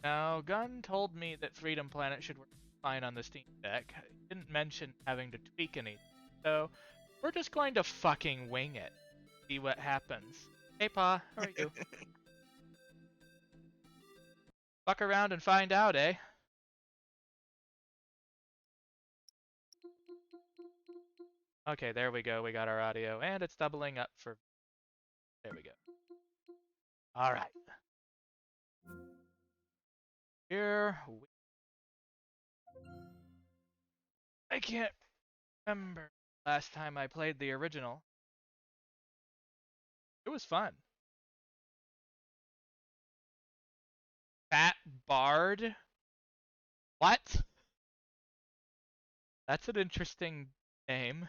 Now, Gunn told me that Freedom Planet should work fine on the Steam Deck. He didn't mention having to tweak anything. So, we're just going to fucking wing it. See what happens. Hey, Pa, how are you? Fuck around and find out, eh? Okay, there we go. We got our audio, and it's doubling up for... There we go. Alright. Here we... I can't remember last time I played the original. It was fun. Fat Bard? What? That's an interesting name.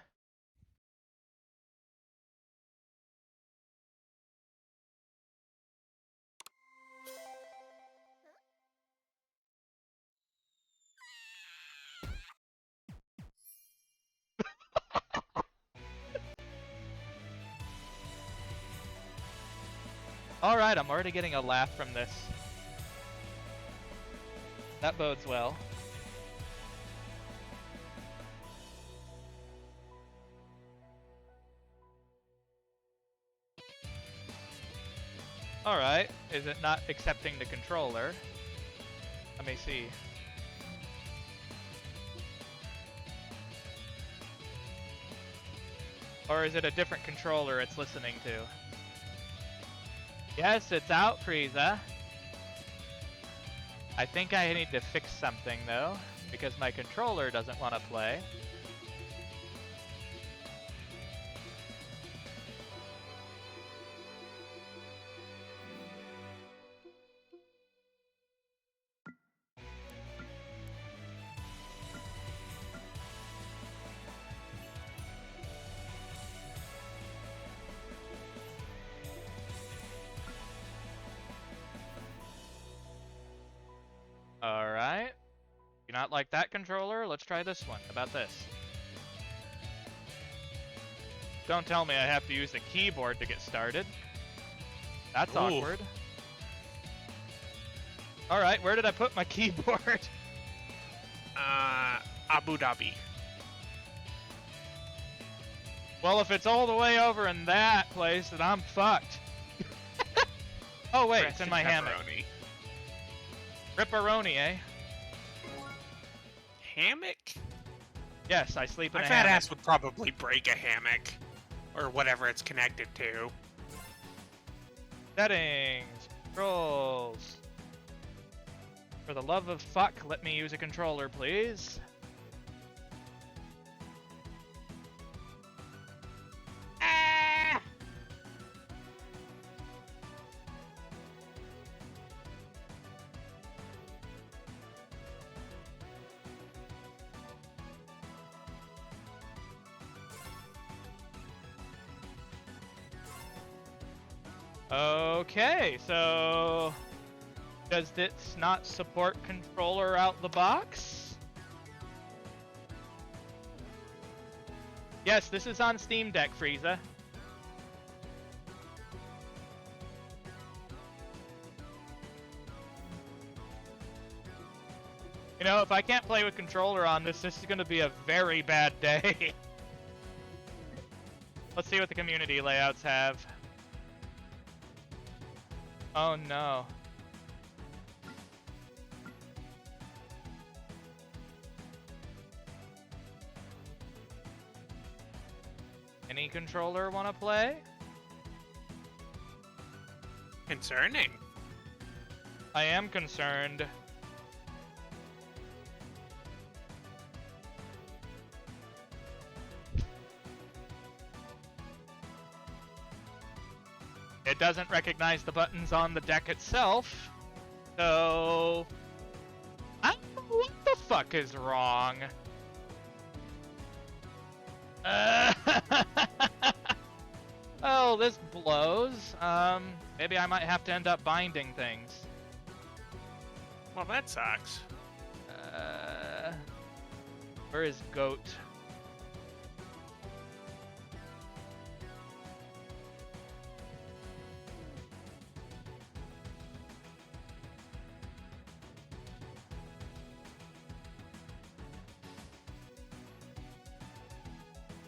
Alright, I'm already getting a laugh from this. That bodes well. Alright, is it not accepting the controller? Let me see. Or is it a different controller it's listening to? Yes, it's out, Frieza. I think I need to fix something though, because my controller doesn't want to play. Alright. You not like that controller? Let's try this one. How about this? Don't tell me I have to use the keyboard to get started. That's awkward. Alright, where did I put my keyboard? Abu Dhabi. Well, if it's all the way over in that place, then I'm fucked. Oh wait, it's in my hammock. Ripperoni, eh? Hammock? Yes, I sleep in My a fat hammock. ass would probably break a hammock. Or whatever it's connected to. Settings. Controls. For the love of fuck, let me use a controller, please. Ah! Okay, so does this not support controller out the box? Yes, this is on SteamDeck, Frieza. You know, if I can't play with controller on this is gonna be a very bad day. Let's see what the community layouts have. Oh no. Any controller wanna play? Concerning. I am concerned. It doesn't recognize the buttons on the deck itself, so I don't know what the fuck is wrong. Oh, this blows. Maybe I might have to end up binding things. Well, that sucks. Where is Goat?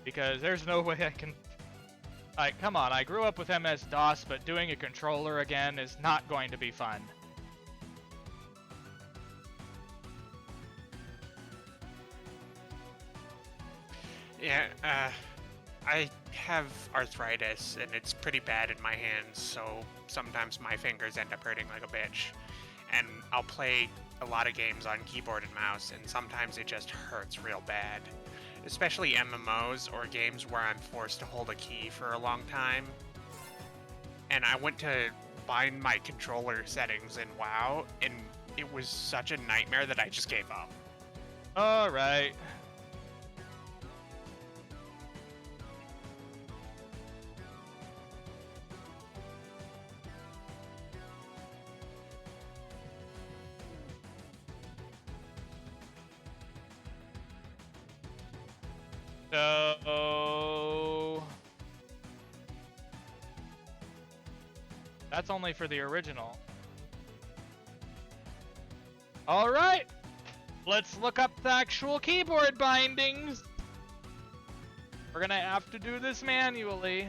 Because there's no way I can... Like, come on, I grew up with MS-DOS, but doing a controller again is not going to be fun. Yeah, I have arthritis, and it's pretty bad in my hands, so sometimes my fingers end up hurting like a bitch. And I'll play a lot of games on keyboard and mouse, and sometimes it just hurts real bad. Especially MMOs or games where I'm forced to hold a key for a long time. And I went to bind my controller settings in WoW, and it was such a nightmare that I just gave up. Alright. So... That's only for the original. Alright! Let's look up the actual keyboard bindings! We're gonna have to do this manually.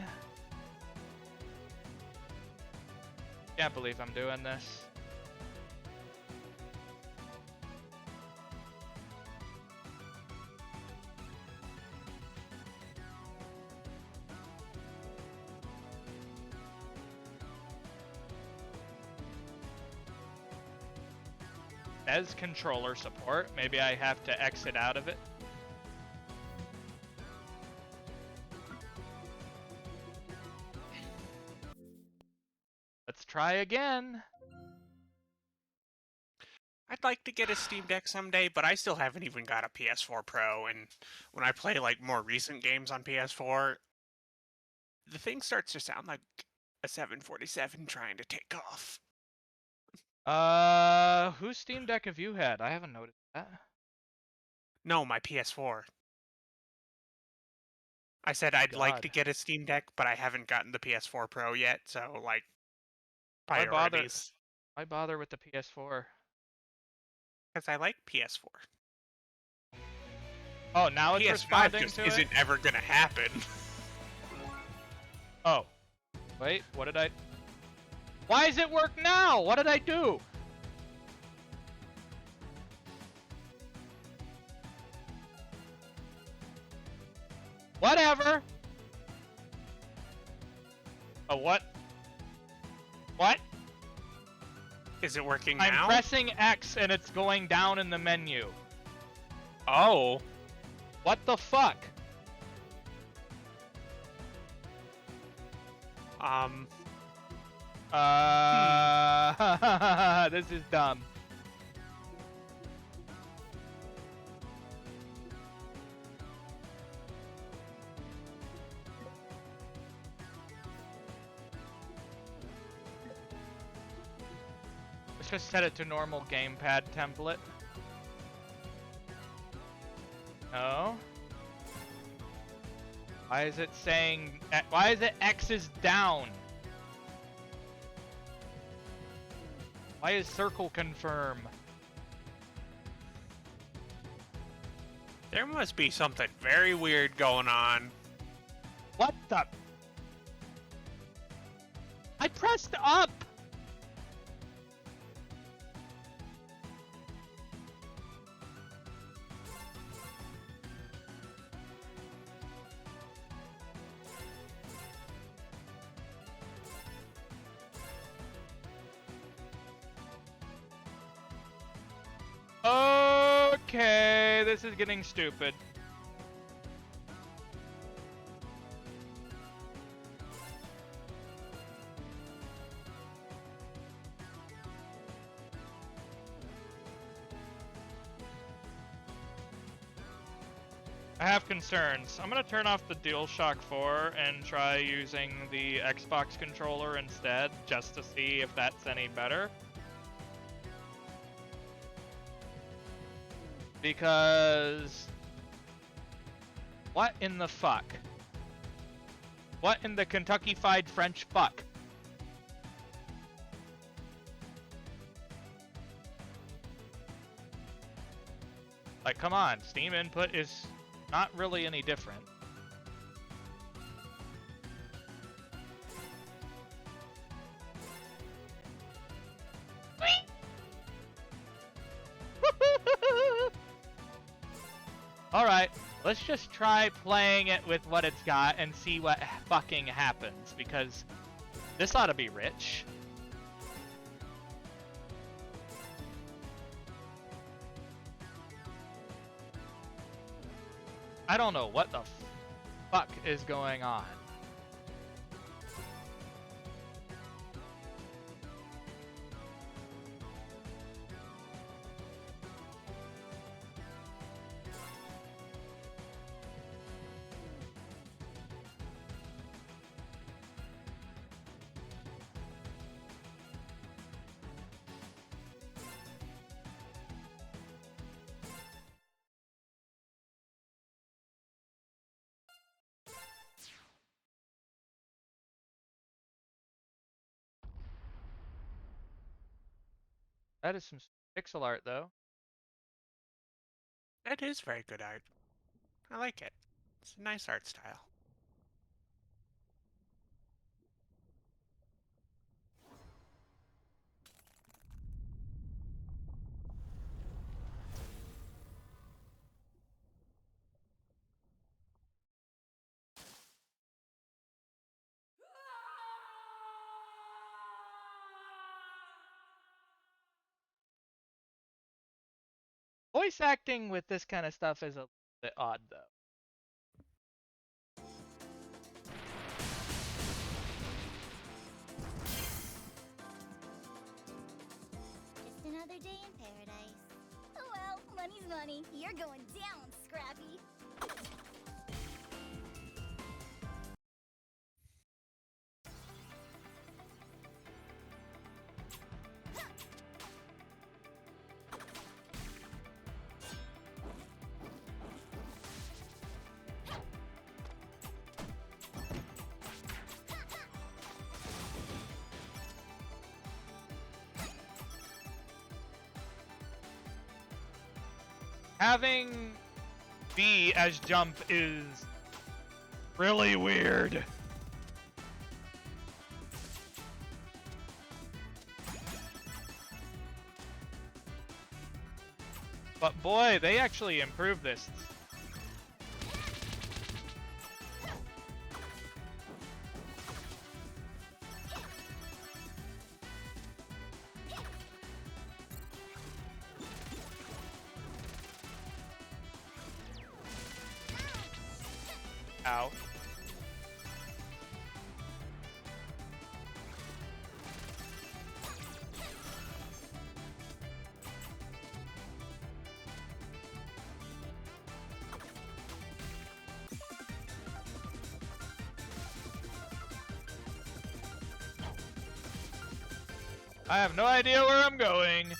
Can't believe I'm doing this. As controller support, maybe I have to exit out of it. Let's try again. I'd like to get a Steam Deck someday, but I still haven't even got a PS4 Pro, and when I play like more recent games on PS4, the thing starts to sound like a 747 trying to take off. Whose Steam Deck have you had? I haven't noticed that. No, my PS4. I said I'd like to get a Steam Deck, but I haven't gotten the PS4 Pro yet, so, like, priorities. Why bother with the PS4? Because I like PS4. Oh, now it's PS5 responding just to isn't it? ever gonna happen. Oh. Wait, what did I... Why does it work now? What did I do? Whatever. Oh, what? What? Is it working I'm now? pressing X and it's going down in the menu. Oh. What the fuck? This is dumb. Let's just set it to normal gamepad template. No. Why is it saying... Why is it X is down? Why is circle confirm? There must be something very weird going on. What the... I pressed up! Okay, this is getting stupid. I have concerns. I'm gonna turn off the DualShock 4 and try using the Xbox controller instead, just to see if that's any better. Because... What in the fuck? What in the Kentucky-fied French fuck? Like, come on, Steam input is not really any different. Let's just try playing it with what it's got and see what fucking happens, because this ought to be rich. I don't know what the fuck is going on. That is some pixel art, though. That is very good art. I like it. It's a nice art style. Voice acting with this kind of stuff is a little bit odd, though. Just another day in paradise. Oh well, money's money. You're going down, Scrappy. Having B as jump is really weird. But boy, they actually improved this. Ow. I have no idea where I'm going.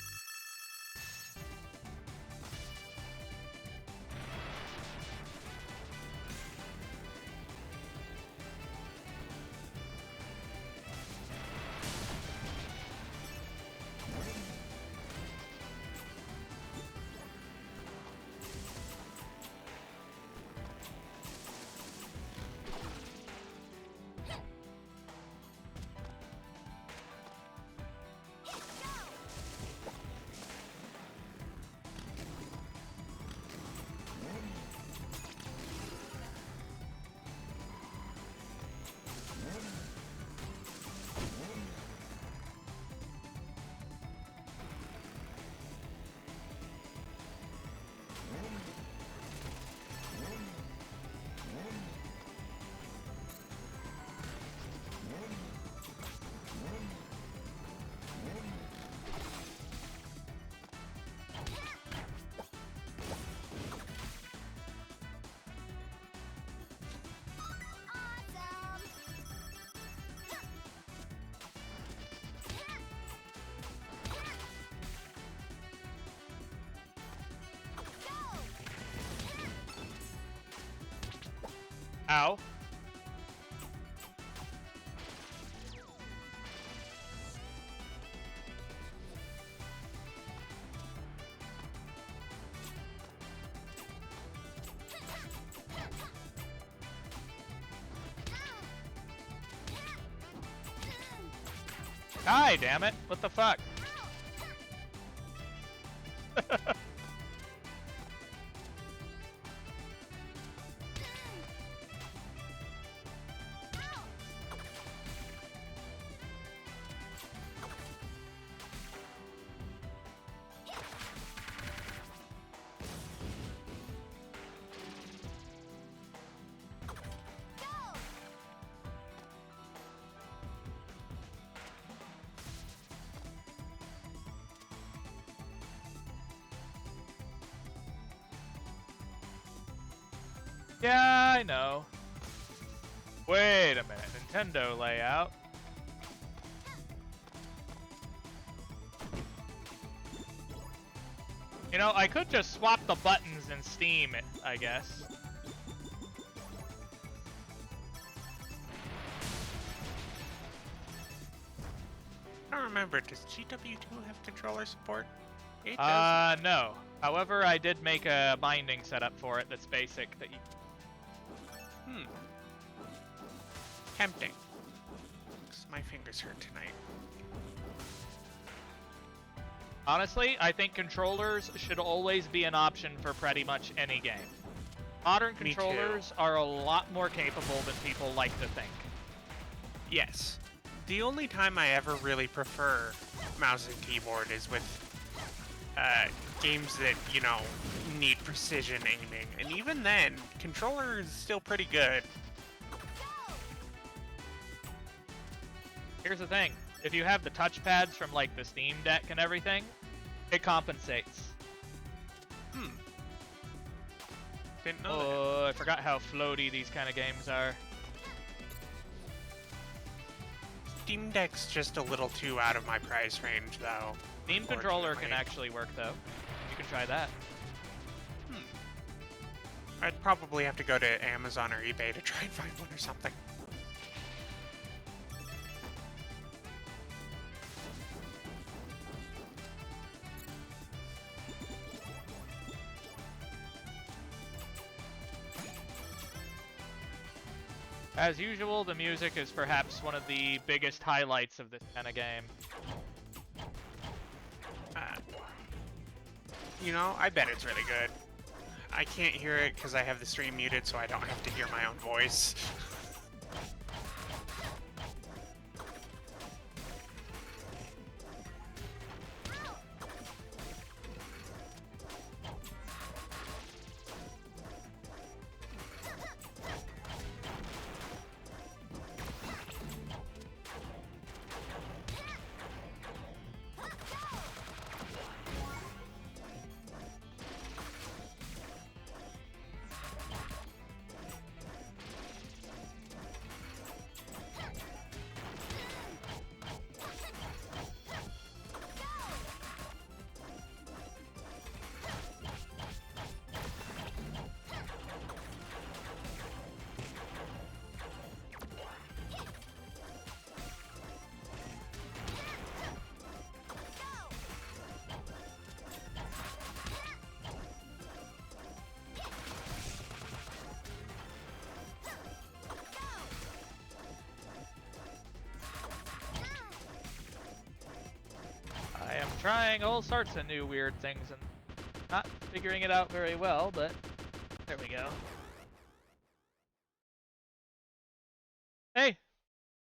Ow. Die, damn it. What the fuck? Yeah, I know. Wait a minute, Nintendo layout. You know, I could just swap the buttons in Steam, I guess. I don't remember. Does GW2 have controller support? It does. No. However, I did make a binding setup for it that's basic that you... Tempting. 'Cause my fingers hurt tonight. Honestly, I think controllers should always be an option for pretty much any game. Modern Me too. controllers are a lot more capable than people like to think. Yes. The only time I ever really prefer mouse and keyboard is with games that, you know, need precision aiming. And even then, controller is still pretty good. Here's the thing. If you have the touchpads from like the SteamDeck and everything, it compensates. Didn't know that. Oh, I forgot how floaty these kind of games are. Steam Deck's just a little too out of my price range, though. Steam controller can unfortunately. actually work though. You can try that. I'd probably have to go to Amazon or eBay to try and find one or something. As usual, the music is perhaps one of the biggest highlights of this kind of game. You know, I bet it's really good. I can't hear it because I have the stream muted, so I don't have to hear my own voice. I am trying all sorts of new weird things and not figuring it out very well, but there we go. Hey,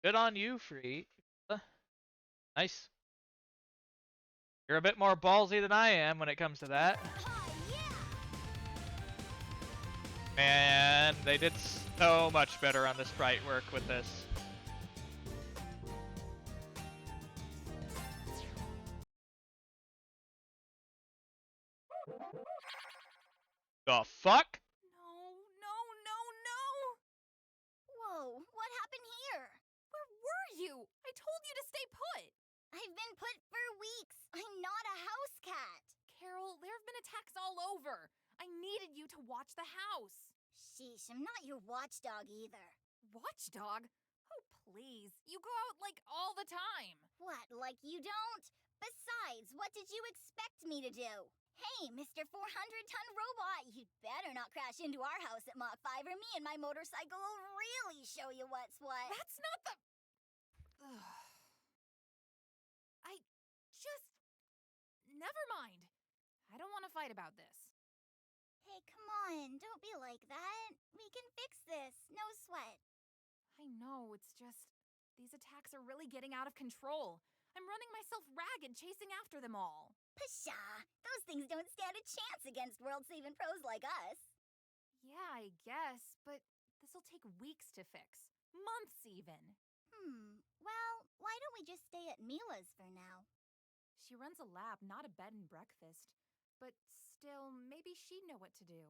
good on you, Free. Nice. You're a bit more ballsy than I am when it comes to that. Man, they did so much better on the sprite work with this. The fuck? No. Whoa, what happened here? Where were you? I told you to stay put. I've been put for weeks. I'm not a house cat. Carol, there have been attacks all over. I needed you to watch the house. Sheesh, I'm not your watchdog either. Watchdog? Oh, please. You go out like all the time. What, like you don't? Besides, what did you expect me to do? Hey, Mr. 400-ton robot, you'd better not crash into our house at Mach 5 or me and my motorcycle will really show you what's what. That's not the... Ugh. I just... Never mind. I don't want to fight about this. Hey, come on, don't be like that. We can fix this, no sweat. I know, it's just... These attacks are really getting out of control. I'm running myself ragged chasing after them all. Pshaw, those things don't stand a chance against world-saving pros like us. Yeah, I guess, but this'll take weeks to fix. Months, even. Well, why don't we just stay at Mila's for now? She runs a lab, not a bed and breakfast. But still, maybe she'd know what to do.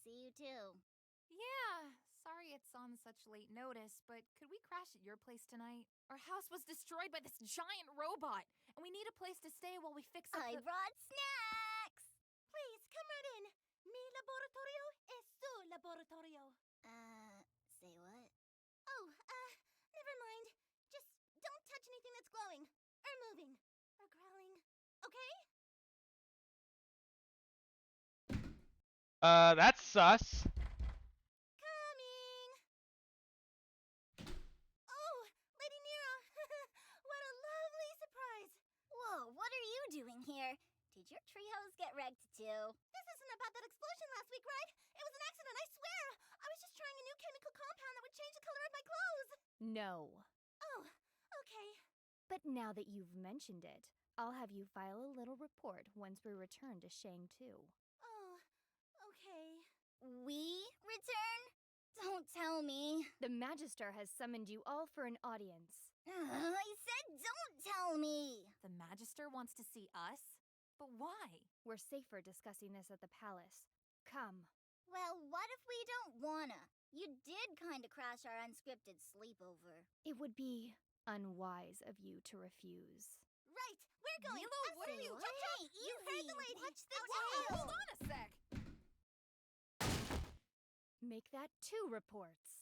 see you too. Yeah, sorry it's on such late notice, but could we crash at your place tonight? Our house was destroyed by this giant robot, and we need a place to stay while we fix up I the— brought snacks! Please, come right in. Mi laboratorio es su laboratorio. Say what? Oh, never mind. Just don't touch anything that's glowing, or moving, or growling, okay? That's sus. Coming! Oh, Lady Nero! What a lovely surprise! Whoa, what are you doing here? Did your treehouse get wrecked too? This isn't about that explosion last week, right? It was an accident, I swear! I was just trying a new chemical compound that would change the color of my clothes! No. Oh, okay. But now that you've mentioned it, I'll have you file a little report once we return to Sjang-2. Oh, okay. We return? Don't tell me. The Magister has summoned you all for an audience. I said don't tell me! The Magister wants to see us? But why? We're safer discussing this at the palace. Come. Well, what if we don't wanna? You did kinda crash our unscripted sleepover. It would be unwise of you to refuse. Right, we're going. Milo, what are you- Hey, you heard the lady. Watch the Whoa, tail! Hold on a sec! Make that 2 reports.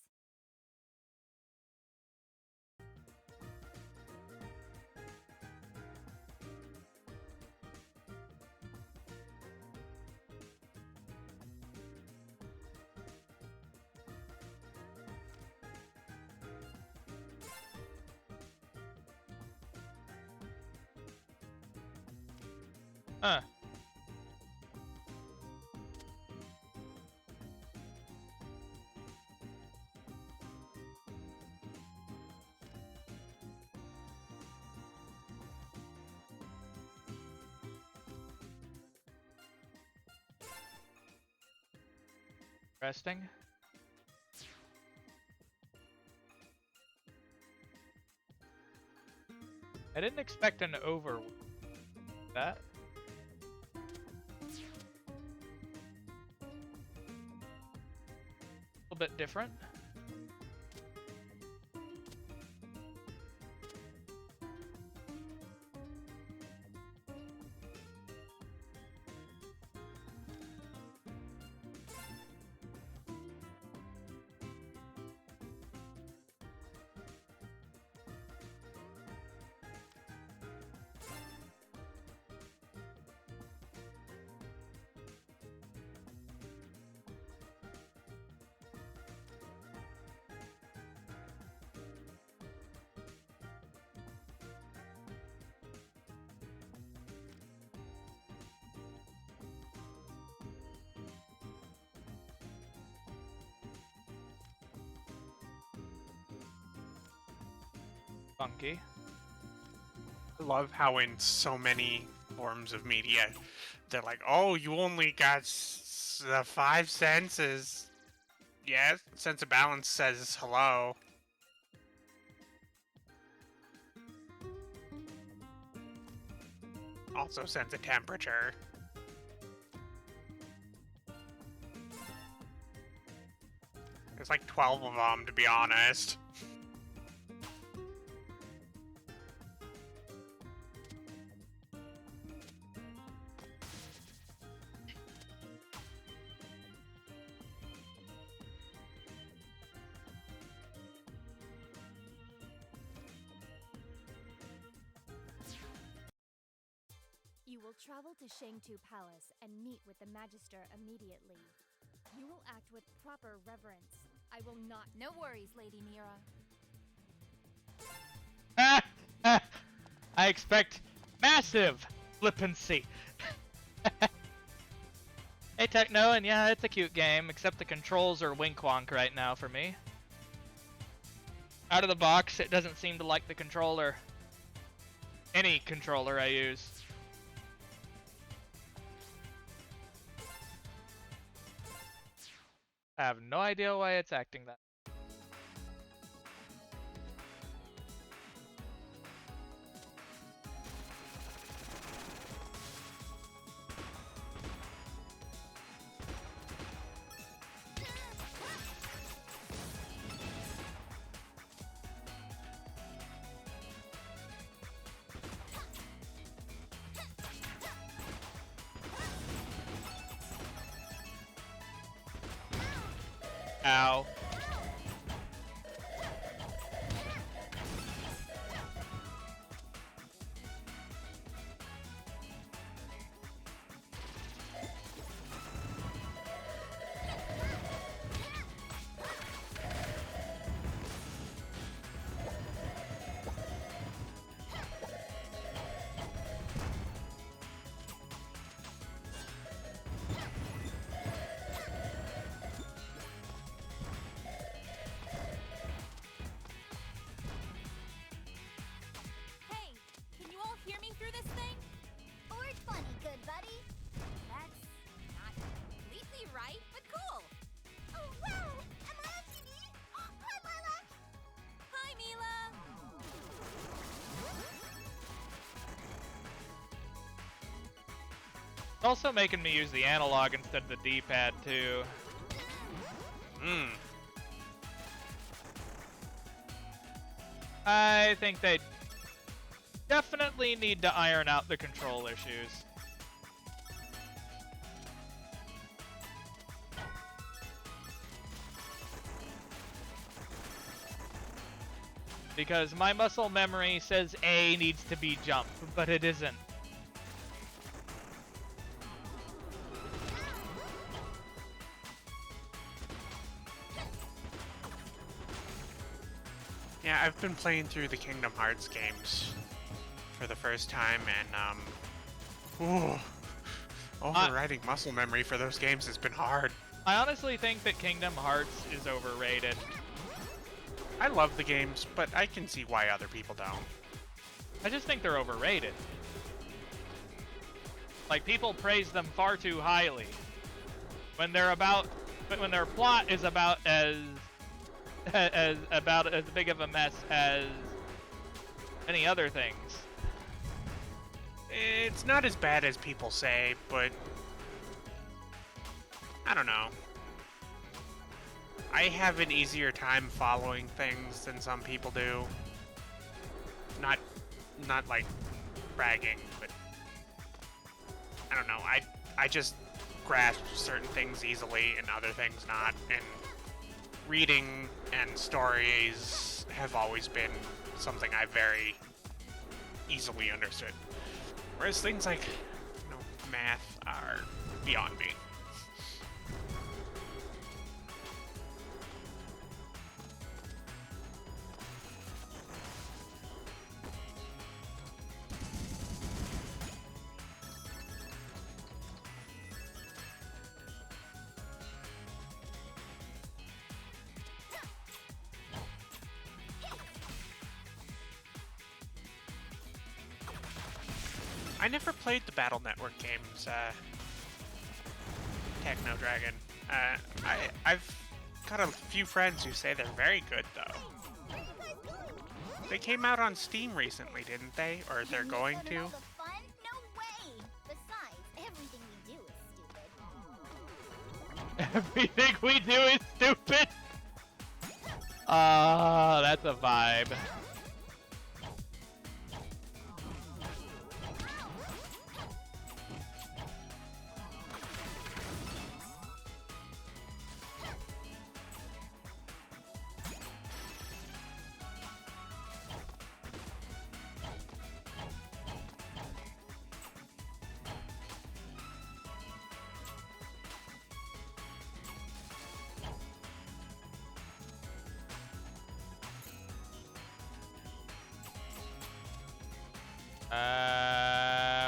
Huh. Resting. I didn't expect an over that. A little bit different. Funky. I love how in so many forms of media, they're like, "Oh, you only got the 5 senses." Yeah, sense of balance says hello. Also sense of temperature. There's like 12 of them, to be honest. You will travel to Sjang-2 Palace and meet with the Magister immediately. You will act with proper reverence. I will not— No worries, Lady Nero. I expect massive flippancy. Hey Techno, and yeah, it's a cute game, except the controls are wink-wonk right now for me. Out of the box, it doesn't seem to like the controller. Any controller I use. I have no idea why it's acting that. Ow. Hey, can you all hear me through this thing? Or 20, good buddy. That's not completely right, but cool. Oh, wow! Am I on TV? Hi, Lilac! Hi, Mila. It's also making me use the analog instead of the D-pad too. Hmm. I think they definitely need to iron out the control issues. Because my muscle memory says A needs to be jump, but it isn't. Yeah, I've been playing through the Kingdom Hearts games for the first time, and overriding muscle memory for those games has been hard. I honestly think that Kingdom Hearts is overrated. I love the games, but I can see why other people don't. I just think they're overrated. Like, people praise them far too highly. When their plot is about as big of a mess as any other things. It's not as bad as people say, but I don't know. I have an easier time following things than some people do. Not like bragging, but I don't know. I just grasp certain things easily and other things not, and reading and stories have always been something I very easily understood. Whereas things like, math are beyond me. I never played the Battle Network games, Techno Dragon. I've got a few friends who say they're very good, though. They came out on Steam recently, didn't they? Or they're going Wanna to? know the fun? No way! Besides, everything we do is stupid. Everything we do is stupid! That's a vibe.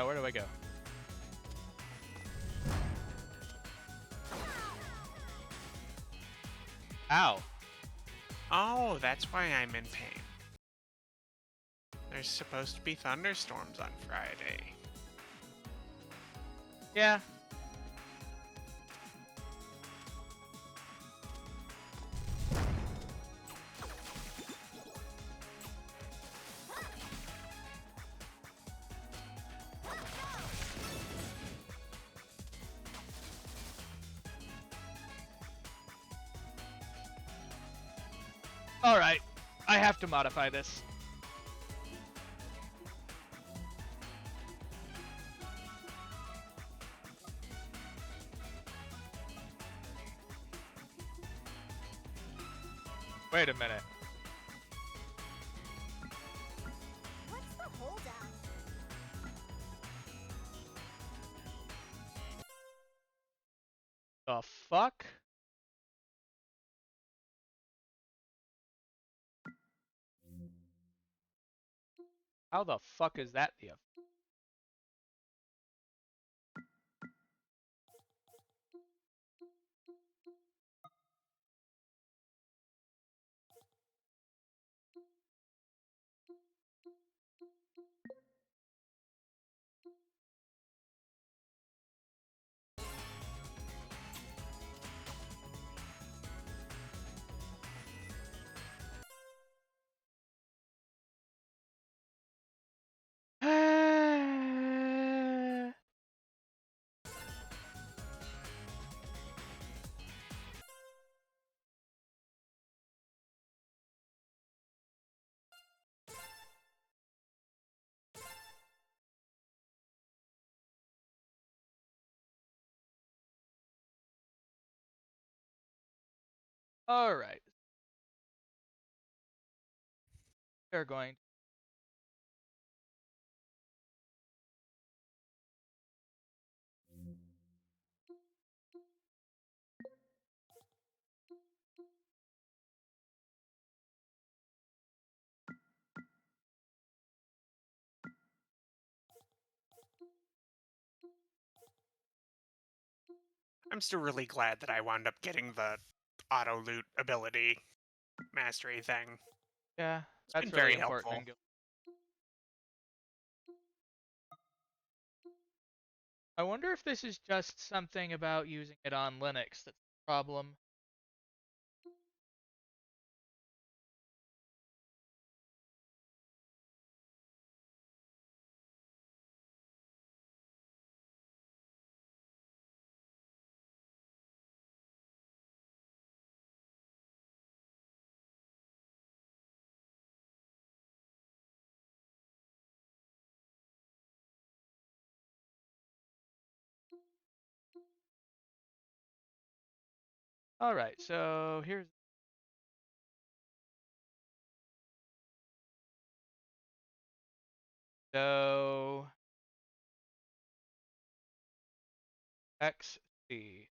Where do I go? Ow. Oh, that's why I'm in pain. There's supposed to be thunderstorms on Friday. Yeah. Alright, I have to modify this. Wait a minute. What's the holdup? The fuck? How the fuck is that the Alright. We're going. I'm still really glad that I wound up getting the auto loot ability mastery thing. Yeah, It's that's been really very important. helpful. I wonder if this is just something about using it on Linux that's the problem. Alright, so here's. So. XC.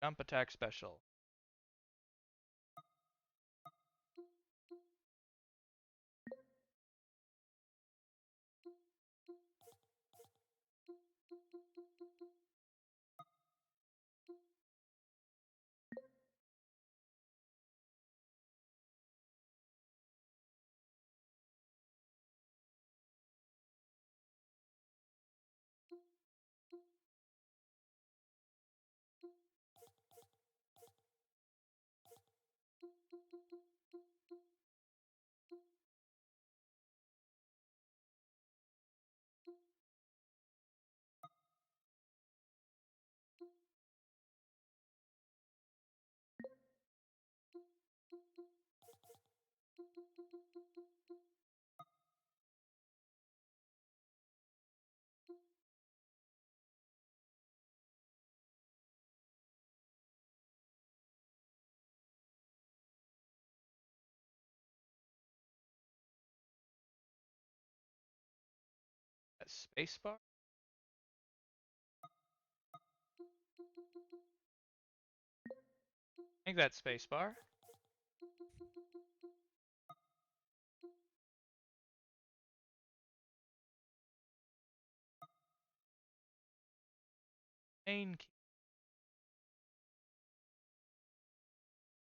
Jump attack special. Spacebar? I think that's spacebar. Main key.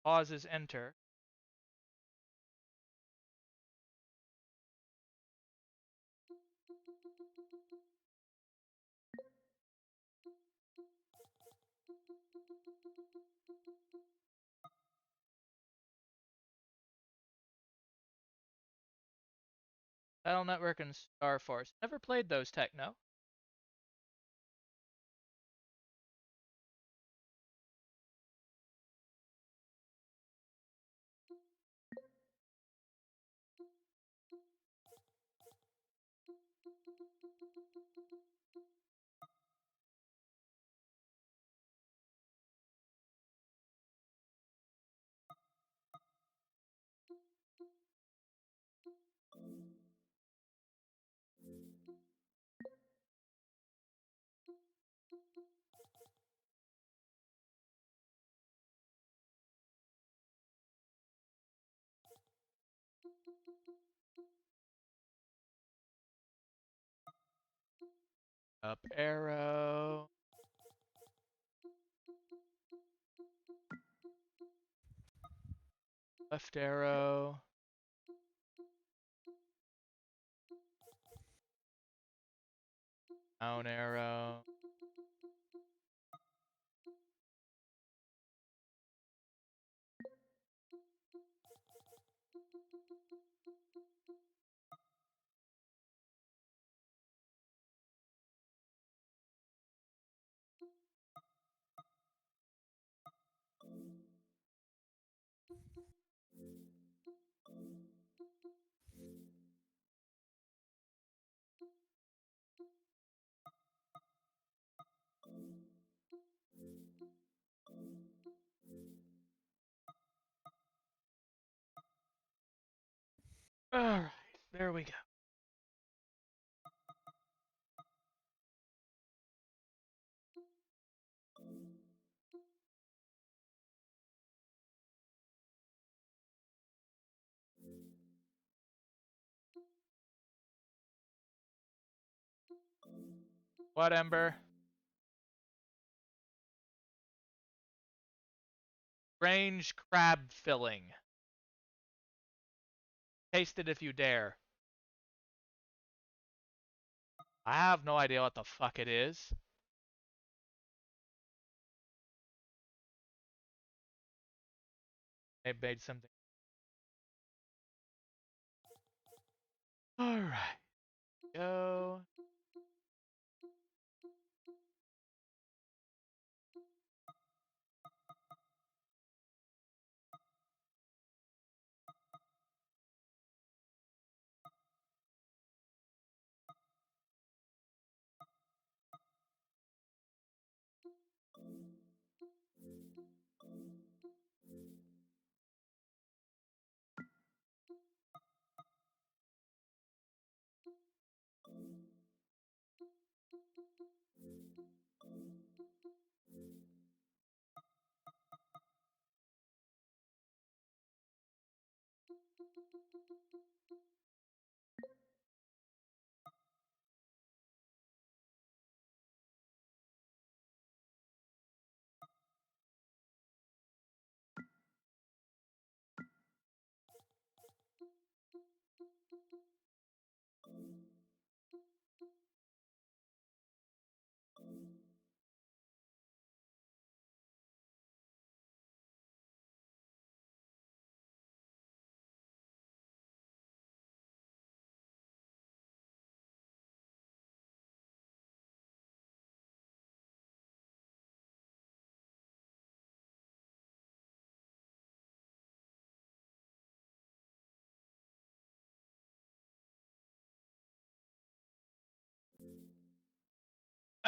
Pause is enter. Battle Network and Star Force. Never played those techno. Up arrow. Left arrow. Down arrow. Alright, there we go. What, Ember? Range crab filling. Taste it if you dare. I have no idea what the fuck it is. They made something. Alright. Go.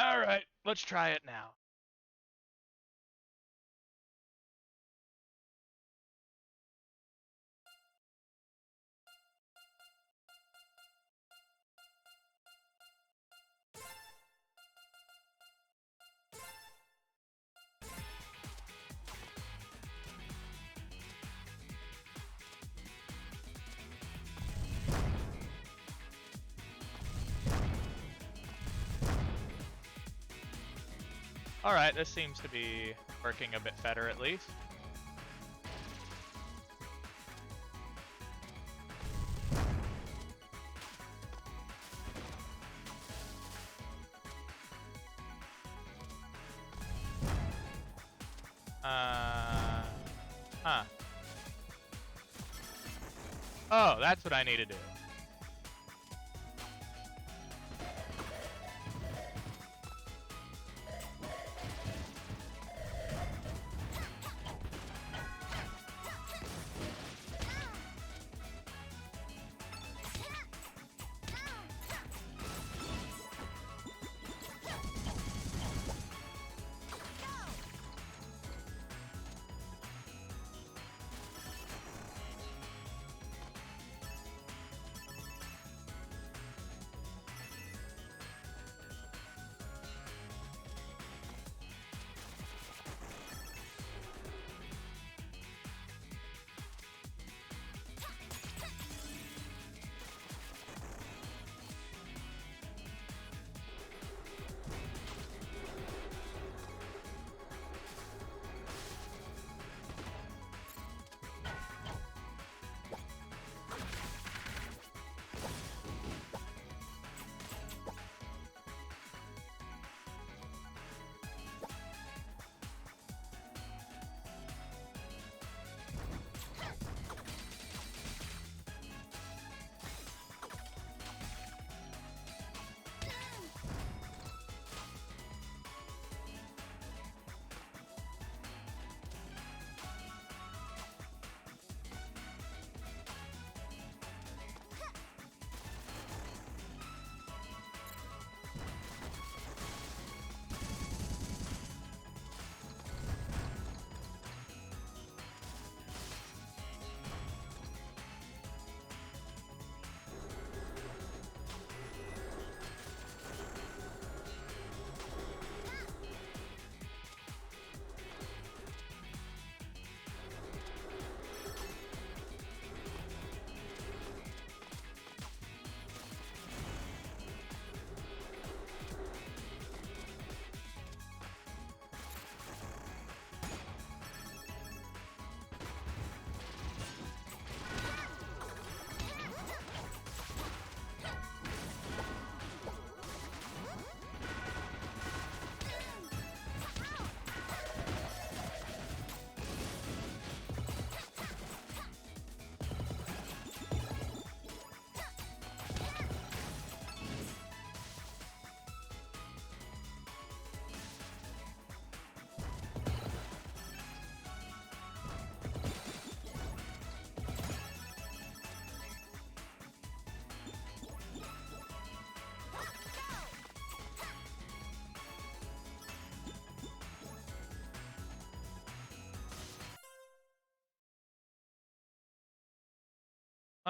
Alright, let's try it now. Alright, this seems to be working a bit better at least. Huh. Oh, that's what I need to do.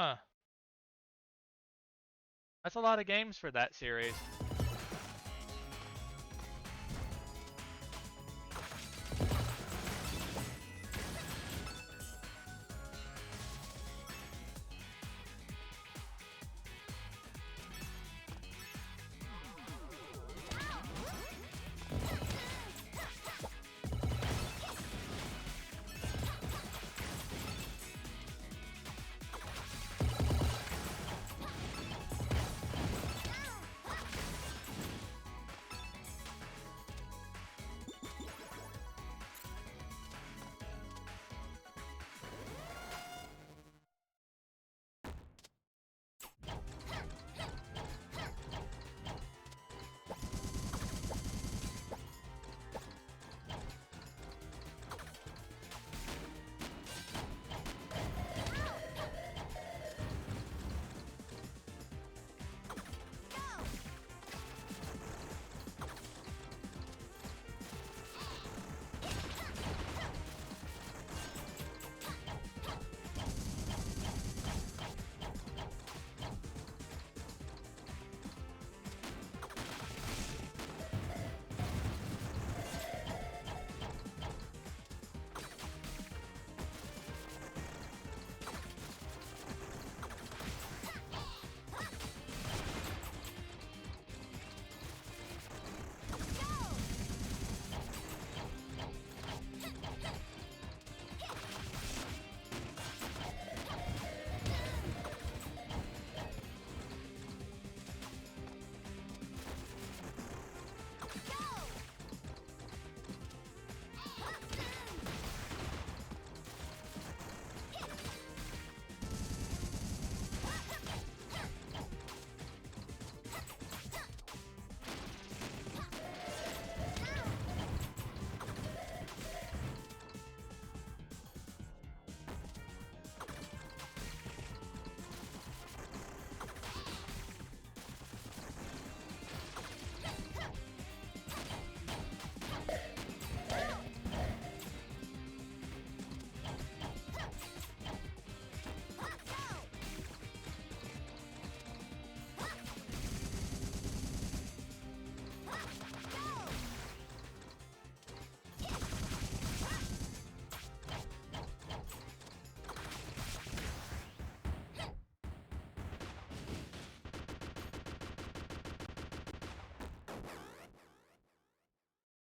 Huh. That's a lot of games for that series.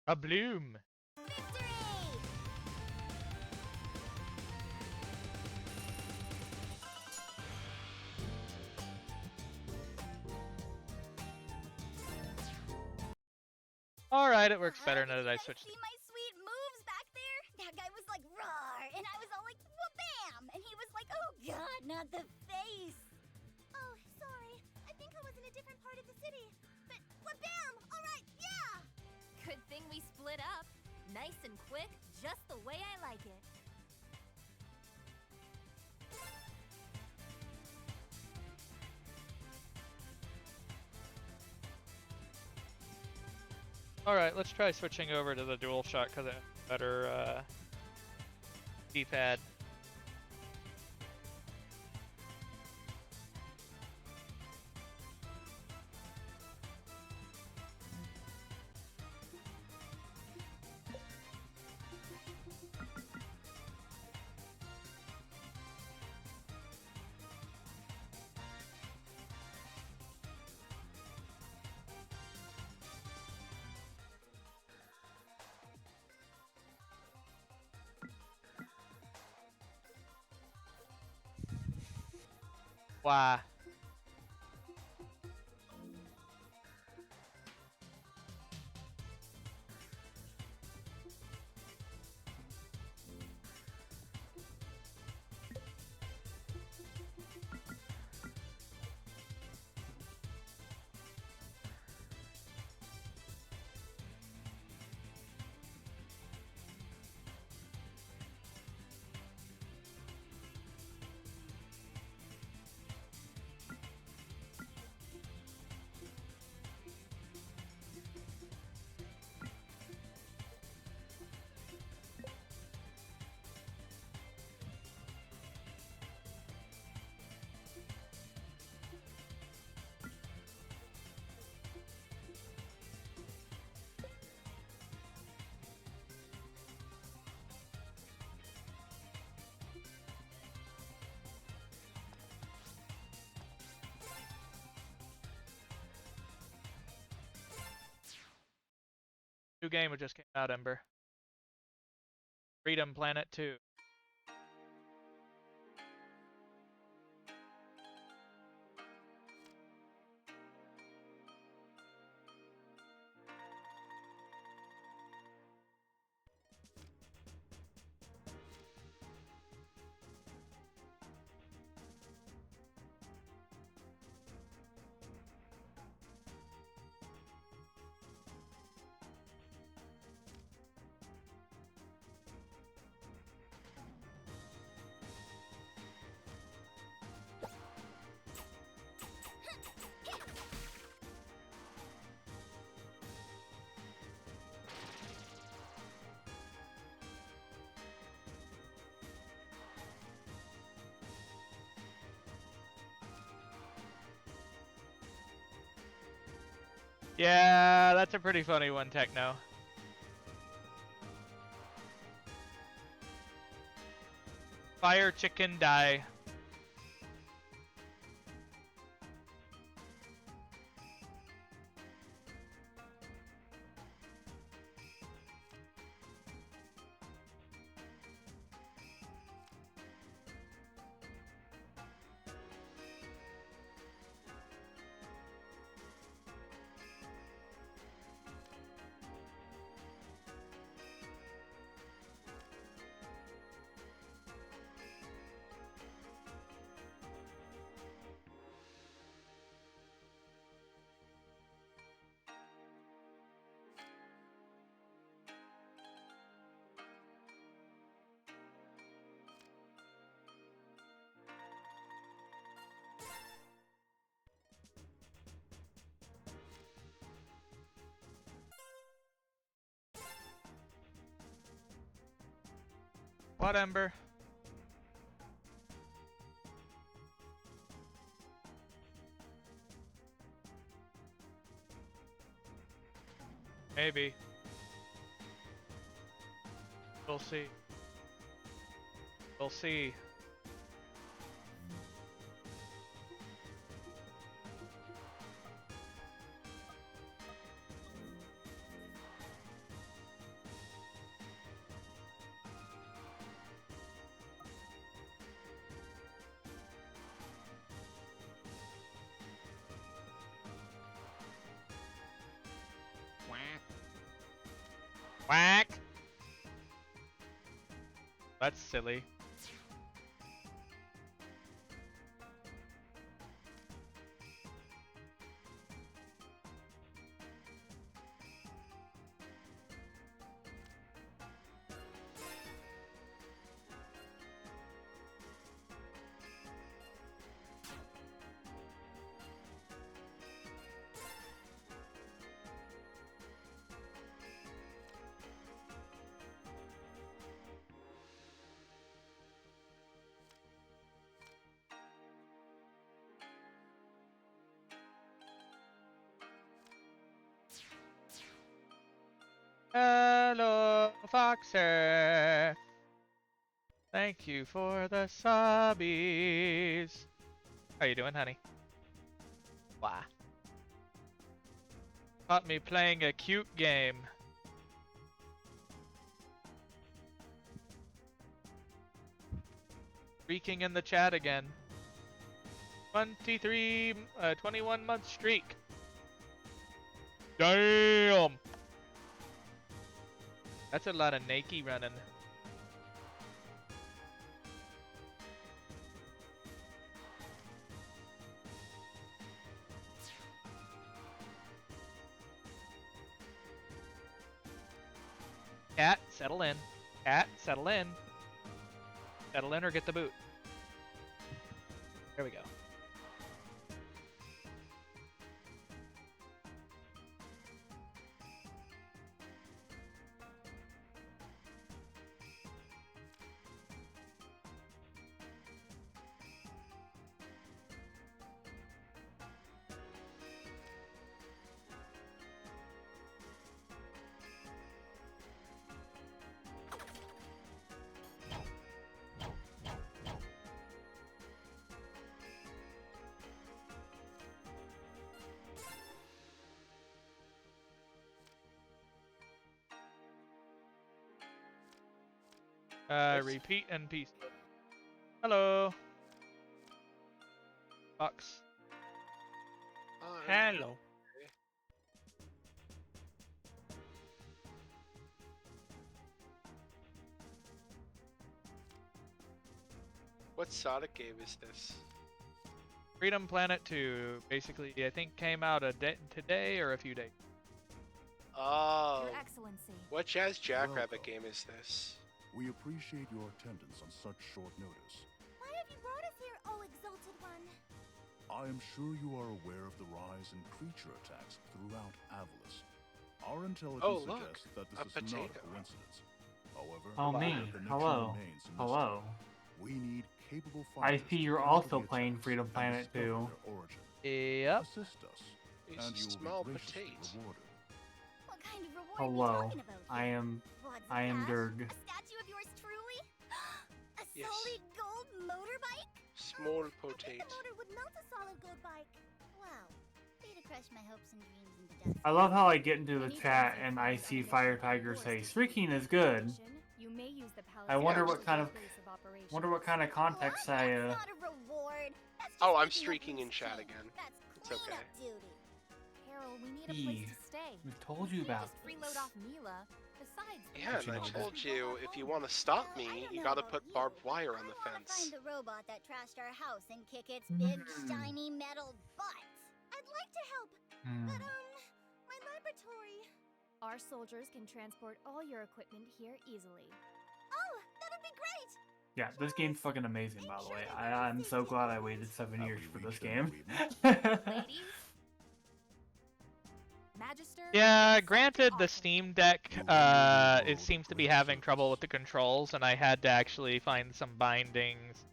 A bloom. Victory! Alright, it works better now Did that I you guys switched. see my sweet moves back there? That guy was like, roar, and I was all like, wha-bam! And he was like, oh god, not the face! Oh, sorry. I think I was in a different part of the city. But wha-bam! Alright, yeah! Good thing we split up. Nice and quick, just the way I like it. Alright, let's try switching over to the DualShock because it has better D-pad. Why? New game just came out, Ember. Freedom Planet 2. Yeah, that's a pretty funny one, Techno. Fire chicken die. What, Ember? Maybe. We'll see. We'll see. Whack! That's silly. Hello, Foxer. Thank you for the subbies. How you doing, honey? Why? Caught me playing a cute game. Streaking in the chat again. 21 month streak. Damn! That's a lot of Nike running. Cat, settle in. Cat, settle in. Settle in or get the boot. There we go. Repeat NPC. Hello. Fox. Hello. What Sonic game is this? Freedom Planet 2. Basically, I think came out today or a few days. Oh. Your Excellency. What Jazz Jackrabbit Welcome. game is this? We appreciate your attendance on such short notice. Why have you brought us here, oh exalted one? I am sure you are aware of the rise in creature attacks throughout Avalis. Our intelligence Oh, look, suggests that a this is not a potato. coincidence. However, Oh, the me. connection Hello. remains a mystery. Hello. We need capable I fighters see to you're counter also the playing attacks Freedom and Planet discover 2. their origin. Yep. Assist us, These and you will small be graciously potatoes. rewarded. What kind of reward Hello. are you talking about? I am Wads of I am cash? Dirg. A statue of yours truly? A Yes. solid gold motorbike? Small I bet potato. the motor would melt a solid gold bike. Wow. Way to crush my hopes and dreams into dust. I love how I get into the Anytime chat you and find I a see mission Fire on Tiger your say specific streaking is good. mission, you may use the palace I wonder as what your kind of base of operations. wonder what kind of context What? I That's not a reward. That's just Oh, I'm making up streaking in loose chat change. again. That's It's cleanup okay. duty. Carol, we need a Eee. place to stay. We've told you We can't about just freeload this. off Mila. Besides, Yeah, Don't and you I know told that? you if you want to stop Well, I me, don't you know gotta about put you, barbed wire on the I wanna fence. find the robot that trashed our house and kick its big, shiny metal butt. I'd like to help, Hmm. but my laboratory. Our soldiers can transport all your equipment here easily. Oh, that'd be great. Yeah, this game's fucking amazing, by the way. I'm so glad I waited 7 Have years we for this reached an game. Ladies? Magister? Yeah, accept granted, the offer. Steam Deck, You will it be seems to be great having trouble service. with the controls, and I had to actually find some bindings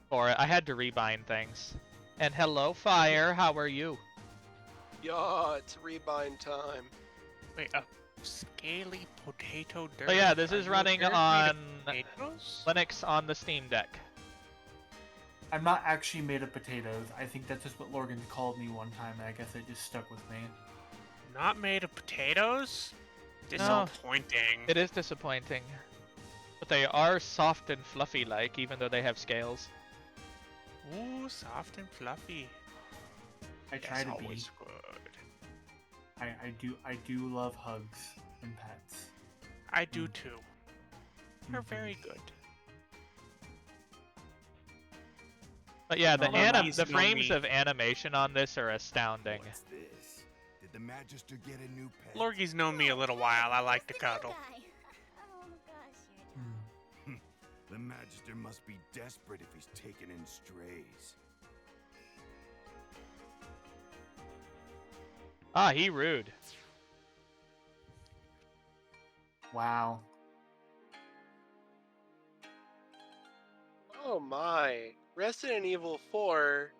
for it. I had to rebind things. And hello, Fire, how are you? Yeah, it's rebind time. Wait, a scaly potato dirt. So yeah, this Are is you running dirt made on of potatoes? Linux on the Steam Deck. I'm not actually made of potatoes. I think that's just what Lorgan called me one time, and I guess it just stuck with me. Not made of potatoes? No. Disappointing. It is disappointing. But they are soft and fluffy like, even though they have scales. Ooh, soft and fluffy. I try That's to be. always good. I do love hugs and pets. I do too. They're Mhm. very good. But yeah, the No, no, no. the frames of animation on this are astounding. What's this? Did the Magister get a new pet? Lorgy's known me a little while. I like to Who's the new cuddle. guy? Oh gosh, you're Hmm. dumb. The Magister must be desperate if he's taken in strays. Ah, he rude. Wow. Oh my. Resident Evil 4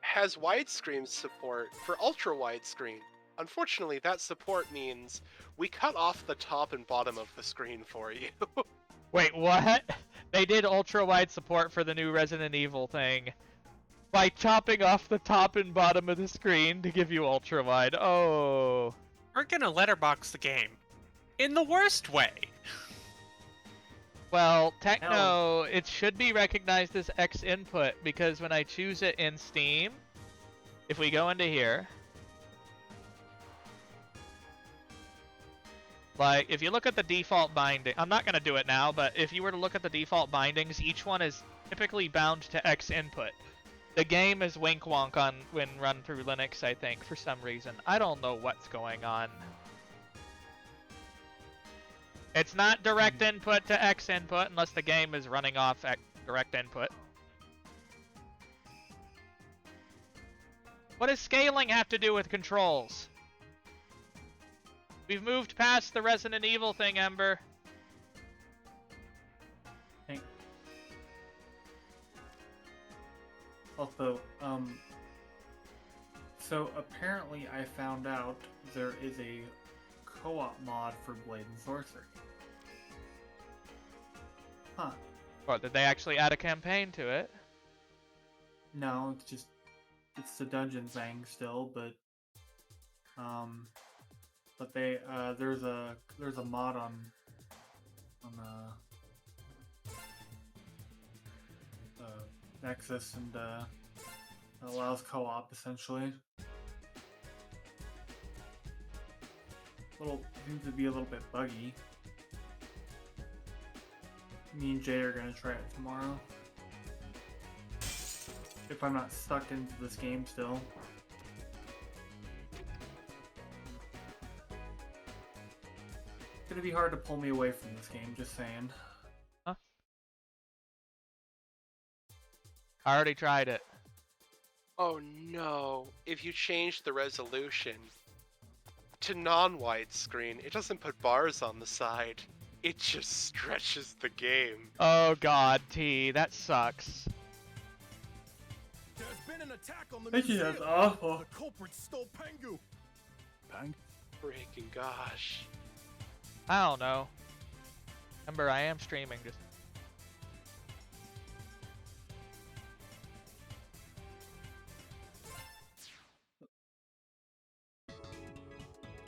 has widescreen support for ultra widescreen. Unfortunately, that support means we cut off the top and bottom of the screen for you. Wait, what? They did ultra-wide support for the new Resident Evil thing by chopping off the top and bottom of the screen to give you ultra-wide. Oh. We're gonna letterbox the game. In the worst way. Well, Techno, it should be recognized as X input because when I choose it in Steam, if we go into here, like, if you look at the default binding, I'm not going to do it now, but if you were to look at the default bindings, each one is typically bound to X input. The game is wink wonk on when run through Linux, I think, for some reason. I don't know what's going on. It's not direct input to X input unless the game is running off direct input. What does scaling have to do with controls? We've moved past the Resident Evil thing, Ember. Thank. Also, so apparently I found out there is a co-op mod for Blade and Sorcery. Huh. What, did they actually add a campaign to it? No, it's the dungeon thing still, but they there's a mod on Nexus, and it allows co-op essentially. Seems to be a little bit buggy. Me and Jay are gonna try it tomorrow. If I'm not stuck into this game still. It's gonna be hard to pull me away from this game, just saying. Huh? I already tried it. Oh no, if you change the resolution to non-widescreen, it doesn't put bars on the side. It just stretches the game. Oh god, T, that sucks. There's been an attack on the Thank you, museum. that's awful. The culprit stole Pengu. Pang? Freaking gosh. I don't know. Remember, I am streaming just.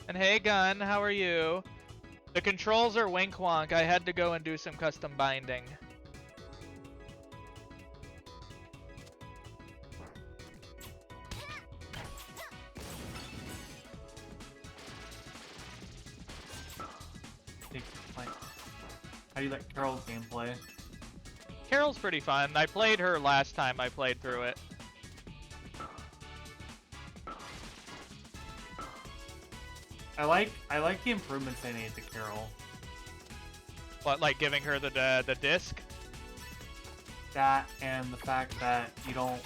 And hey Gun, how are you? The controls are wink wonk. I had to go and do some custom binding. How do you like Carol's gameplay? Carol's pretty fun. I played her last time I played through it. I like the improvements they made to Carol. What, like giving her the disc? That and the fact that you don't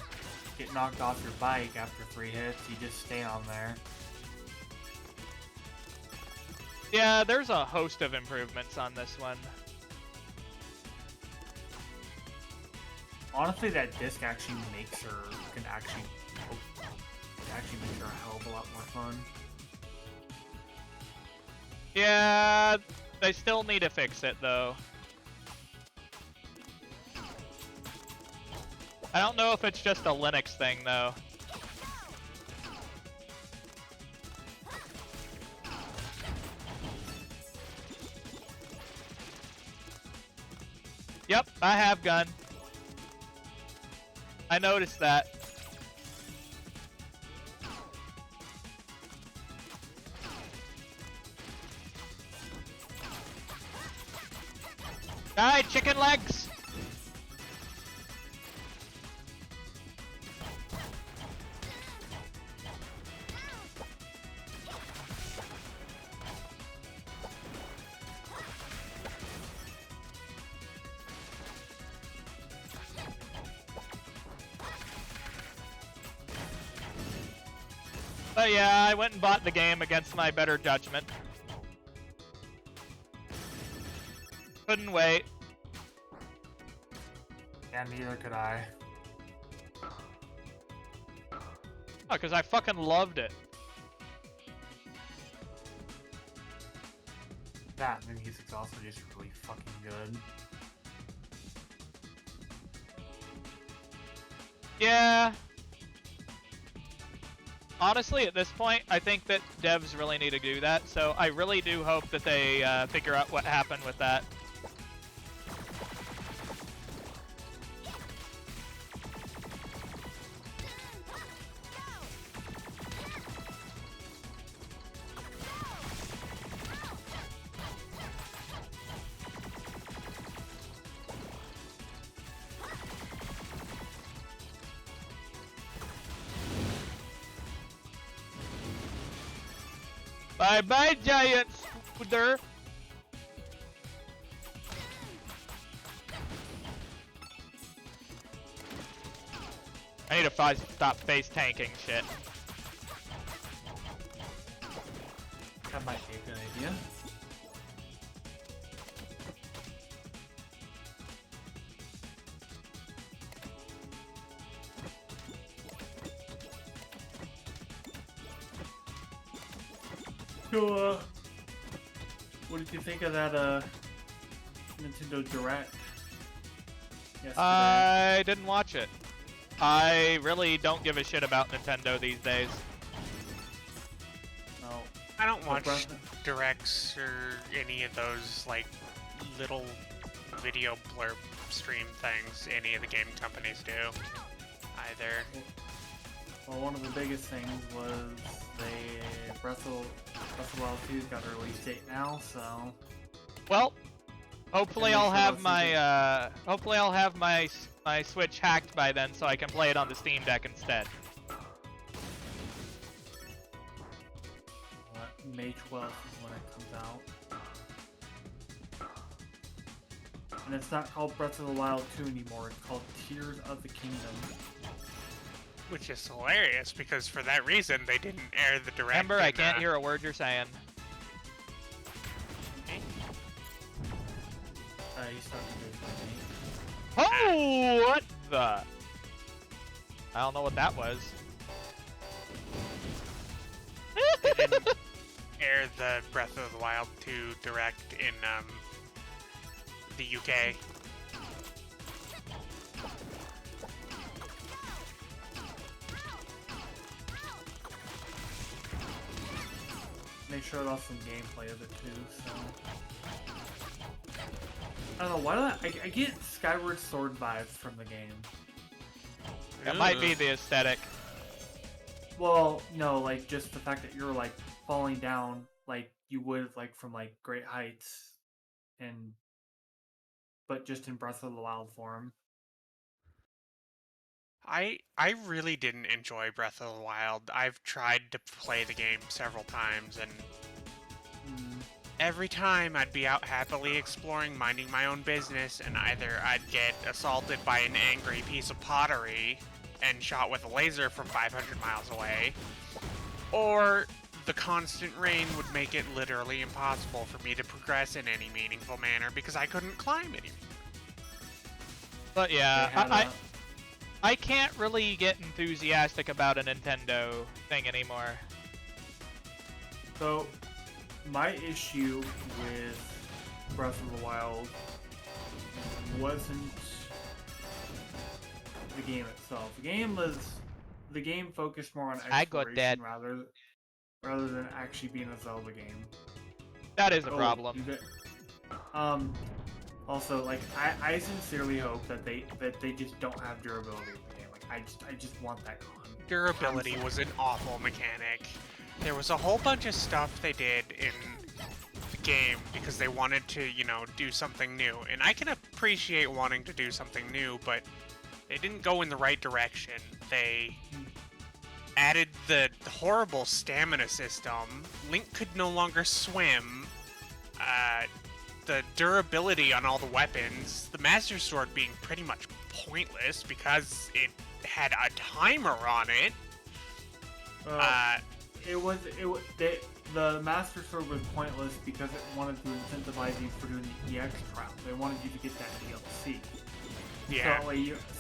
get knocked off your bike after 3 hits, you just stay on there. Yeah, there's a host of improvements on this one. Honestly, that disc actually makes her actually makes her a hell of a lot more fun. Yeah, they still need to fix it though. I don't know if it's just a Linux thing though. Yep, I have gun. I noticed that. Die, chicken legs! But yeah, I went and bought the game against my better judgment. Couldn't wait. Yeah, neither could I. Oh, because I fucking loved it. That and the music's also just really fucking good. Yeah. Honestly, at this point, I think that devs really need to do that, so I really do hope that they figure out what happened with that. Bye bye, giant scooter. I need to stop face tanking shit. That might be a good idea. So, what did you think of that Nintendo Direct yesterday? I didn't watch it. I really don't give a shit about Nintendo these days. No. I don't watch directs or any of those like little video blurb stream things any of the game companies do, either. Well, one of the biggest things was Breath of the Wild 2's got a release date now, so... Well, hopefully And I'll make sure have those my hopefully I'll have my Switch hacked by then, so I can play it on the Steam Deck instead. May 12th is when it comes out. And it's not called Breath of the Wild 2 anymore, it's called Tears of the Kingdom. Which is hilarious, because for that reason, they didn't air the direct. Remember, I can't hear a word you're saying. He's talking to me. Oh, what the? I don't know what that was. They didn't air the Breath of the Wild 2 direct in the UK. They showed off some gameplay of it too, so... I don't know, why do I get Skyward Sword vibes from the game. It might be the aesthetic. Well, no, like, just the fact that you're, like, falling down, like, you would, like, from, like, great heights, and... but just in Breath of the Wild form. I really didn't enjoy Breath of the Wild. I've tried to play the game several times, and every time I'd be out happily exploring, minding my own business, and either I'd get assaulted by an angry piece of pottery and shot with a laser from 500 miles away, or the constant rain would make it literally impossible for me to progress in any meaningful manner because I couldn't climb anymore. But yeah, I can't really get enthusiastic about a Nintendo thing anymore. So, my issue with Breath of the Wild wasn't the game itself. The game focused more on exploration rather than actually being a Zelda game. That is a problem. Also, like, I sincerely hope that they just don't have durability in the game. Like, I just want that gone. Durability was an awful mechanic. There was a whole bunch of stuff they did in the game because they wanted to, you know, do something new. And I can appreciate wanting to do something new, but they didn't go in the right direction. They added the horrible stamina system. Link could no longer swim. The durability on all the weapons, the Master Sword being pretty much pointless because it had a timer on it. The Master Sword was pointless because it wanted to incentivize you for doing the EX trial. They wanted you to get that DLC. Yeah.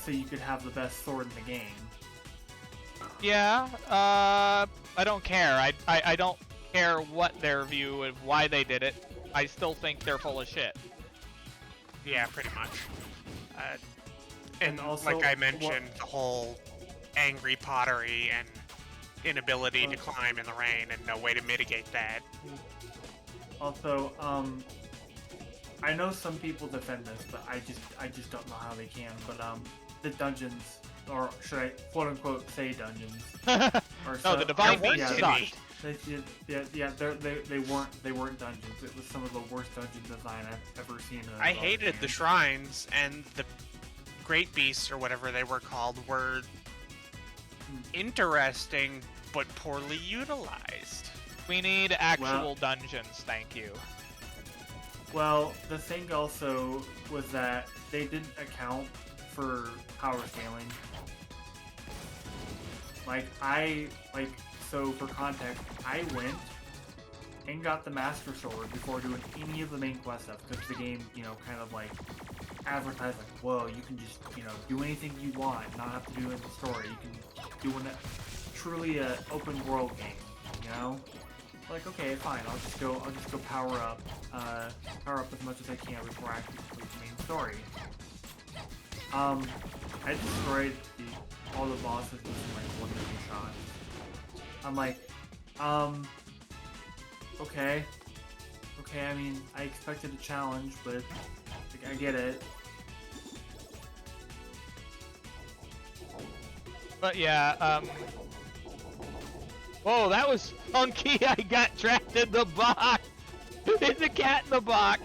So you could have the best sword in the game. Yeah, I don't care. I don't care what their view of why they did it. I still think they're full of shit. Yeah, pretty much. And also, like I mentioned, the whole angry pottery and inability to climb in the rain and no way to mitigate that. Also, I know some people defend this, but I just don't know how they can. But the dungeons, or should I quote unquote say dungeons? The Divine Beast sucked. They weren't dungeons. It was some of the worst dungeon design I've ever seen. I hated the shrines, and the Great Beasts, or whatever they were called, were interesting but poorly utilized. We need actual dungeons, thank you. Well, the thing also was that they didn't account for power scaling. So for context, I went and got the Master Sword before doing any of the main quest stuff, because the game, kind of like advertised like, whoa, you can just, do anything you want, not have to do in the story. You can do truly an open world game, Like, okay, fine, I'll just go power up as much as I can before I actually complete the main story. I destroyed all the bosses with like 1 million shots. I'm like, okay, I mean, I expected a challenge, but I get it. But yeah, whoa, that was funky. I got trapped in the box. It's a cat in the box.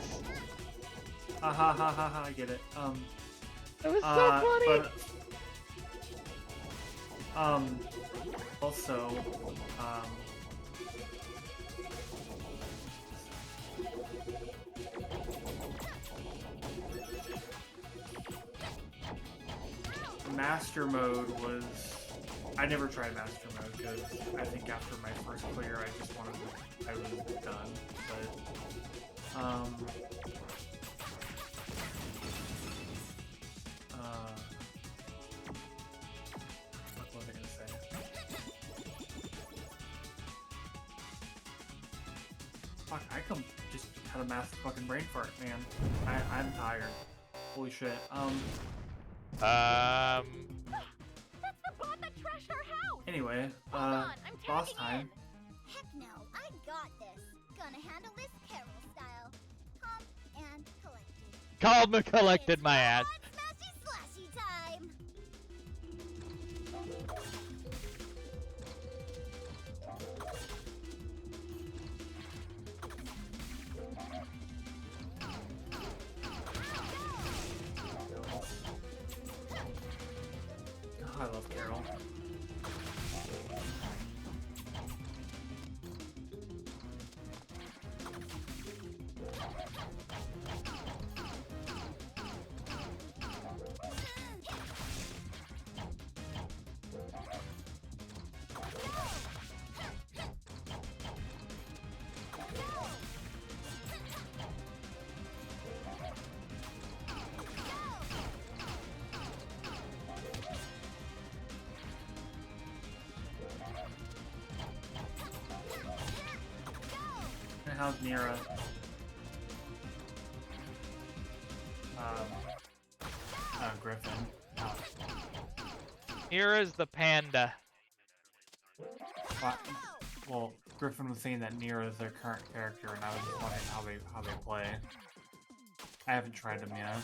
Ha ha ha ha ha, I get it. That was so funny. But, also, Master mode was... I never tried Master mode because I think after my first clear I just wanted to... I was done. But, what was I gonna say? Fuck, I just had a massive fucking brain fart, man. I'm tired. Holy shit. That's the bot that trashed our house! Anyway, Hold on, I'm boss tagging time. in. Heck no, I got this. Gonna handle this Carol style. Calm and collected. Calm and collected my ass. Smashy slashy time! Oh, I love Carol. And how's Nira? Griffin. Here is the panda. Well, Griffin was saying that Nira is their current character, and I was just wondering how they play. I haven't tried them yet.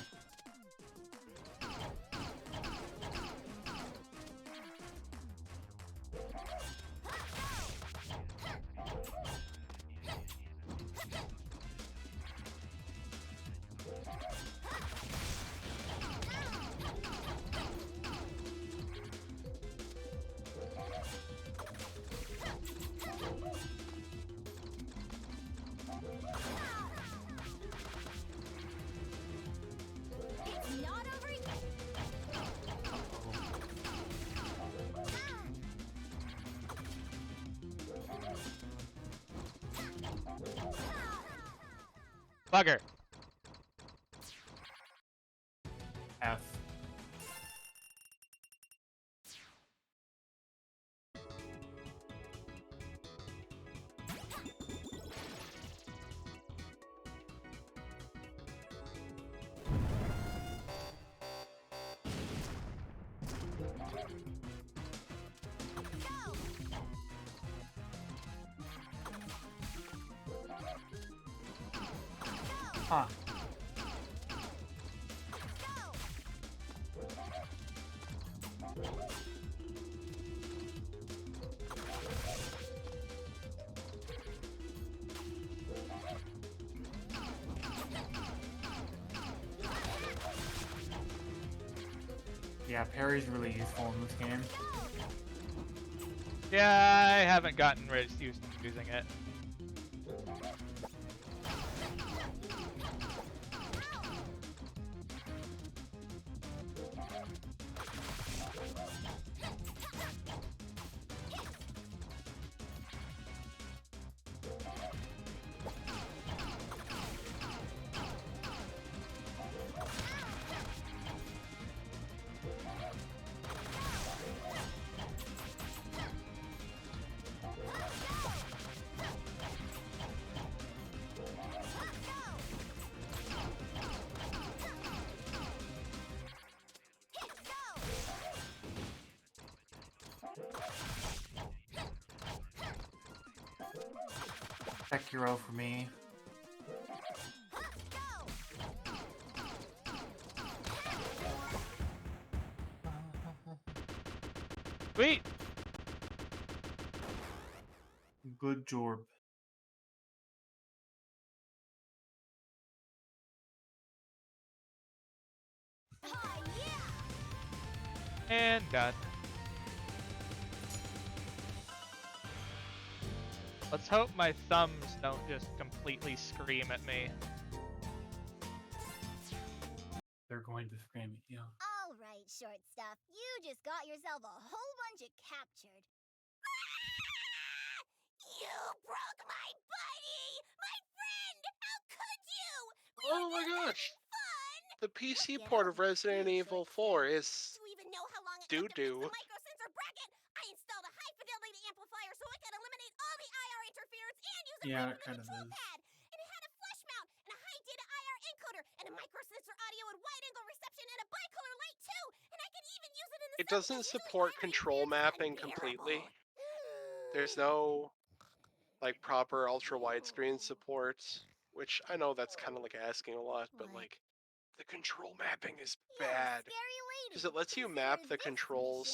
It's not over yet. Bugger. F. Huh. Yeah, parry's really useful in this game. Yeah, I haven't gotten used to using it. Sekiro for me. Sweet. Good job. Oh, yeah! And done. Let's hope my thumbs don't just completely scream at me. They're going to scream at you. All right, short stuff. You just got yourself a whole bunch of captured. You broke my buddy! My friend! How could you? Oh my gosh! Fun! The PC Get port out of Resident here, Evil short 4 is Do you even know how long it took to fix doo-doo. the microsensor bracket? I installed a high-fidelity amplifier so I could eliminate all the IR interference and use it Yeah, right it from kind the of control is. pad. And it had a flush mount and a high-data IR encoder and a microsensor audio and wide-angle reception and a bicolor light too. And I could even use it in the It doesn't support control mapping completely. There's no like proper ultra widescreen support, which I know that's kind of like asking a lot, but What? like the control mapping is You're a bad scary lady. because it lets you map Consider the this controls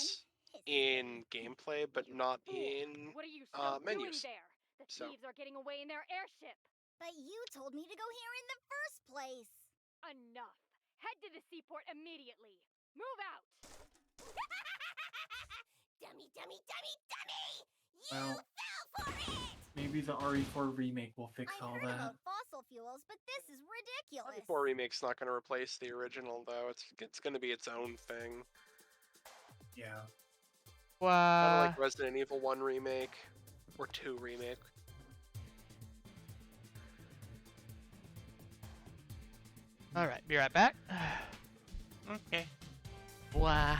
mission in gameplay, but not in What are you still doing menus. there? The So thieves are getting away in their airship. But you told me to go here in the first place. Enough. Head to the seaport immediately. Move out. Dummy, dummy, dummy, dummy! You Well, fell for it! maybe the RE4 remake will fix I all heard that. about fossil fuels, but this is ridiculous. 4 remake's not going to replace the original though. It's going to be its own thing. Yeah. Kind of Wow. like Resident Evil 1 remake or 2 remake. Alright, be right back. Okay. Wow.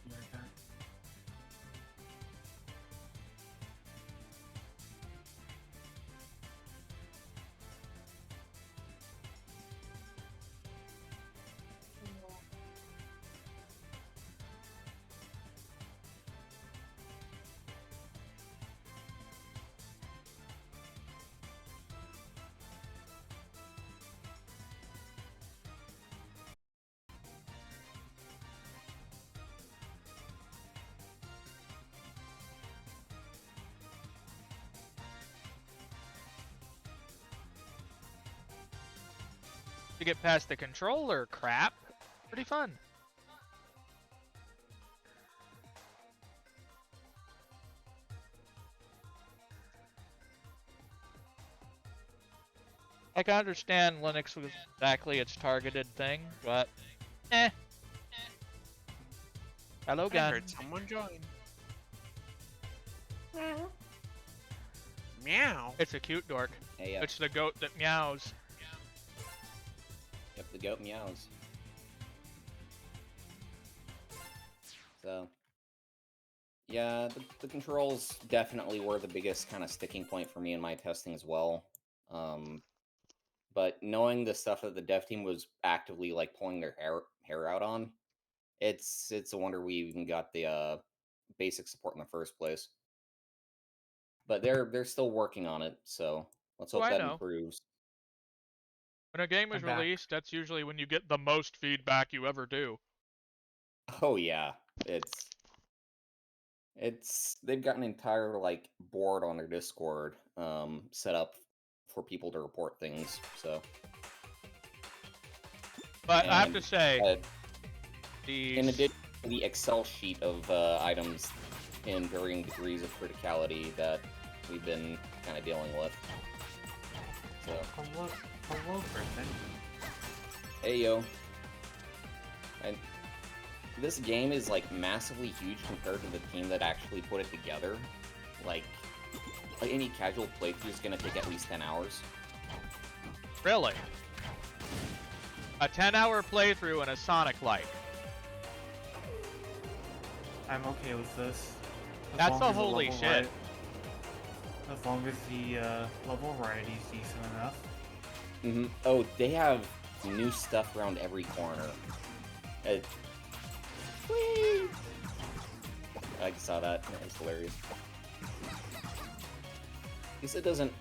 Be right back. To get past the controller crap, pretty fun. I can understand Linux was exactly its targeted thing, but eh. Hello, I gun. heard someone join. Meow. It's a cute dork. Hey, It's the goat that meows. yep, the goat meows. So, yeah, the controls definitely were the biggest kind of sticking point for me in my testing as well. But knowing the stuff that the dev team was actively like pulling their hair out on, it's a wonder we even got the basic support in the first place. But they're still working on it, so let's Oh, hope I that know. improves. When a game is I'm back. released, that's usually when you get the most feedback you ever do. Oh yeah, they've got an entire like board on their Discord set up for people to report things. So, But I have and to say, in the addition to the Excel sheet of items in varying degrees of criticality that we've been kind of dealing with. So, Hello, person. hey yo, and this game is like massively huge compared to the team that actually put it together. Like any casual playthrough is gonna take at least 10 hours. really, a 10-hour playthrough in a Sonic-like. I'm okay with this. As That's long the as holy level shit. As long as the level variety is decent enough. Mm-hmm. Oh, they have new stuff around every corner. Whee! I saw that. It was hilarious. At least it doesn't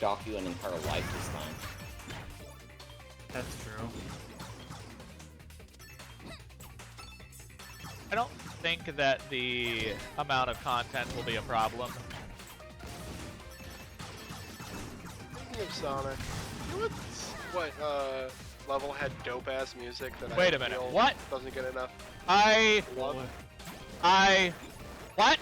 dock you an entire life this time. That's true. I don't think that the amount of content will be a problem. Speaking of Sonic, you know what level had dope ass music that Wait I a minute, feel what? doesn't get enough What? What?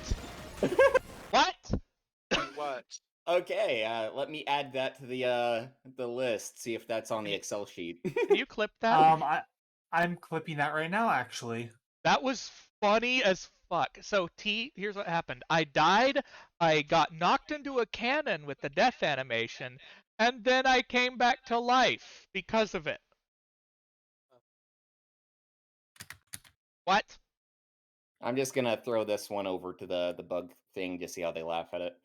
What? Okay, let me add that to the list. See if that's on the Excel sheet. Can you clip that? I'm clipping that right now, actually. That was funny as fuck. So here's what happened. I died, I got knocked into a cannon with the death animation, and then I came back to life because of it. What? I'm just gonna throw this one over to the bug thing to see how they laugh at it.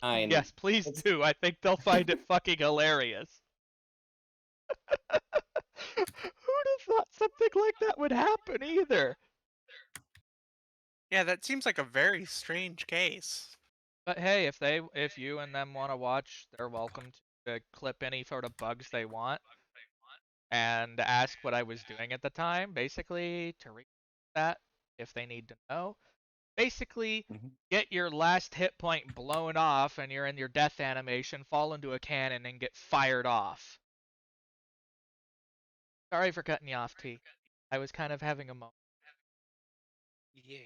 Yes, please do. I think they'll find it fucking hilarious. Who'd have thought something like that would happen either? Yeah, that seems like a very strange case. But hey, if you and them want to watch, they're welcome to clip any sort of bugs they want and ask what I was doing at the time, basically to read that if they need to know. Basically, get your last hit point blown off and you're in your death animation, fall into a cannon and get fired off. Sorry for cutting you off, T. I was kind of having a moment. Yeah.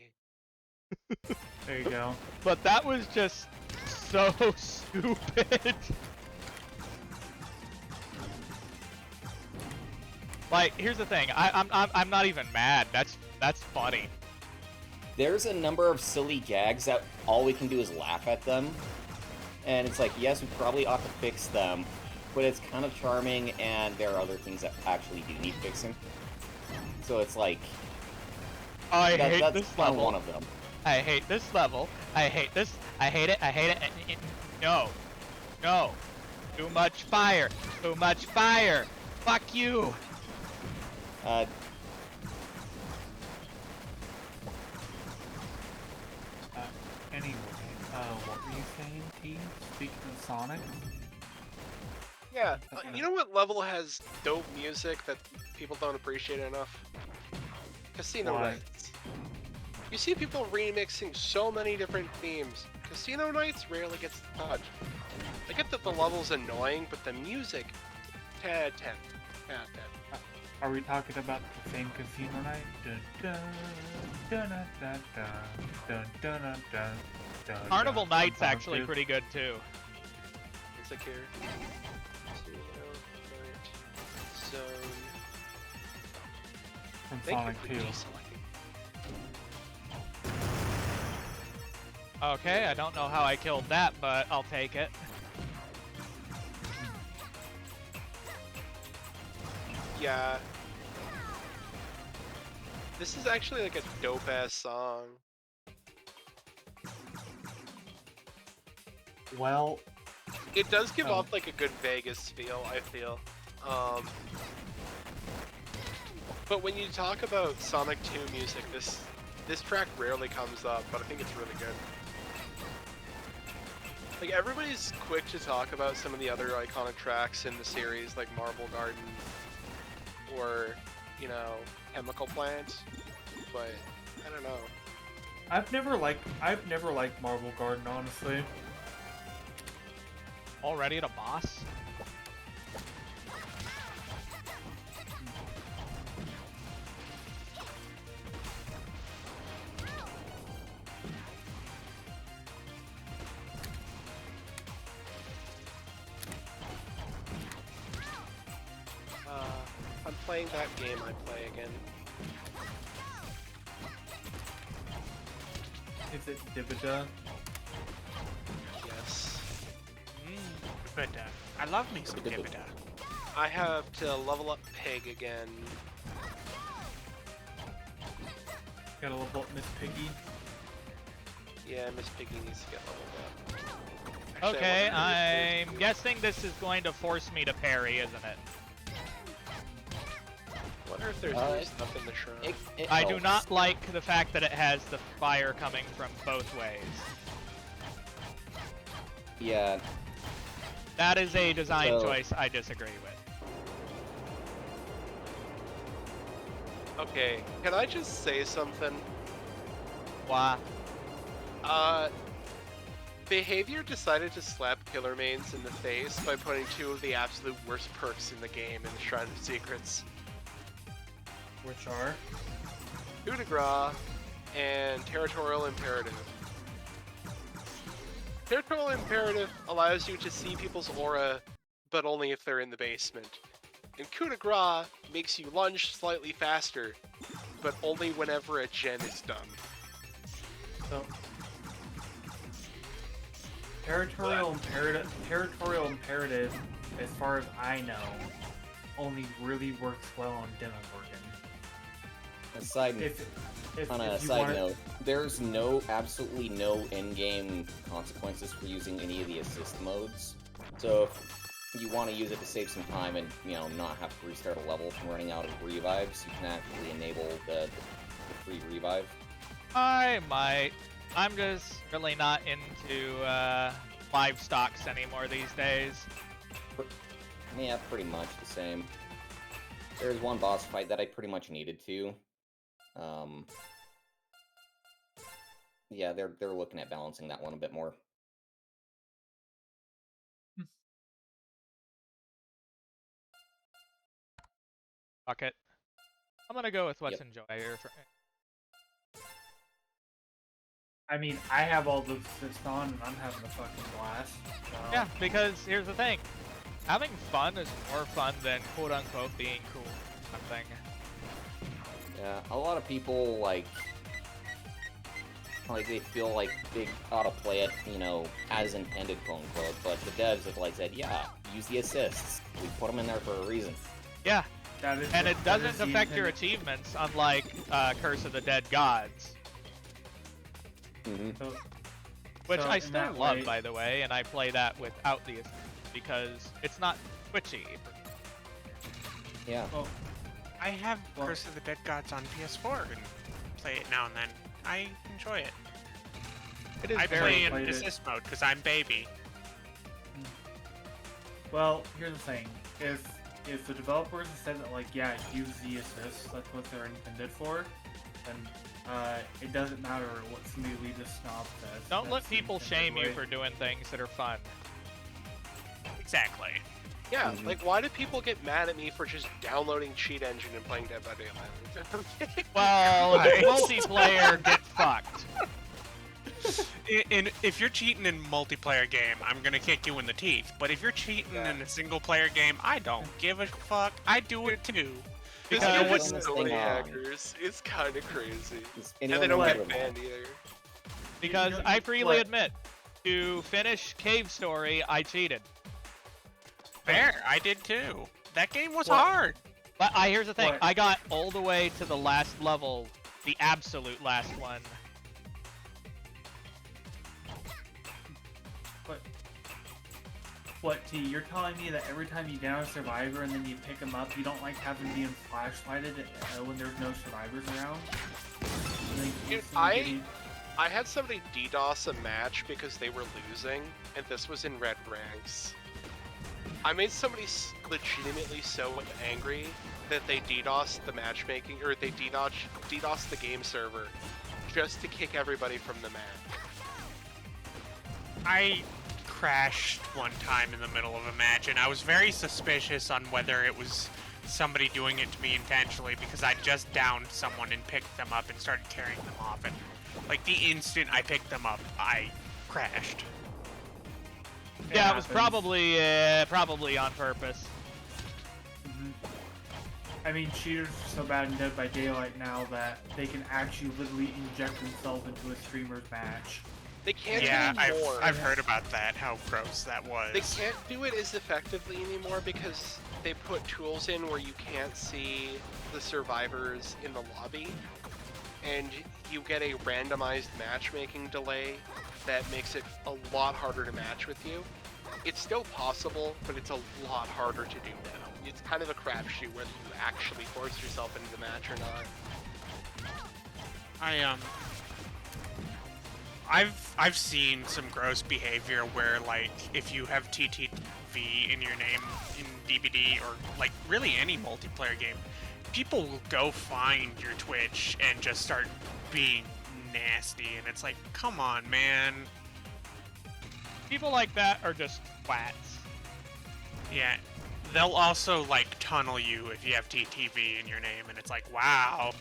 There you go. But that was just so stupid. Like, here's the thing. I'm not even mad. That's funny. There's a number of silly gags that all we can do is laugh at them. And it's like, yes, we probably ought to fix them, but it's kind of charming, and there are other things that actually do need fixing. So it's like... I hate that's this kind of level. one of them. I hate this level. I hate this. I hate it. I hate it. No. No. Too much fire. Too much fire. Fuck you. Anyway, what were you saying, T? Speaking of Sonic? Yeah, you know what level has dope music that people don't appreciate enough? Casino Why? Nights. You see people remixing so many different themes. Casino Nights rarely gets touched. I get that the level's annoying, but the music, 10 out of 10. 10 out of 10. Are we talking about the same casino night? Dun, dun, dun, dun, dun, dun, dun, dun, dun, dun, Carnival dun, Night's dun, actually dun. pretty good too. Music here. Casino Night Zone. From Thank Sonic you 2. for deselecting. Okay, I don't know how I killed that, but I'll take it. Yeah. This is actually like a dope ass song. Well, It does give Oh. off like a good Vegas feel, I feel. But when you talk about Sonic 2 music, this track rarely comes up, but I think it's really good. Like, everybody's quick to talk about some of the other iconic tracks in the series, like Marble Garden or, you know, Chemical Plant, but I don't know. I've never liked Marble Garden, honestly. Already at a boss? I'm playing that game I play again. Is it Dibida? Yes. But I love me some Dibida. I have to level up Pig again. Gotta level up Miss Piggy. Yeah, Miss Piggy needs to get leveled up. Actually, Okay, I I'm guessing this is going to force me to parry, isn't it? wonder if there's new stuff in the shroud. I do not like the fact that it has the fire coming from both ways. Yeah. That is a design So- choice I disagree with. Okay, can I just say something? Why? Behavior decided to slap killer mains in the face by putting two of the absolute worst perks in the game in the Shrine of Secrets. Which are? Coup de grace and Territorial Imperative. Territorial Imperative allows you to see people's aura, but only if they're in the basement. And Coup de grace makes you lunge slightly faster, but only whenever a gen is done. So, Territorial Imperative, as far as I know, only really works well on Demogorgon. A side note, there's absolutely no in-game consequences for using any of the assist modes. So if you want to use it to save some time and not have to restart a level from running out of revives, you can actually enable the free revive. I might. I'm just really not into live stocks anymore these days. Yeah, pretty much the same. There's one boss fight that I pretty much needed to. Yeah, they're looking at balancing that one a bit more. Fuck it. I'm gonna go with what's enjoy here. I mean, I have all the assist on and I'm having a fucking blast. So. Yeah, because here's the thing. Having fun is more fun than quote-unquote being cool or something. Yeah, a lot of people, like they feel like they ought to play it, as intended, quote-unquote, but the devs have, said, yeah, use the assists. We put them in there for a reason. Yeah, and it doesn't affect your achievements, unlike Curse of the Dead Gods. Mm-hmm. Which I still love, by the way, and I play that without the assists, because it's not twitchy. Yeah. Well, I have Curse of the Dead Gods on PS4 and play it now and then. I enjoy it. I play in assist mode because I'm baby. Well, here's the thing. If the developers have said that, use the assists, that's what they're intended for, then it doesn't matter what somebody leaves a snob says. Don't let people shame you for doing things that are fun. Exactly. Yeah, why do people get mad at me for just downloading Cheat Engine and playing Dead by Daylight? Well, multiplayer, get fucked. If you're cheating in multiplayer game, I'm gonna kick you in the teeth. But if you're cheating in a single player game, I don't give a fuck. I do it too. Because hackers, it's kind of crazy. And they don't get banned either. Because I freely admit, to finish Cave Story, I cheated. Fair, I did too. That game was hard. But here's the thing, I got all the way to the last level, the absolute last one. What, T? You're telling me that every time you down a survivor and then you pick them up, you don't like having them being flashlighted when there's no survivors around? I had somebody DDoS a match because they were losing, and this was in red ranks. I made somebody legitimately so angry that they DDoSed the matchmaking, or they DDoSed the game server just to kick everybody from the match. I crashed one time in the middle of a match, and I was very suspicious on whether it was somebody doing it to me intentionally, because I just downed someone and picked them up and started carrying them off, and the instant I picked them up, I crashed. Yeah, it was probably on purpose. I mean, cheaters are so bad in Dead by Daylight now that they can actually literally inject themselves into a streamer's match. They can't anymore. I've heard about that, how gross that was. They can't do it as effectively anymore because they put tools in where you can't see the survivors in the lobby, and you get a randomized matchmaking delay that makes it a lot harder to match with you. It's still possible, but it's a lot harder to do now. It's kind of a crapshoot whether you actually force yourself into the match or not. I've seen some gross behavior where, if you have TTV in your name in DBD or, really any multiplayer game, people will go find your Twitch and just start being nasty, and it's like, come on, man. People like that are just twats. Yeah, they'll also like tunnel you if you have TTV in your name, and it's like, wow.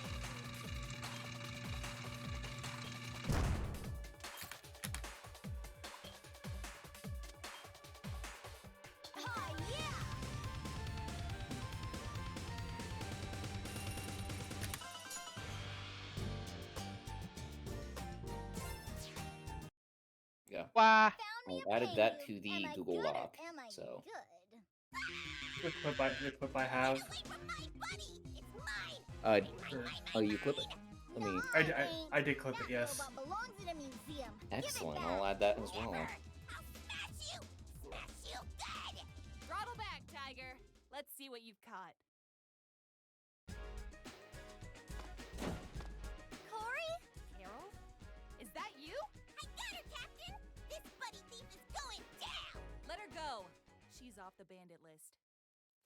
Yeah. Wah. I added that to the Google Doc, so. The clip I have. Oh, you clip it? Let me. I did clip it, yes. Excellent. I'll add that as well. Throttle back, Tiger. Let's see what you've caught. Corey? Carol? Is that you? I got her, Captain! This buddy thief is going down! Let her go. She's off the bandit list.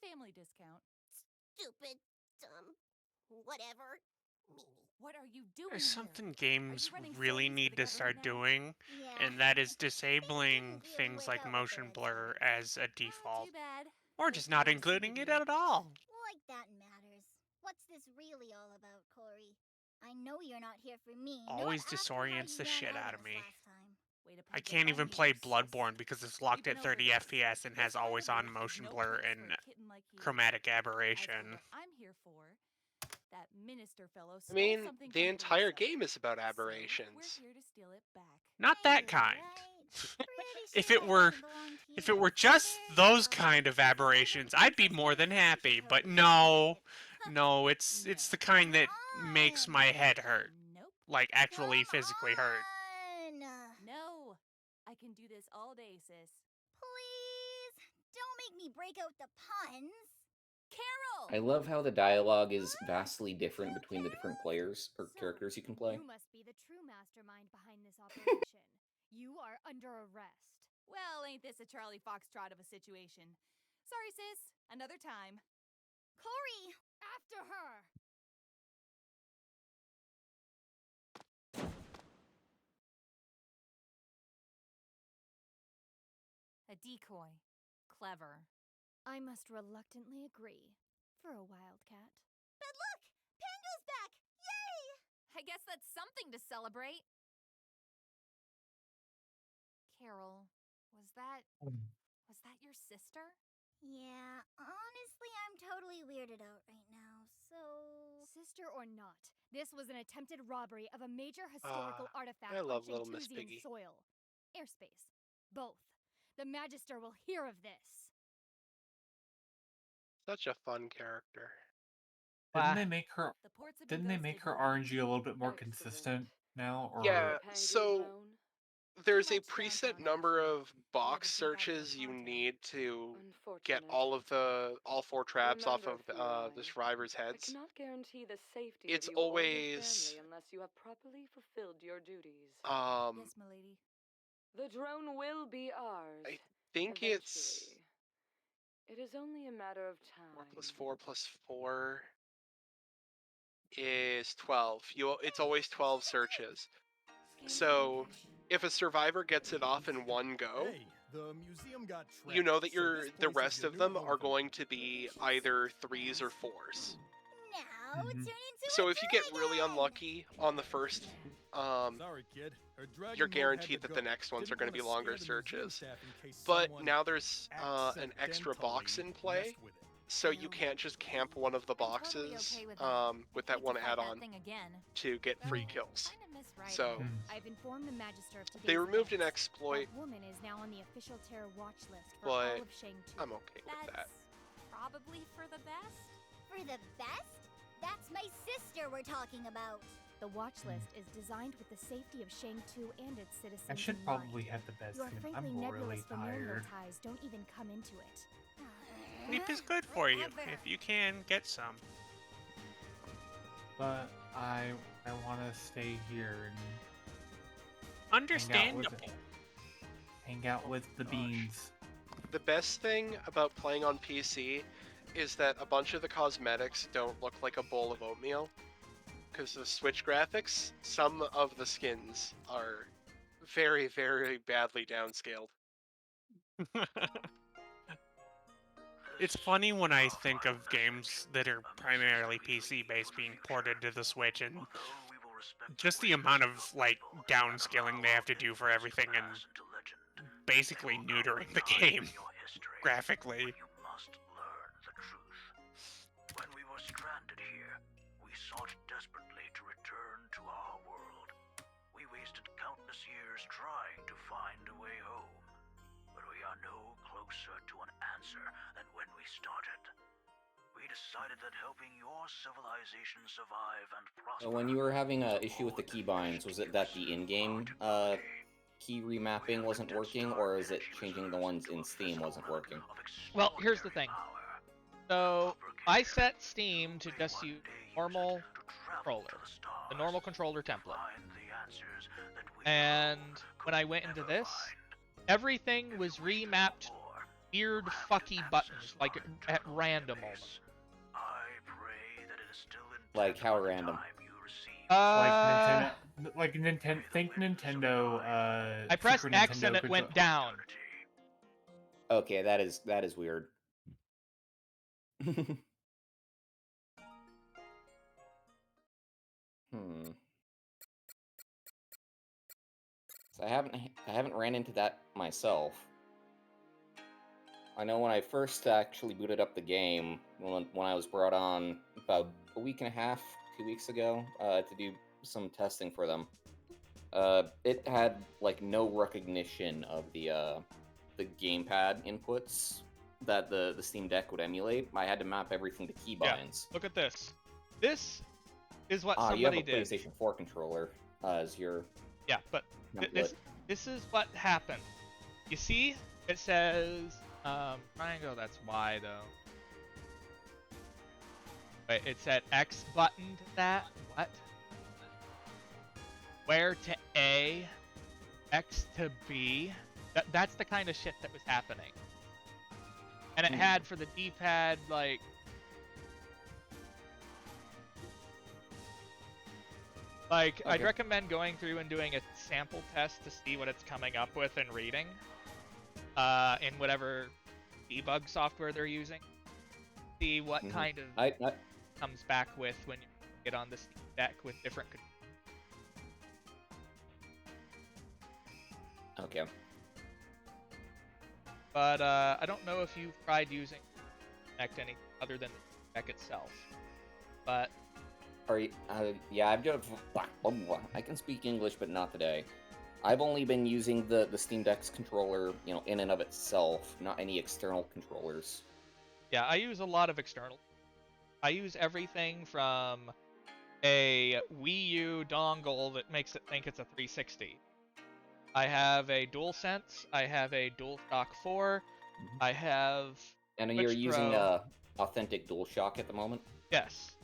Family discount. Stupid, dumb, whatever. What are you doing There's here? something games running really circles for need the to government start now? doing, Yeah. and that is disabling Things things really like work out motion with the blur X-Files. as a default, Too bad. or This just not one including suited it you. at all. Like that matters. What's this really all about, Corey? I know you're not here for me. Always not after how disorients you the ran shit out out on of us me. last time. Way to I play can't even define play here, sis. Bloodborne because it's locked We've at been over 30 this. FPS and This has line of always on work is motion no blur place and for a kitten like you. chromatic As for aberration. what I'm here for, that minister fellow I stole mean, something the from entire Teresa. game is about So, we're aberrations. here to steal it back. Not that You're kind. right. Pretty If sure it that were doesn't belong to If you. it were just There's those no kind of reason aberrations, I I'd be don't more think than you happy, should but totally no. get it. No, it's No. the kind that Come makes on. my head hurt. Nope. Like actually Come physically hurt. on. No. I can do this all day, sis. Please, don't make me break out the puns. Carol! I love how the dialogue is vastly different between the different players or So, characters you can play. You must be the true mastermind behind this operation. You are under arrest. Well, ain't this a Charlie Foxtrot of a situation? Sorry, sis. Another time. Corey! After her! A decoy. Clever. I must reluctantly agree. For a wildcat. But look! Pando's back! Yay! I guess that's something to celebrate. Carol, was that your sister? Yeah, honestly, I'm totally weirded out right now, so... Sister or not, this was an attempted robbery of a major historical artifact I on love Little Miss Shangtuzian Piggy. soil. Airspace. Both. The Magister will hear of this. Such a fun character. Didn't they make her? The ports have been Didn't they make her ghosted. RNG a little bit more Excellent. consistent now? Or Yeah, so there's a much preset downtown number action. of box Never think I'd searches go you content. need to get Unfortunate. all 4 traps off of Remember, the Feline, survivors' I heads. cannot guarantee the safety It's of you or your always family unless you have properly fulfilled your duties. Yes, milady. The drone will be ours. I think it's eventually. It is only a matter of time. 4 plus 4 plus 4 is 12. It's always 12 searches. So if a survivor gets it off in one go, Hey, the museum got you know that so this the place is rest your of new them home are for going to be either 3s or 4s. Now turn into So a if you get really dragon! unlucky on the first, Sorry, kid. Her dragon you're mode had guaranteed to that the go. next ones are Didn't going to be wanna longer scare the museum searches. staff in case But someone now there's an extra box in play, messed with it. so you can't just camp one of the I'm totally boxes okay with that. with I'd that hate one to fight that add-on thing again. to get free kills. Kinda miss riding So it. I've informed the Magister of today's they removed an events. exploit, That woman is now on the official terror watch list for but all of Shangtu. I'm okay with that. That's probably for the best. For the best? That's my sister we're talking about. The watch list is designed with the safety of Shangtu and its citizens I should in probably mind. hit the bed Your soon. frankly I'm nebulous really familial tired. ties don't even come into it. Sleep is good for you Whatever. if you can get some. But I want to stay here and Understandable. hang out with the beans. The best thing about playing on PC is that a bunch of the cosmetics don't look like a bowl of oatmeal. Because the Switch graphics, some of the skins are very, very badly downscaled. It's funny when I think of games that are primarily PC-based being ported to the Switch, and just the amount of, like, downscaling they have to do for everything and basically neutering the game graphically. You must learn the truth. When we were stranded here, we sought desperately to return to our world. We wasted countless years trying to find a way home, but we are no closer to an answer than when we started. We decided that helping your civilization survive and prosper... When you were having an issue with the keybinds, was it that the in-game key remapping wasn't working, or is it changing the ones in Steam wasn't working? Well, here's the thing. So, I set Steam to just use normal controller, the normal controller template. And when I went into this, everything was remapped weird fucky buttons, like at random almost. Like how random? Like Nintendo. Think Nintendo. I pressed Super X Nintendo and it went down. Okay, that is weird. So I haven't ran into that myself. I know when I first actually booted up the game, when I was brought on about a week and a half, 2 weeks ago, to do some testing for them, it had like no recognition of the gamepad inputs that the Steam Deck would emulate. I had to map everything to keybinds. Yeah, look at this. This is what you have somebody a did. PlayStation 4 controller as your... Yeah, but this is what happened. You see, it says triangle. That's Y though. Wait, it said X button to that. What? Where to A, X to B. That's the kind of shit that was happening. And it had for the D-pad, like... Like, Okay. I'd recommend going through and doing a sample test to see what it's coming up with and reading. In whatever debug software they're using. See what kind of comes back with when you get on the Steam Deck with different... Okay. But I don't know if you've tried using Connect any other than the deck itself. But yeah, I've just... I can speak English, but not today. I've only been using the Steam Deck's controller, in and of itself, not any external controllers. Yeah, I use a lot of external. I use everything from a Wii U dongle that makes it think it's a 360. I have a DualSense, I have a DualShock 4, I have... And Switch you're using Pro. authentic DualShock at the moment? Yes.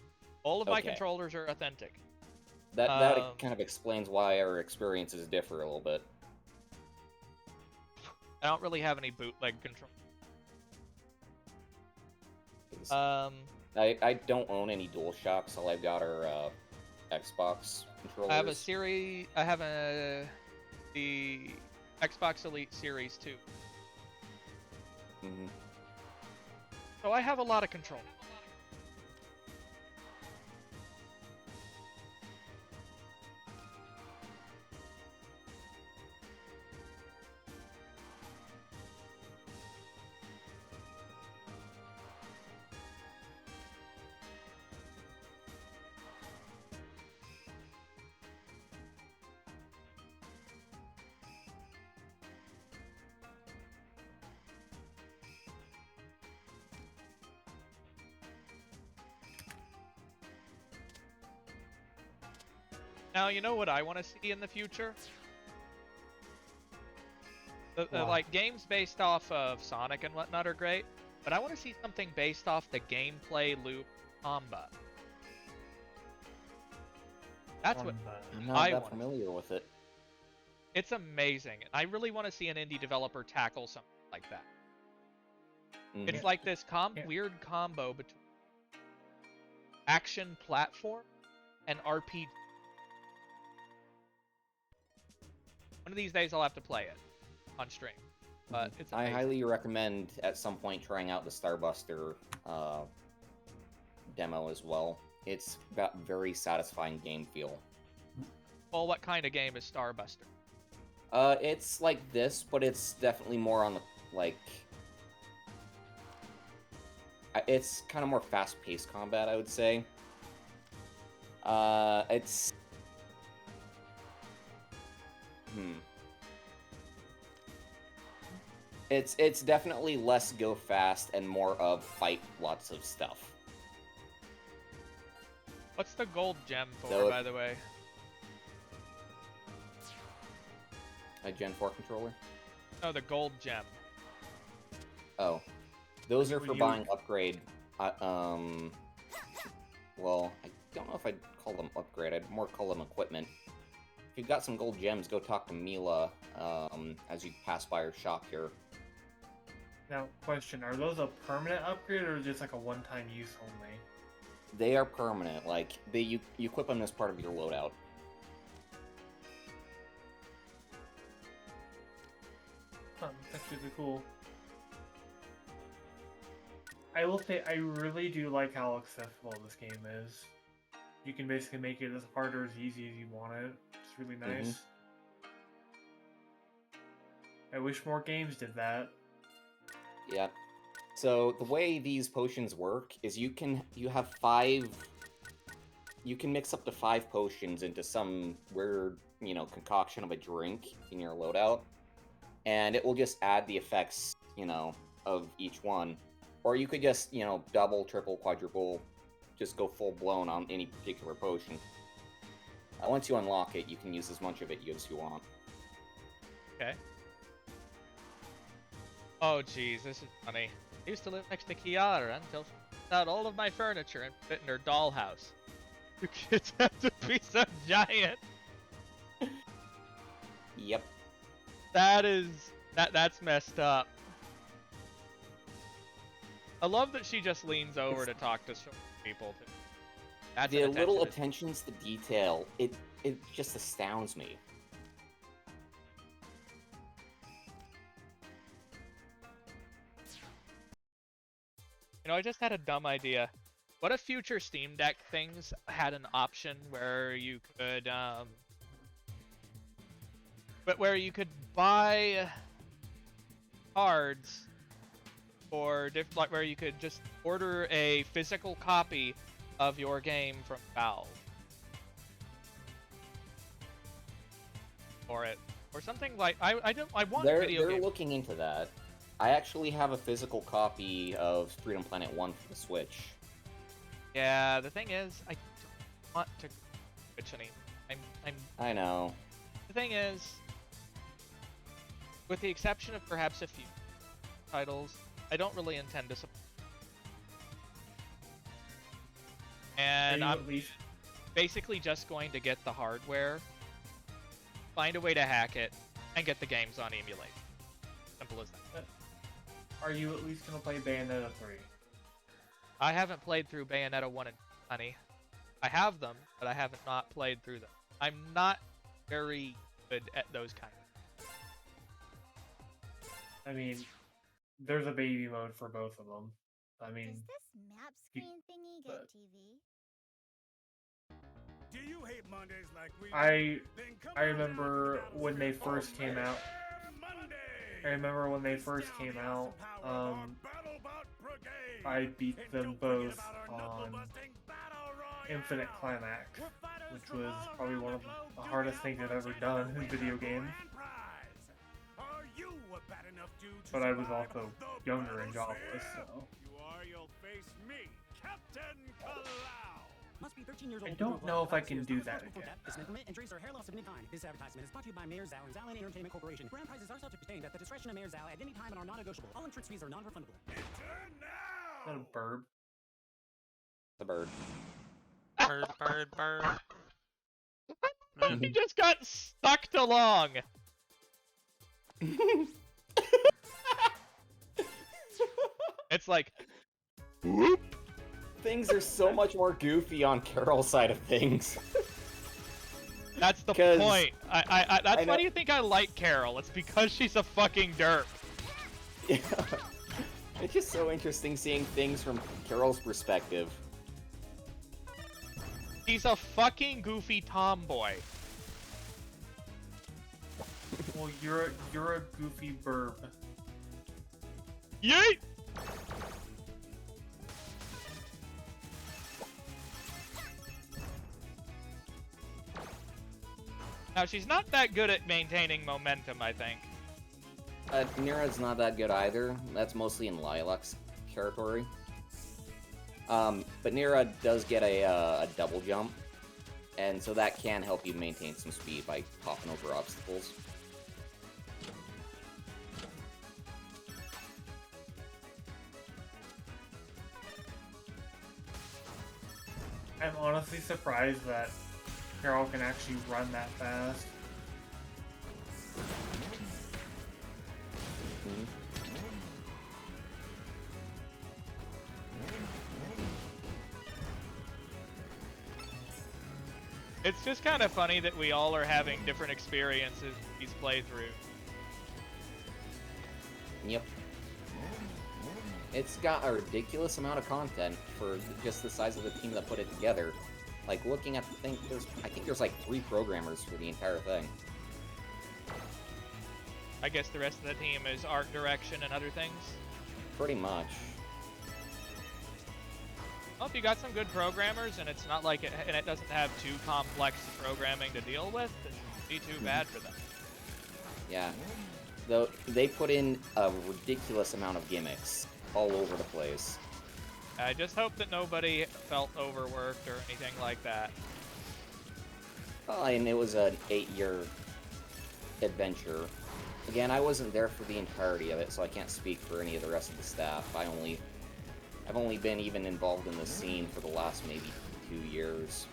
All of my Okay. controllers are authentic. That kind of explains why our experiences differ a little bit. I don't really have any bootleg control. I don't own any DualShocks. All I've got are Xbox controllers. I have the Xbox Elite Series 2. Mm-hmm. So I have a lot of control. Now, you know what I want to see in the future? Like, games based off of Sonic and whatnot are great, but I want to see something based off the gameplay loop combat. That's what I'm not I that want. familiar with it. It's amazing. I really want to see an indie developer tackle something like that. It's like this weird combo between action platform and RPG. One of these days I'll have to play it on stream, but it's amazing. I highly recommend at some point trying out the Starbuster demo as well. It's got very satisfying game feel. Well, what kind of game is Starbuster? It's like this, but it's definitely more on the, like... It's kind of more fast-paced combat, I would say. It's... It's definitely less go fast and more of fight lots of stuff. What's the gold gem for, So by the way? A Gen 4 controller? No, the gold gem. Oh. Those are for buying upgrade. Well, I don't know if I'd call them upgrade. I'd more call them equipment. If you've got some gold gems, go talk to Mila as you pass by her shop here. Now, question, are those a permanent upgrade or just like a one-time use only? They are permanent. Like, you equip them as part of your loadout. Huh, that's really cool. I will say, I really do like how accessible this game is. You can basically make it as hard or as easy as you want it. It's really nice. I wish more games did that. Yeah. So the way these potions work is you have 5. You can mix up to 5 potions into some weird, concoction of a drink in your loadout, and it will just add the effects, of each one. Or you could just, double, triple, quadruple, just go full blown on any particular potion. Once you unlock it, you can use as much of it as you want. Okay. Oh, jeez, this is funny. I used to live next to Kiara until she took out all of my furniture and put it in her dollhouse. You kids have to be so giant. Yep. That's messed up. I love that she just leans over to talk to some people. That's the little attentions to detail, it just astounds me. I just had a dumb idea. What if future SteamDeck things had an option where you could, buy cards, or where you could just order a physical copy of your game from Valve, or something like I want video games. They're looking into that. I actually have a physical copy of Freedom Planet 1 for the Switch. Yeah, the thing is, I don't want to Switch anymore. I know. The thing is, with the exception of perhaps a few titles, I don't really intend to support. And I'm basically just going to get the hardware, find a way to hack it, and get the games on emulate. Simple as that. Are you at least going to play Bayonetta 3? I haven't played through Bayonetta 1 and 2, honey. I have them, but I haven't not played through them. I'm not very good at those kinds of things. I mean, there's a baby mode for both of them. I mean... Does this map screen thingy get TV? Do you hate Mondays like we I remember when they first came out. I beat them both on Infinite Climax, which was probably one of the hardest things I've ever done in video games. But I was also younger and jobless, so... Must be 13 years old. I don't know if I can do that again. Injuries or hair loss of any kind. This advertisement is brought to you by Mayor Zhao and Zhao Entertainment Corporation. Grand prizes are subject to change at the discretion of Mayor Zhao at any time and are non-negotiable. All entrance fees are non-refundable. Is that a bird? The bird. Bird. He just got sucked along. It's like, Things are so much more goofy on Carol's side of things. that's the 'Cause point. That's I why know- do you think I like Carol? It's because she's a fucking derp. Yeah. It's just so interesting seeing things from Carol's perspective. He's a fucking goofy tomboy. Well, you're a goofy burb. Yeet! Now, she's not that good at maintaining momentum, I think. Nira's not that good either. That's mostly in Lilac's territory. But Nira does get a double jump, and so that can help you maintain some speed by hopping over obstacles. I'm honestly surprised that Carol can actually run that fast. It's just kind of funny that we all are having different experiences with these playthroughs. Yep. It's got a ridiculous amount of content for just the size of the team that put it together. Like, looking at the thing, I think there's like 3 programmers for the entire thing. I guess the rest of the team is art direction and other things. Pretty much. Well, if you got some good programmers and it's not like it doesn't have too complex programming to deal with, it shouldn't be too bad for them. Yeah. Though they put in a ridiculous amount of gimmicks all over the place. I just hope that nobody felt overworked or anything like that. Well, and it was an 8-year adventure. Again, I wasn't there for the entirety of it, so I can't speak for any of the rest of the staff. I've only been even involved in the scene for the last maybe 2 years.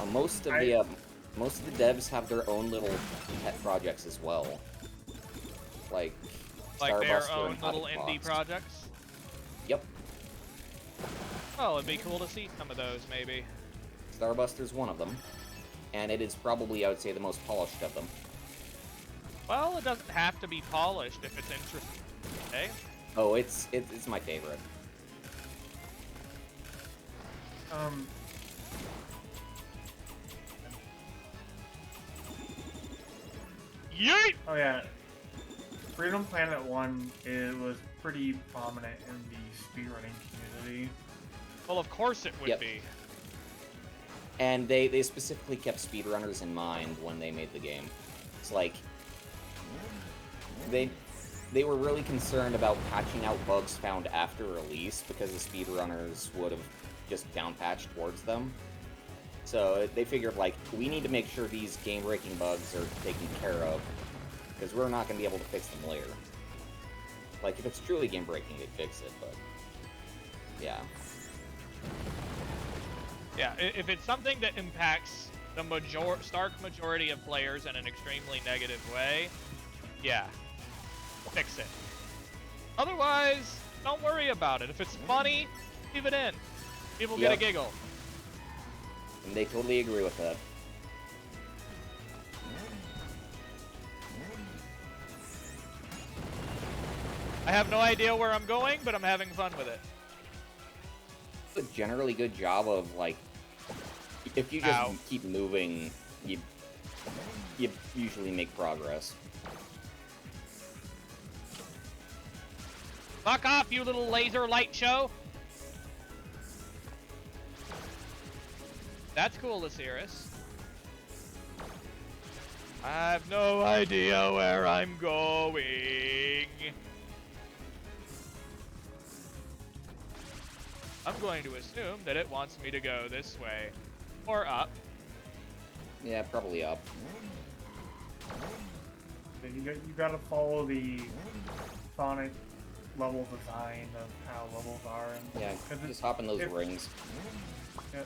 Most of the devs have their own little pet projects as well, like their Starbuster own and little Hottie indie Fox. projects. Yep, Oh, it'd be cool to see some of those, maybe. Starbuster's one of them, and it is probably, I would say, the most polished of them. Well, it doesn't have to be polished if it's interesting. Okay. Oh, it's my favorite. Yeet! Oh yeah, Freedom Planet 1, it was pretty prominent in the speedrunning community. Well, of course it would Yep. be. And they specifically kept speedrunners in mind when they made the game. It's like they were really concerned about patching out bugs found after release because the speedrunners would have just downpatched towards them. So they figured, like, we need to make sure these game-breaking bugs are taken care of, because we're not going to be able to fix them later. Like, if it's truly game-breaking, they'd fix it, but yeah. Yeah, if it's something that impacts the stark majority of players in an extremely negative way, yeah, fix it. Otherwise, don't worry about it. If it's funny, leave it in. People get a Yep. giggle. And they totally agree with that. I have no idea where I'm going, but I'm having fun with it. A generally good job of, like, if you just keep moving, you usually make progress. Fuck off, you little laser light show! That's cool, Osiris. I have no idea where I'm going. I'm going to assume that it wants me to go this way. Or up. Yeah, probably up. You gotta follow the Sonic level design of how levels are. And Yeah, just hop in those rings. Yeah.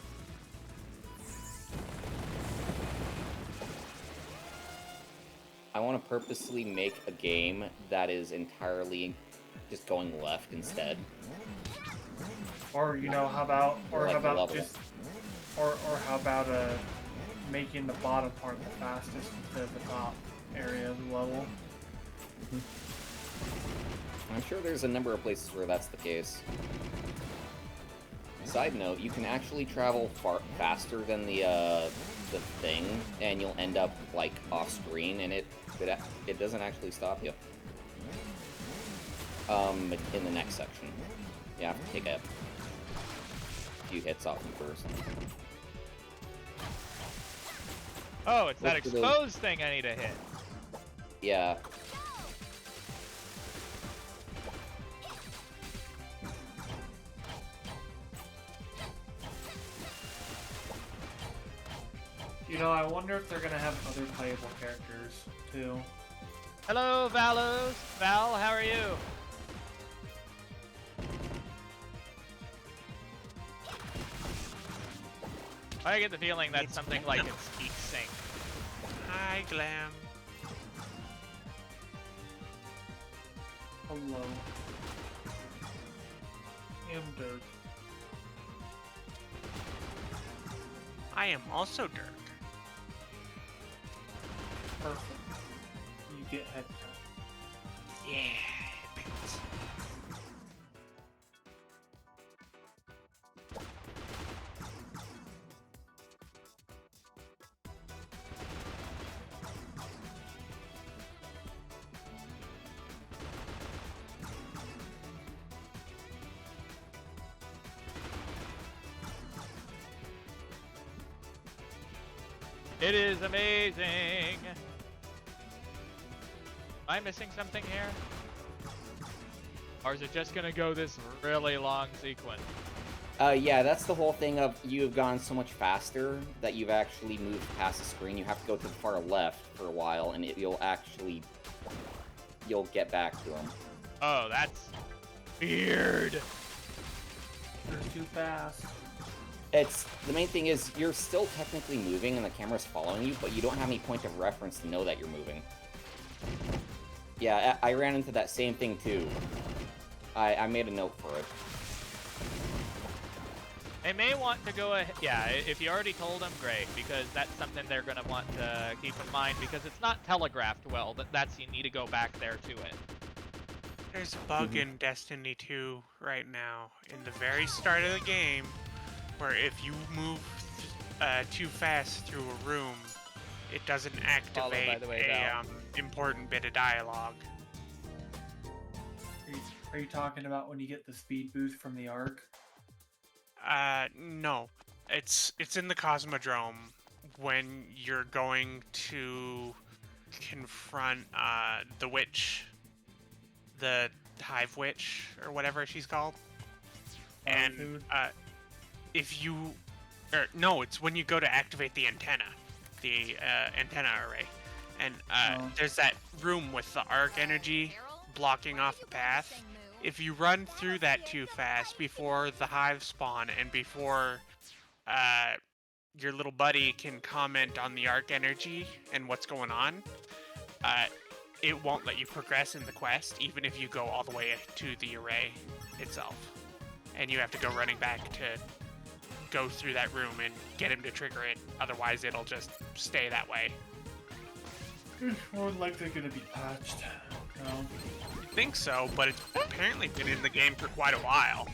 I want to purposely make a game that is entirely just going left instead. Or how about, Or like how the about level. just, or how about making the bottom part the fastest instead of the top area of the level. I'm sure there's a number of places where that's the case. Side note, you can actually travel far faster than the thing, and you'll end up like off screen, and it doesn't actually stop you. In the next section, you have to take a few hits off them first. Oh, it's that Look for those- exposed thing I need to hit. Yeah. I wonder if they're gonna have other playable characters too. Hello, Valos. Val, how are you? I get the feeling that's something like in Speak Sync. Hi, Glam. Hello. I'm Dirk. I am also Dirk. Perfect. You get head cut. Yeah, boots. It is amazing. Am I missing something here? Or is it just gonna go this really long sequence? Yeah, that's the whole thing of you have gone so much faster that you've actually moved past the screen. You have to go to the far left for a while, and you'll get back to them. Oh, that's weird. They're too fast. The main thing is you're still technically moving and the camera's following you, but you don't have any point of reference to know that you're moving. Yeah, I ran into that same thing too. I made a note for it. They may want to go ahead. Yeah, if you already told them, great, because that's something they're going to want to keep in mind, because it's not telegraphed well that's you need to go back there to it. There's a bug in Destiny 2 right now, in the very start of the game, where if you move too fast through a room, it doesn't activate a important bit of dialogue. Are you talking about when you get the speed boost from the Ark? No. It's in the Cosmodrome when you're going to confront the witch, the Hive Witch, or whatever she's called. And if you, no, it's when you go to activate the antenna array, and there's that room with the arc energy blocking off the path. If you run through that too fast before the hive spawn and before your little buddy can comment on the arc energy and what's going on, it won't let you progress in the quest, even if you go all the way to the array itself. And you have to go running back to go through that room and get him to trigger it, otherwise it'll just stay that way. It's more likely going to be patched. No. I think so, but it's apparently been in the game for quite a while.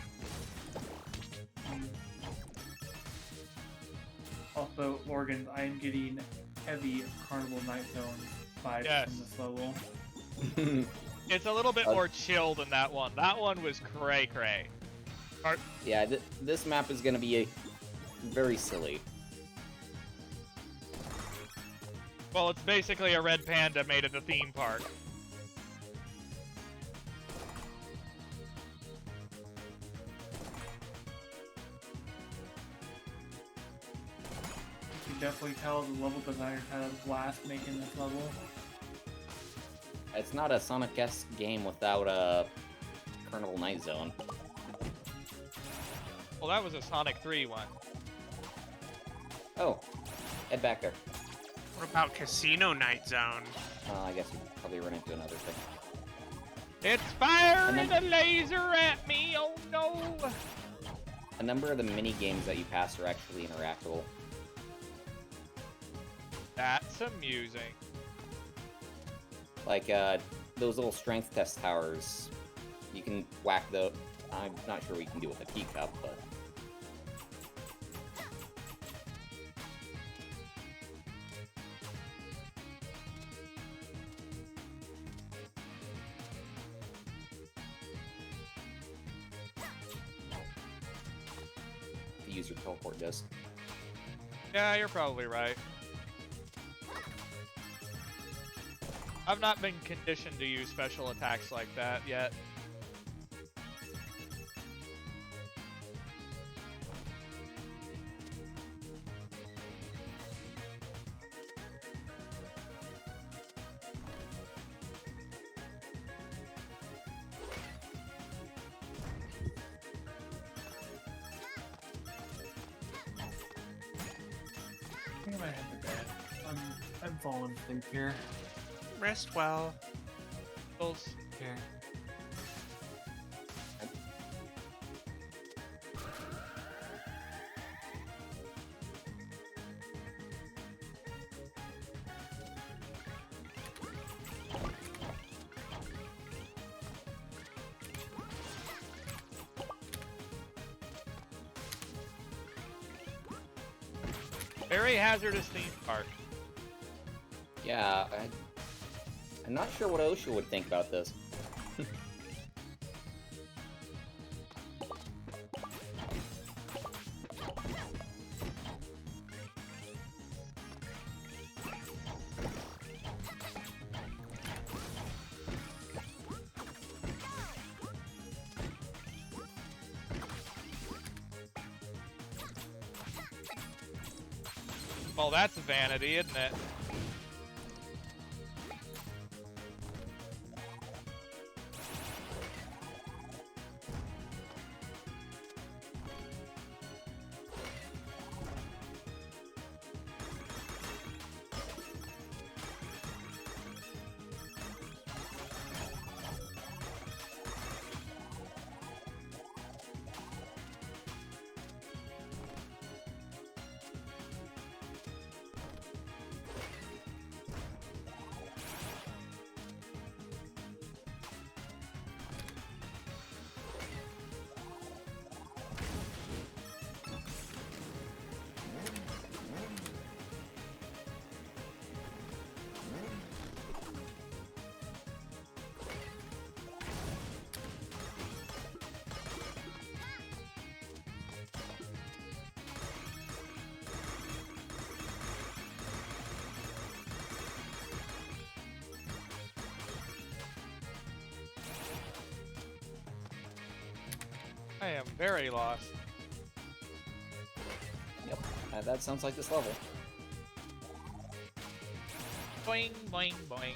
Also, Morgan, I am getting heavy Carnival Night Zone vibes from this level. It's a little bit more chill than that one. That one was cray-cray. Yeah, this map is going to be very silly. Well, it's basically a red panda made at a theme park. You can definitely tell the level designers had a blast making this level. It's not a Sonic-esque game without a Carnival Night Zone. Well, that was a Sonic 3 one. Oh, head back there. What about Casino Night Zone? I guess we probably run into another thing. It's firing a laser at me! Oh no! A number of the mini games that you pass are actually interactable. That's amusing. Like, those little strength test towers. You can whack the... I'm not sure what you can do with a teacup, but... Use your teleport disc. Yeah, you're probably right. I've not been conditioned to use special attacks like that yet. I think I might head to bed. I'm falling asleep here. Rest well. Okay. Very hazardous theme park. Yeah, I'm not sure what OSHA would think about this. Well, that's vanity, isn't it? I am very lost. Yep, that sounds like this level. Boing, boing, boing.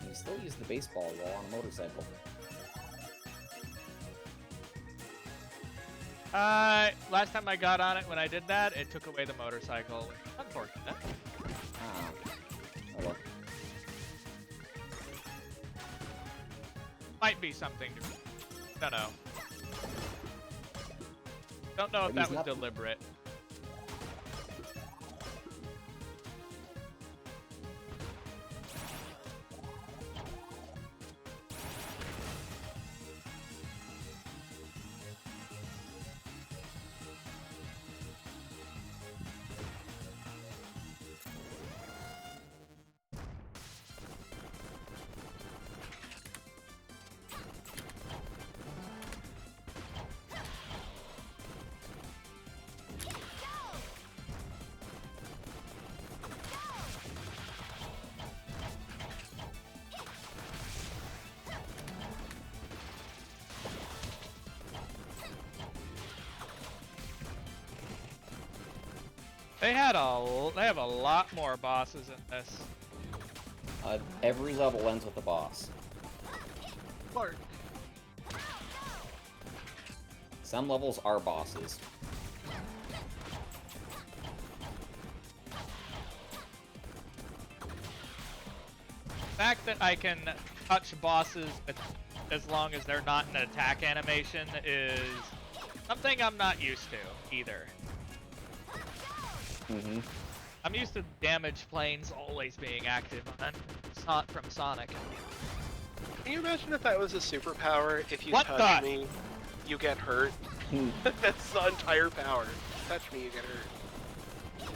You still use the baseball while on a motorcycle. Last time I got on it, when I did that, it took away the motorcycle. Unfortunate. Ah. Oh well. Might be something to... Don't know. Don't know if Maybe that was it's not- deliberate. They have a lot more bosses in this. Every level ends with a boss. Clark. Some levels are bosses. The fact that I can touch bosses as long as they're not in an attack animation is something I'm not used to either. Mm-hmm. I'm used to damage planes always being active from Sonic. Can you imagine if that was a superpower? If you What touch the? me, you get hurt. That's the entire power. Touch me, you get hurt.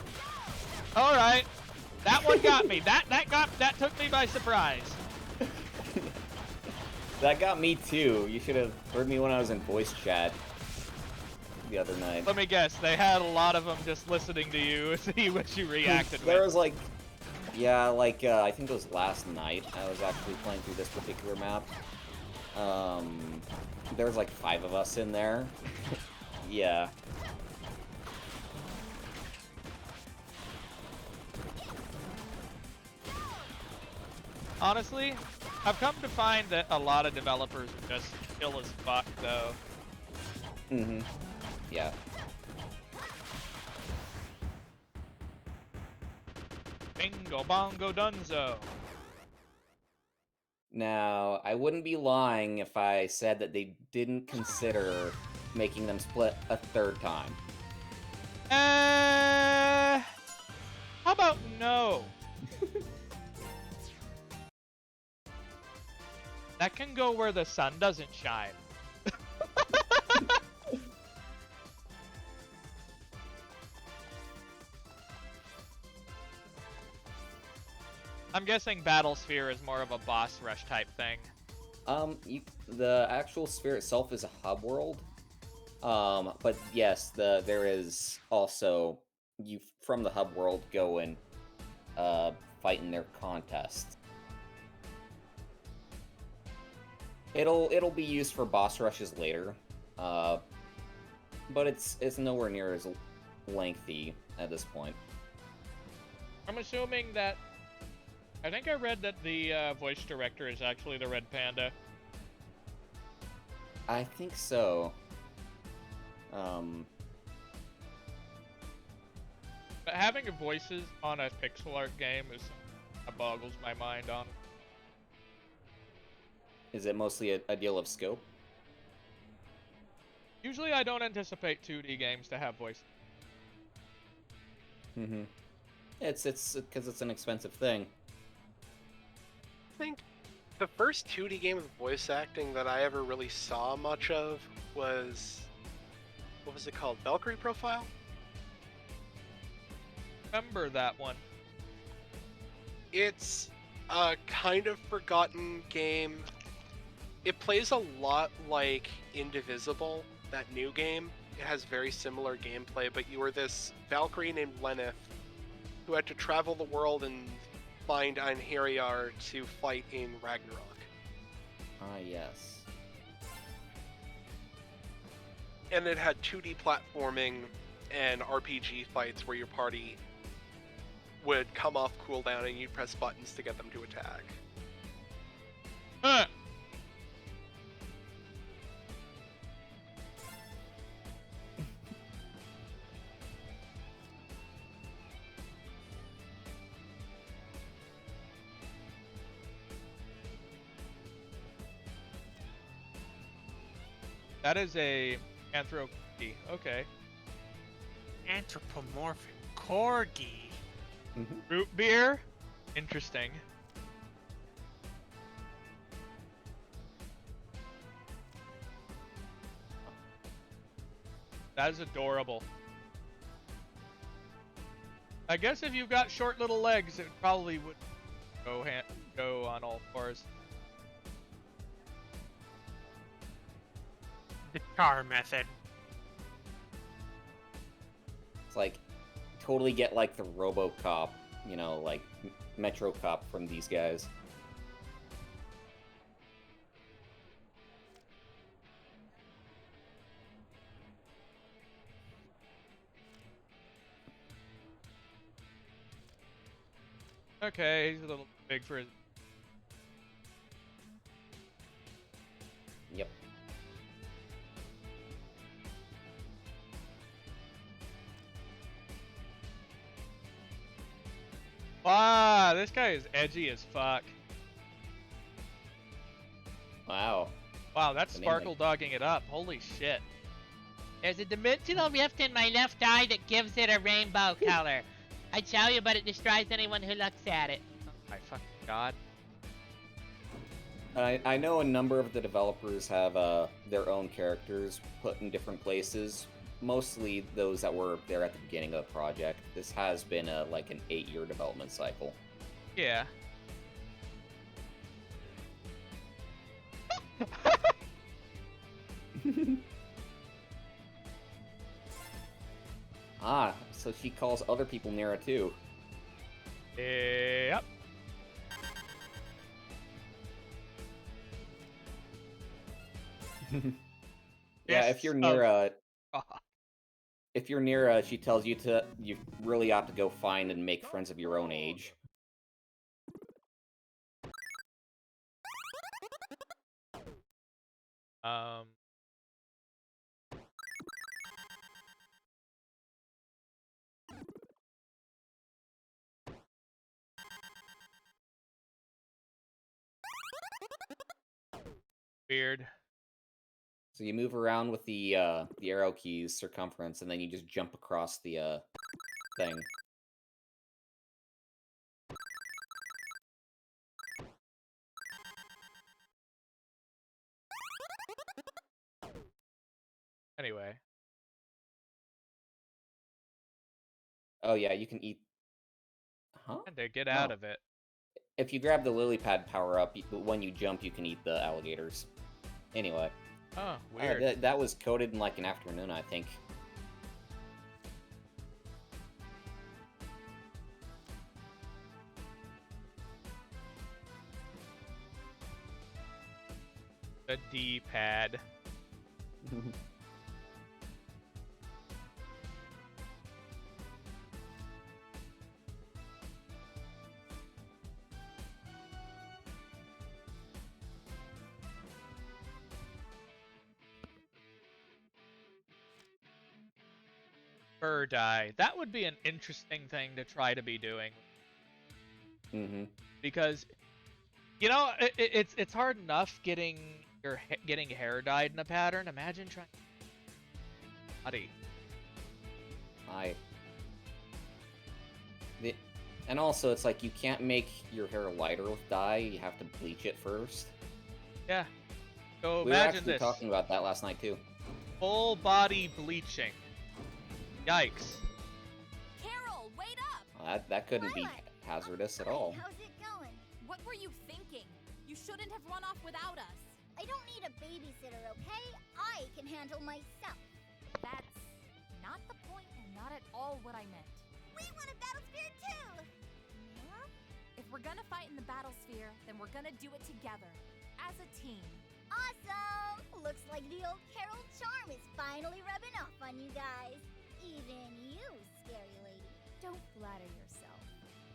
All right, that one got me. That took me by surprise. That got me too. You should have heard me when I was in voice chat the other night. Let me guess, they had a lot of them just listening to you, see what you reacted There with. was like, yeah, like I think it was last night. I was actually playing through this particular map. There was like 5 of us in there. Yeah. Honestly, I've come to find that a lot of developers are just chill as fuck, though. Mm-hmm. Yeah. Bingo bongo dunzo. Now, I wouldn't be lying if I said that they didn't consider making them split a 3rd time. How about no? That can go where the sun doesn't shine. I'm guessing Battlesphere is more of a boss rush type thing. The actual sphere itself is a hub world. But yes, there is also, you from the hub world go and fight in their contests. It'll be used for boss rushes later, but it's nowhere near as lengthy at this point. I'm assuming that. I think I read that the voice director is actually the Red Panda. I think so. But having voices on a pixel art game is that boggles my mind on. Is it mostly a deal of scope? Usually I don't anticipate 2D games to have voices. Mm-hmm. It's because it's an expensive thing. I think the first 2D game with voice acting that I ever really saw much of was, what was it called? Valkyrie Profile? Remember that one. It's a kind of forgotten game. It plays a lot like Indivisible, that new game. It has very similar gameplay, but you were this Valkyrie named Lenneth who had to travel the world and find Einherjar to fight in Ragnarok. Ah, yes. And it had 2D platforming and RPG fights where your party would come off cooldown and you'd press buttons to get them to attack. Huh. That is a Anthropy. Okay. Anthropomorphic corgi. Root beer? Interesting. That is adorable. I guess if you've got short little legs, it probably would go on all fours. The car method. It's like, totally get like the RoboCop, you know, like Metro Cop from these guys. Okay, he's a little big for his... Yep. Wow, this guy is edgy as fuck. Wow. Wow, that's Amazing. Sparkle dogging it up. Holy shit. There's a dimensional rift in my left eye that gives it a rainbow color. I tell you, but it destroys anyone who looks at it. Oh my fucking god. I know a number of the developers have their own characters put in different places. Mostly those that were there at the beginning of the project. This has been like an 8-year development cycle. Yeah. Ah, so she calls other people Nera too. Yep. Yeah, if you're Nera, she tells you you really ought to go find and make friends of your own age. Weird. So you move around with the arrow keys circumference, and then you just jump across the thing. Anyway. Oh yeah, you can eat. Huh? And to get out of it. If you grab the lily pad power up, when you jump, you can eat the alligators. Anyway. Oh, weird. That was coded in like an afternoon, I think. The D-pad. Bird eye. That would be an interesting thing to try to be doing. Mm-hmm. Because, you know, it's hard enough getting hair dyed in a pattern. Imagine trying. Body. And also, it's like you can't make your hair lighter with dye. You have to bleach it first. Yeah. So we were imagine actually this. talking about that last night too. Full body bleaching. Yikes. Carol, wait up! Well, that couldn't be hazardous at all. How's it going? What were you thinking? You shouldn't have run off without us. I don't need a babysitter, okay? I can handle myself. That's not the point and not at all what I meant. We want a Battlesphere too! Yeah? If we're gonna fight in the Battlesphere, then we're gonna do it together. As a team. Awesome! Looks like the old Carol charm is finally rubbing off on you guys. Even you, scary lady. Don't flatter yourself.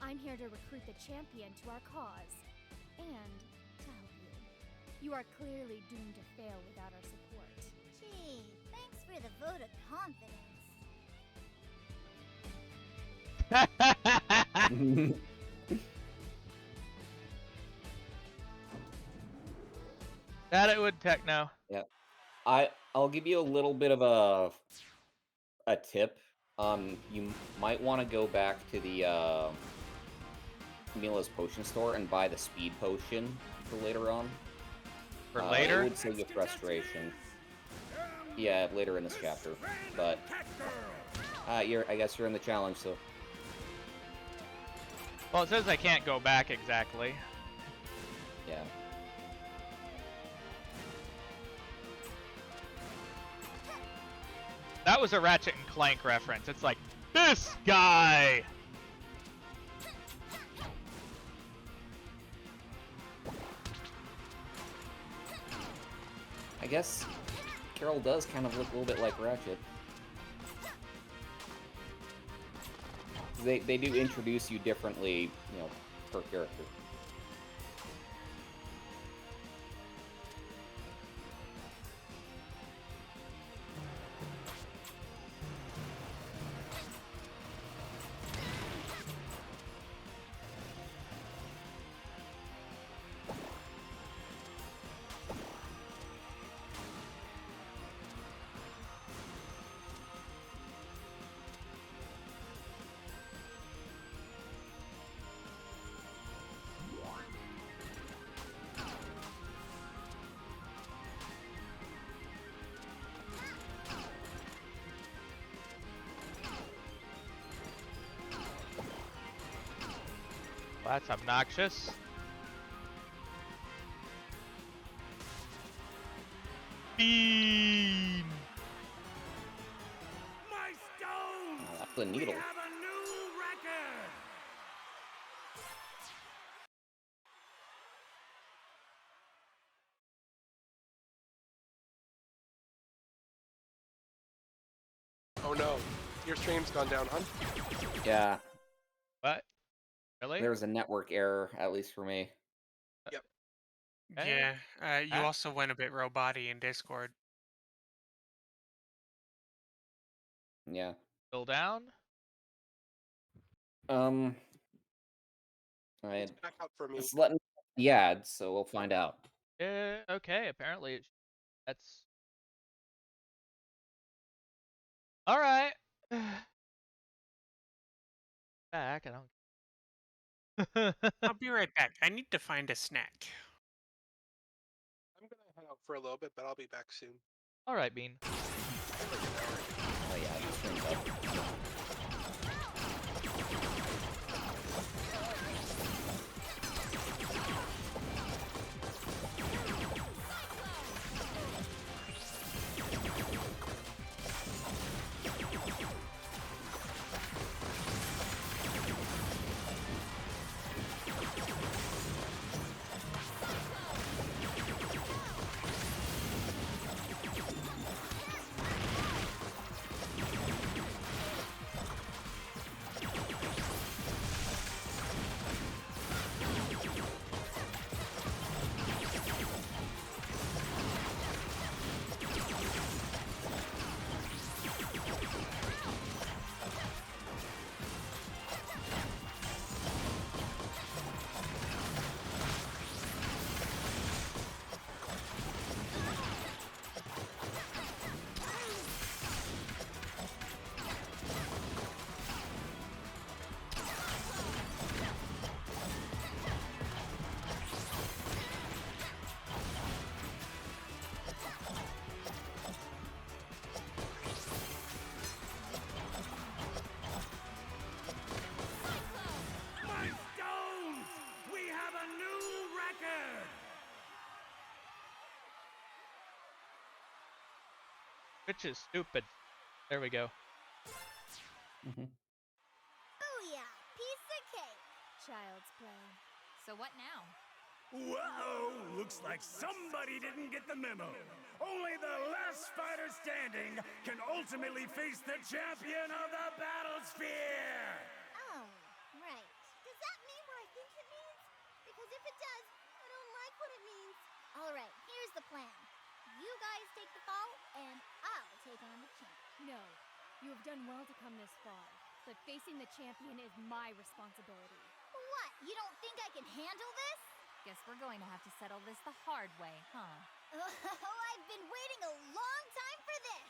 I'm here to recruit the champion to our cause. And to help you. You are clearly doomed to fail without our support. Gee, thanks for the vote of confidence. That it would, Techno. Yeah. I'll give you a little bit of a tip. You might want to go back to the Mila's potion store and buy the speed potion for later on. For later? It would save you frustration. Yeah, later in this chapter. But I guess you're in the challenge, so. Well, it says I can't go back exactly. Yeah. That was a Ratchet and Clank reference. It's like, this guy! I guess Carol does kind of look a little bit like Ratchet. They do introduce you differently, you know, per character. Well, that's obnoxious. Beam! My stones! Oh, that's the needle. We have a new record! Oh no, your stream's gone down, hun. Yeah. What? Really? There was a network error, at least for me. Yep. Yeah, you also went a bit robot-y in Discord. Yeah. Still down? It's back up for me. It's letting the ads, so we'll find out. Okay, apparently that's... Alright. Back, I don't... I'll be right back. I need to find a snack. I'm gonna head out for a little bit, but I'll be back soon. Alright, Bean. Oh yeah, this thing's up. My stones! We have a new record! Which is stupid. There we go. Booyah! Piece of cake! Child's play. So what now? Whoa! Looks like somebody didn't get the memo. Only the last fighter standing can ultimately face the champion of the Battlesphere! Oh, right. Does that mean what I think it means? Because if it does, I don't like what it means. Alright, here's the plan. You guys take the fall, and I'll take on the champ. No, you have done well to come this far, but facing the champion is my responsibility. What? You don't think I can handle this? Guess we're going to have to settle this the hard way, huh? Oh, I've been waiting a long time for this!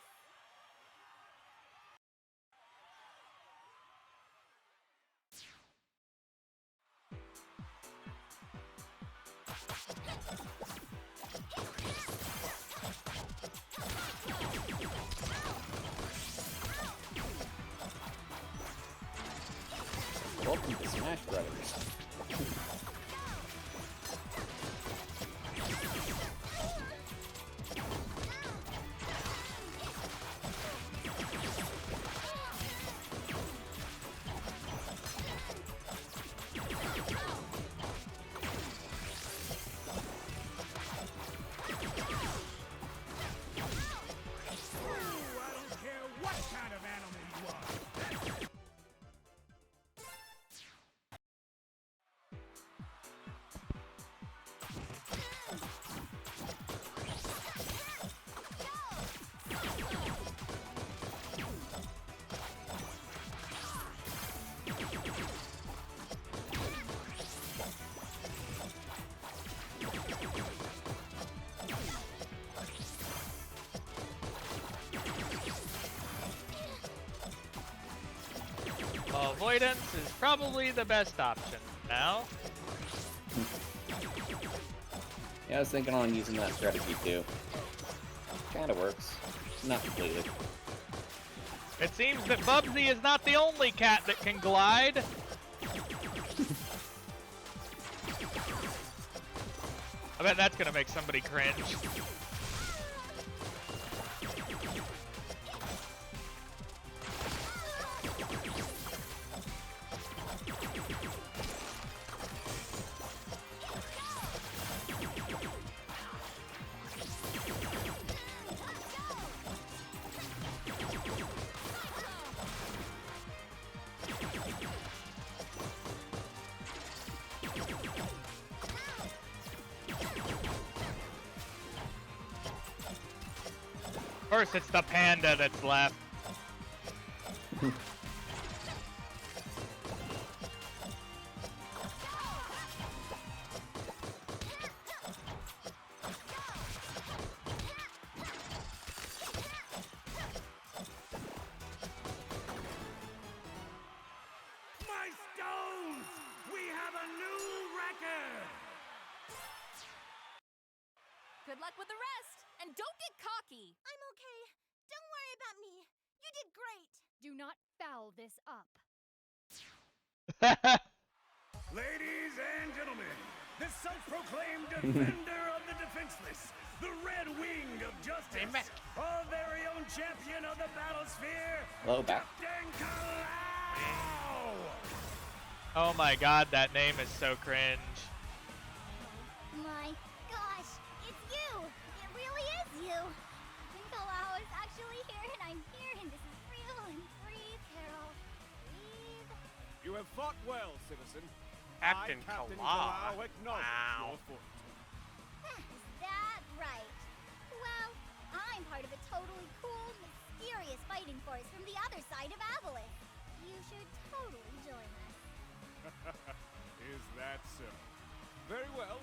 Welcome to Smash Brothers. I don't care what kind of animal you are! Avoidance is probably the best option now. Yeah, I was thinking on using that strategy too. Kinda works. Not completely. It seems that Bubsy is not the only cat that can glide. I bet that's gonna make somebody cringe. Of course, it's the panda that's left. My stones! We have a new record! Good luck with the rest, and don't get cocky. I'm okay. Don't worry about me. You did great. Do not foul this up. Ladies and gentlemen, the self-proclaimed defender of the defenseless, the Red Wing of Justice, our very own champion of the Battlesphere, Hello, back. Captain Kalau! Oh my god, that name is so cringe. My gosh, it's you! It really is you! Kalau is actually here, and I'm here, and this is real, and breathe, Carol. Breathe. You have fought well, citizen. Captain Captain Kalau. Kalau acknowledge Wow. your fortitude. Is that right? Well, I'm part of a totally cool, mysterious fighting force from the other side of Avalith. You should totally join us. Is that so? Very well.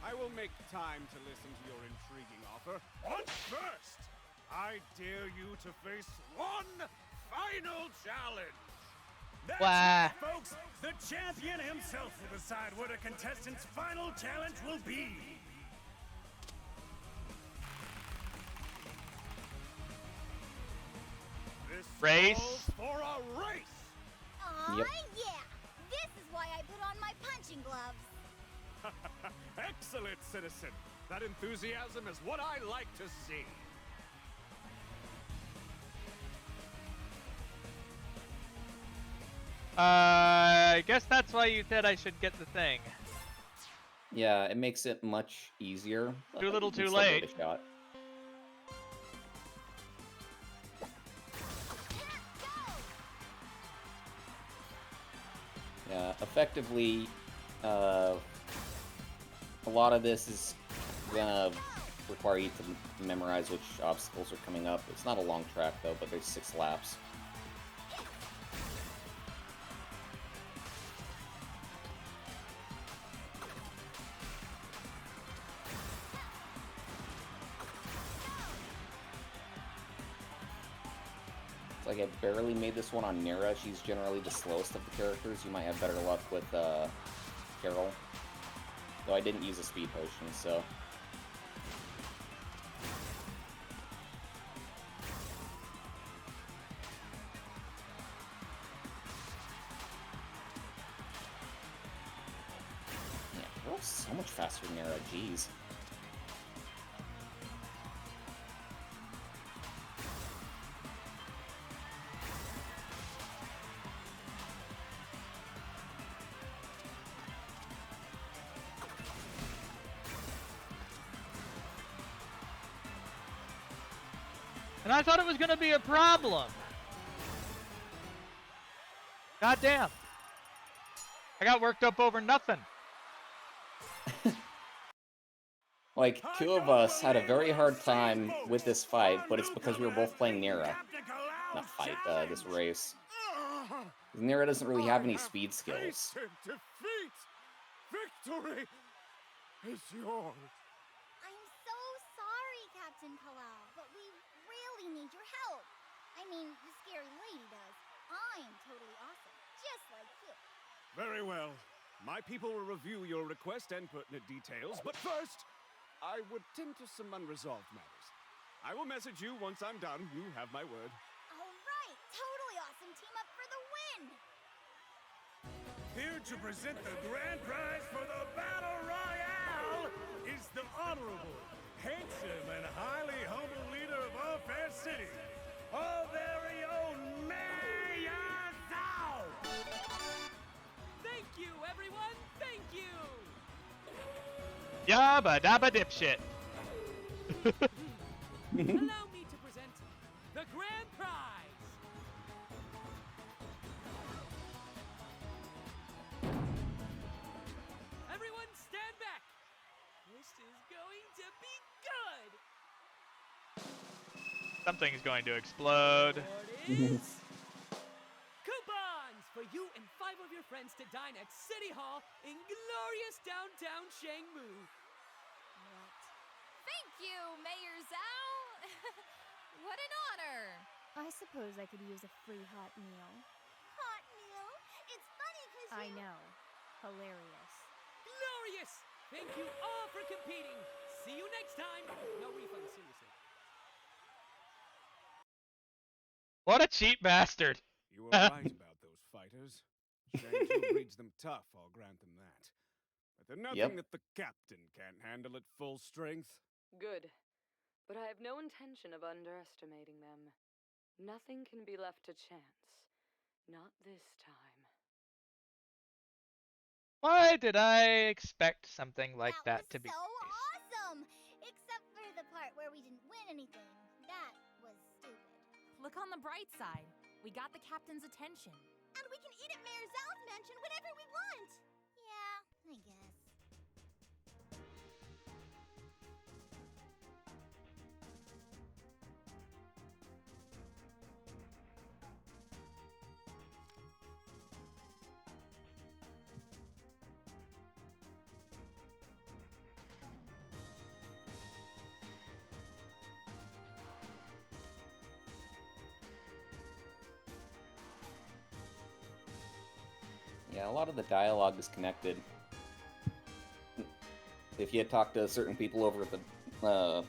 I will make time to listen to your intriguing offer. But first, I dare you to face one final challenge. That's Wah. right, folks. The champion himself will decide what a contestant's final challenge will be. This Race? calls for a race. Aw, Yep. yeah! This is why I put on my punching gloves. Excellent, citizen. That enthusiasm is what I like to see. I guess that's why you said I should get the thing. Yeah, it makes it much easier. Too little, You can too still give late. it a shot. Yeah, effectively, a lot of this is gonna require you to memorize which obstacles are coming up. It's not a long track though, but there's 6 laps. It's like I barely made this one on Nera. She's generally the slowest of the characters. You might have better luck with Carol. Though I didn't use a speed potion, so... Yeah, Carol's so much faster than Nera, jeez. And I thought it was gonna be a problem. God damn. I got worked up over nothing. Like, 2 of us had a very hard time with this fight, but it's because we were both playing Nera. Not fight, this race. Nera doesn't really have any speed skills. Tasted defeat! Victory is yours. I'm so sorry, Captain Kalal, but we really need your help. I mean, the scary lady does. I'm totally awesome, just like you. Very well. My people will review your request and pertinent details, but first, I would tend to some unresolved matters. I will message you once I'm done. You have my word. All right, totally awesome team up for the win. Here to present the grand prize for the Battle Royale is the honorable, handsome, and highly humble leader of all Fair City, our very own Mayor Jsaux! Thank you, everyone! Thank you! Yabba dabba dipshit. Allow me to present the grand prize! Everyone stand back! This is going to be good! Something's going to explode. What is... coupons for you and 5 of your friends to dine at City Hall in glorious downtown Shangmu. Thank you, Mayor Jsaux! What an honor! I suppose I could use a free hot meal. Hot meal? It's funny because I know. Hilarious. Glorious! Thank you all for competing. See you next time. No refund, seriously. What a cheap bastard. You were right about those fighters. Shang-Chi breeds them tough, I'll grant them that. But they're nothing that the captain can't handle at full strength. Good. But I have no intention of underestimating them. Nothing can be left to chance. Not this time. Why did I expect something like that to be? so awesome! Except for the part where we didn't win anything. That was stupid. Look on the bright side. We got the captain's attention. And we can eat at Mayor Zhao's mansion whenever we want. Yeah, I guess. Yeah, a lot of the dialogue is connected. If you had talked to certain people over at the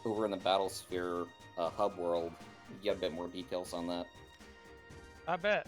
over in the Battlesphere hub world, you get a bit more details on that. I bet.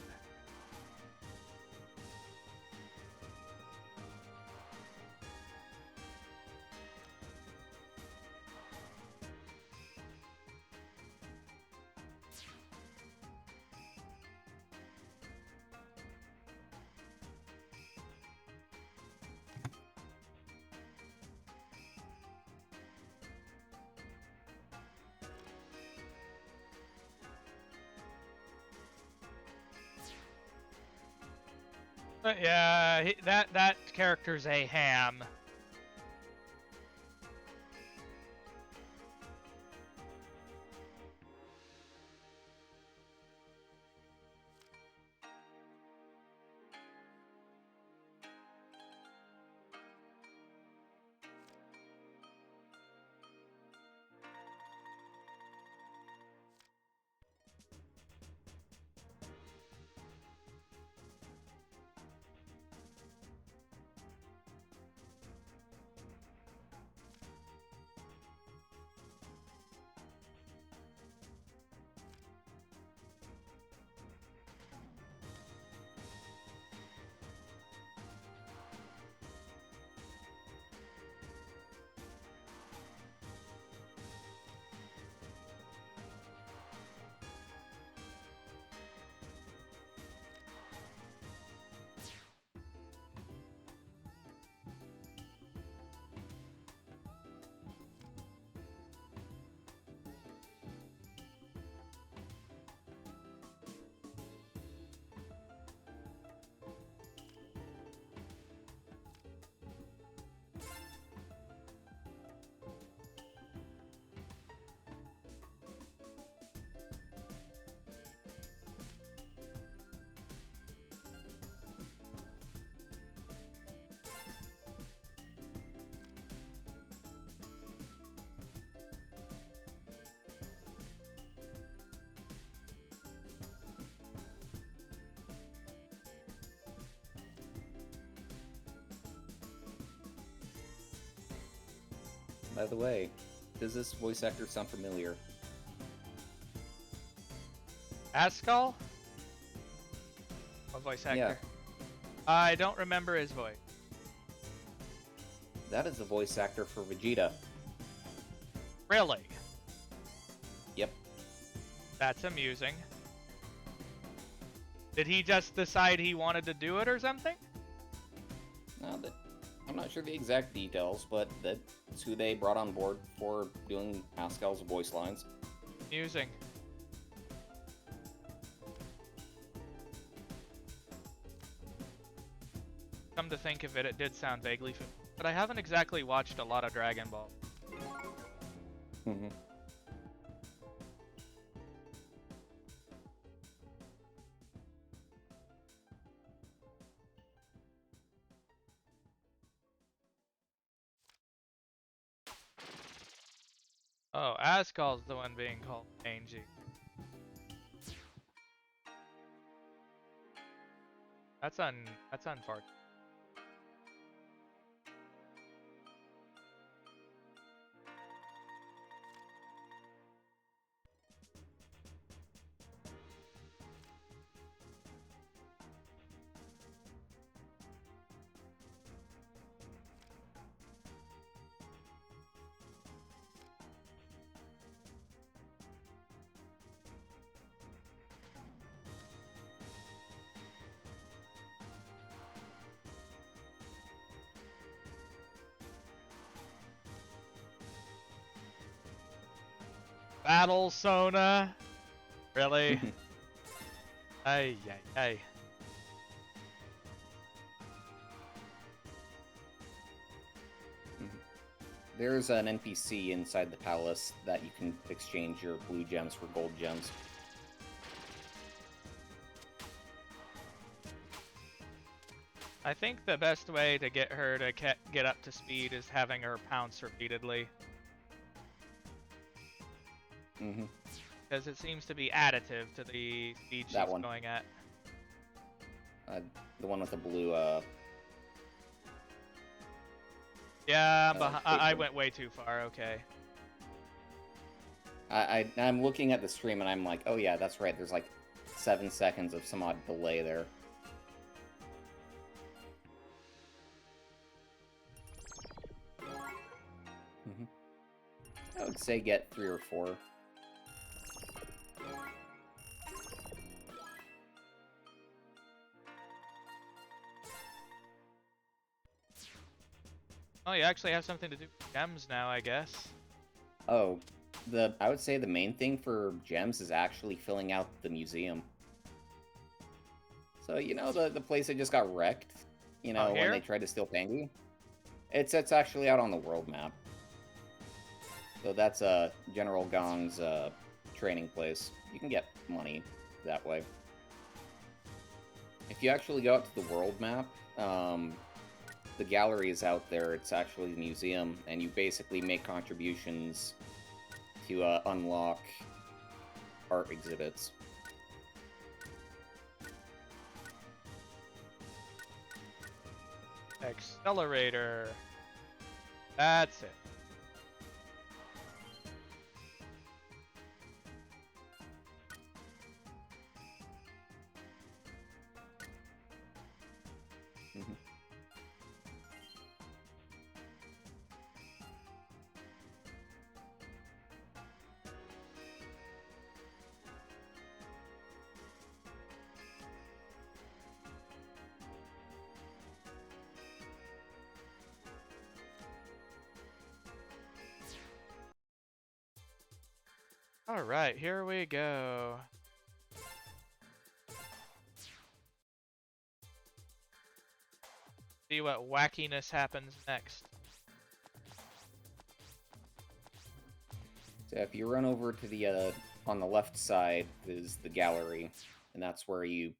But yeah, that character's a ham. By the way, does this voice actor sound familiar? Ascal? What voice actor? Yeah. I don't remember his voice. That is the voice actor for Vegeta. Really? Yep. That's amusing. Did he just decide he wanted to do it or something? I'm not sure the exact details, but that's who they brought on board for doing Pascal's voice lines. Amusing. Come to think of it, it did sound vaguely familiar, but I haven't exactly watched a lot of Dragon Ball. Mm-hmm. Oh, Ascal's the one being called mangy. That's unfortunate. Battle Sona? Really? Ay, ay, ay. There's an NPC inside the palace that you can exchange your blue gems for gold gems. I think the best way to get her to get up to speed is having her pounce repeatedly. Mm-hmm. Because it seems to be additive to the speed she's going at. The one with the blue, Yeah, I went way too far, okay. I'm looking at the stream and I'm like, oh yeah, that's right, there's like 7 seconds of some odd delay there. Mm-hmm. I would say get 3 or 4. Oh, you actually have something to do with gems now, I guess. Oh, I would say the main thing for gems is actually filling out the museum. So, you know, the place that just got wrecked? You know, when they tried to steal Pengu? It's actually out on the world map. So that's General Gong's training place. You can get money that way. If you actually go out to the world map, the gallery is out there. It's actually the museum, and you basically make contributions to unlock art exhibits. Accelerator. That's it. Mm-hmm. Alright, here we go. See what wackiness happens next. So if you run over to the on the left side is the gallery, and that's where you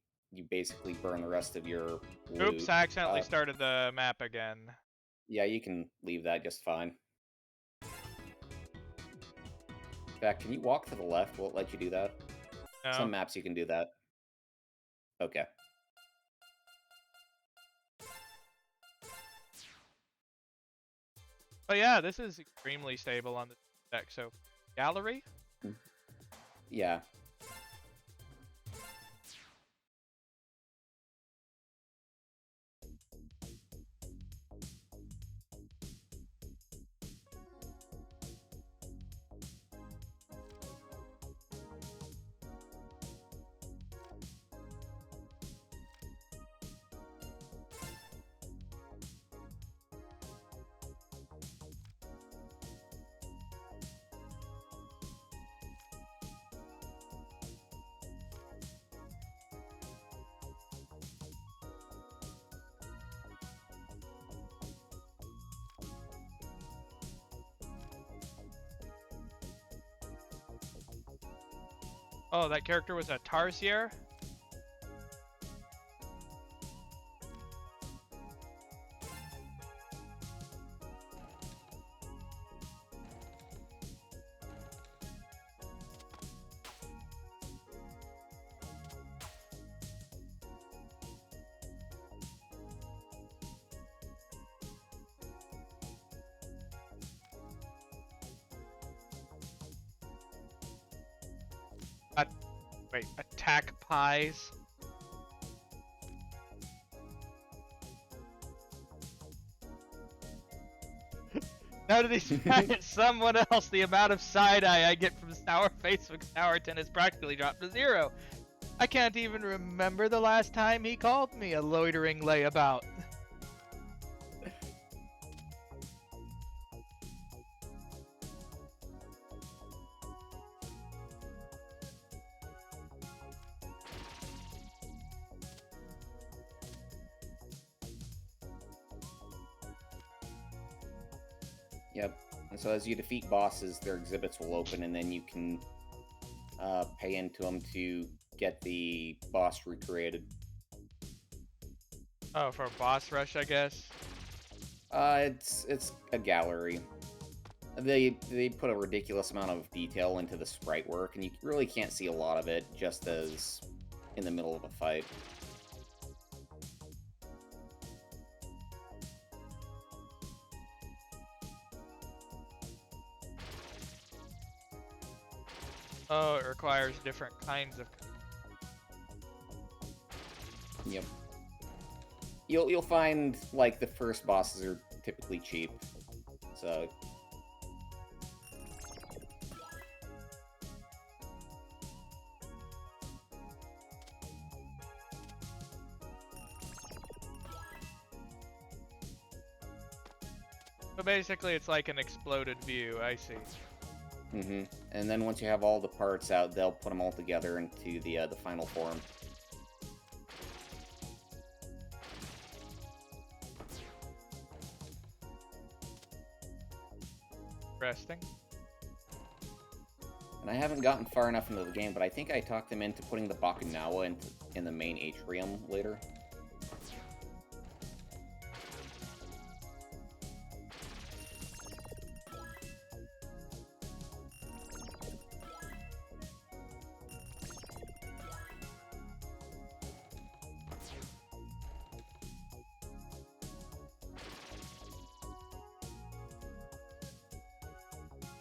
basically burn the rest of your loot. Oops, I accidentally started the map again. Yeah, you can leave that just fine. In fact, can you walk to the left? Will it let you do that? No. Some maps you can do that. Okay. But yeah, this is extremely stable on the deck. So, gallery? Yeah. Oh, that character was a Tarsier? Wait, attack pies? Now to these someone else, the amount of side-eye I get from Sour Face McSourton has practically dropped to 0. I can't even remember the last time he called me a loitering layabout. Yep. And so as you defeat bosses, their exhibits will open, and then you can pay into them to get the boss recreated. Oh, for a boss rush, I guess? It's a gallery. They put a ridiculous amount of detail into the sprite work, and you really can't see a lot of it just as in the middle of a fight. Oh, it requires different kinds of... Yep. You'll find, like, the first bosses are typically cheap, so... So basically it's like an exploded view, I see. Mm-hmm. And then once you have all the parts out, they'll put them all together into the final form. Interesting. And I haven't gotten far enough into the game, but I think I talked them into putting the Bakunawa in the main atrium later.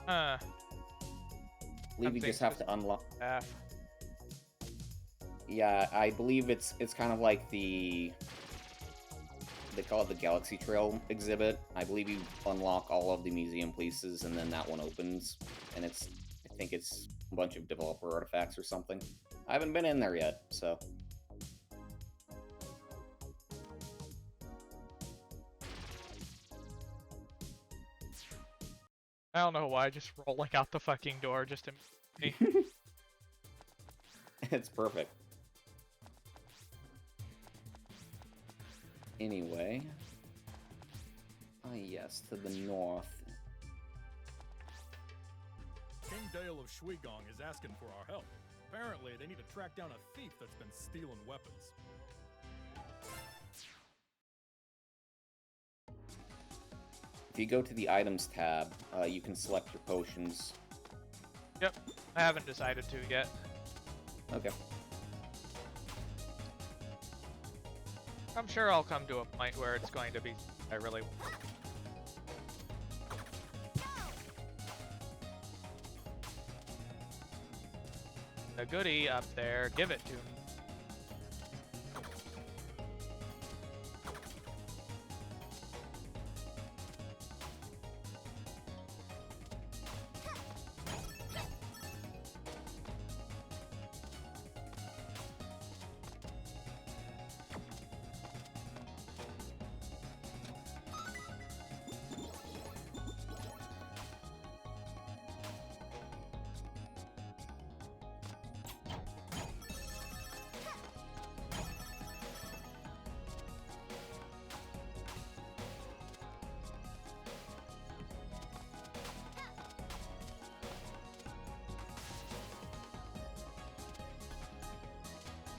Huh. I believe you just have to unlock... Yeah, I believe it's kind of like the... They call it the Galaxytrail exhibit. I believe you unlock all of the museum pieces, and then that one opens. And I think it's a bunch of developer artifacts or something. I haven't been in there yet, so... I don't know why, just rolling out the fucking door just to me. It's perfect. Anyway. Ah, yes, to the north. King Dale of Shuigong is asking for our help. Apparently, they need to track down a thief that's been stealing weapons. If you go to the items tab, you can select your potions. Yep, I haven't decided to yet. Okay. I'm sure I'll come to a point where it's going to be I really want. a goodie up there, give it to me.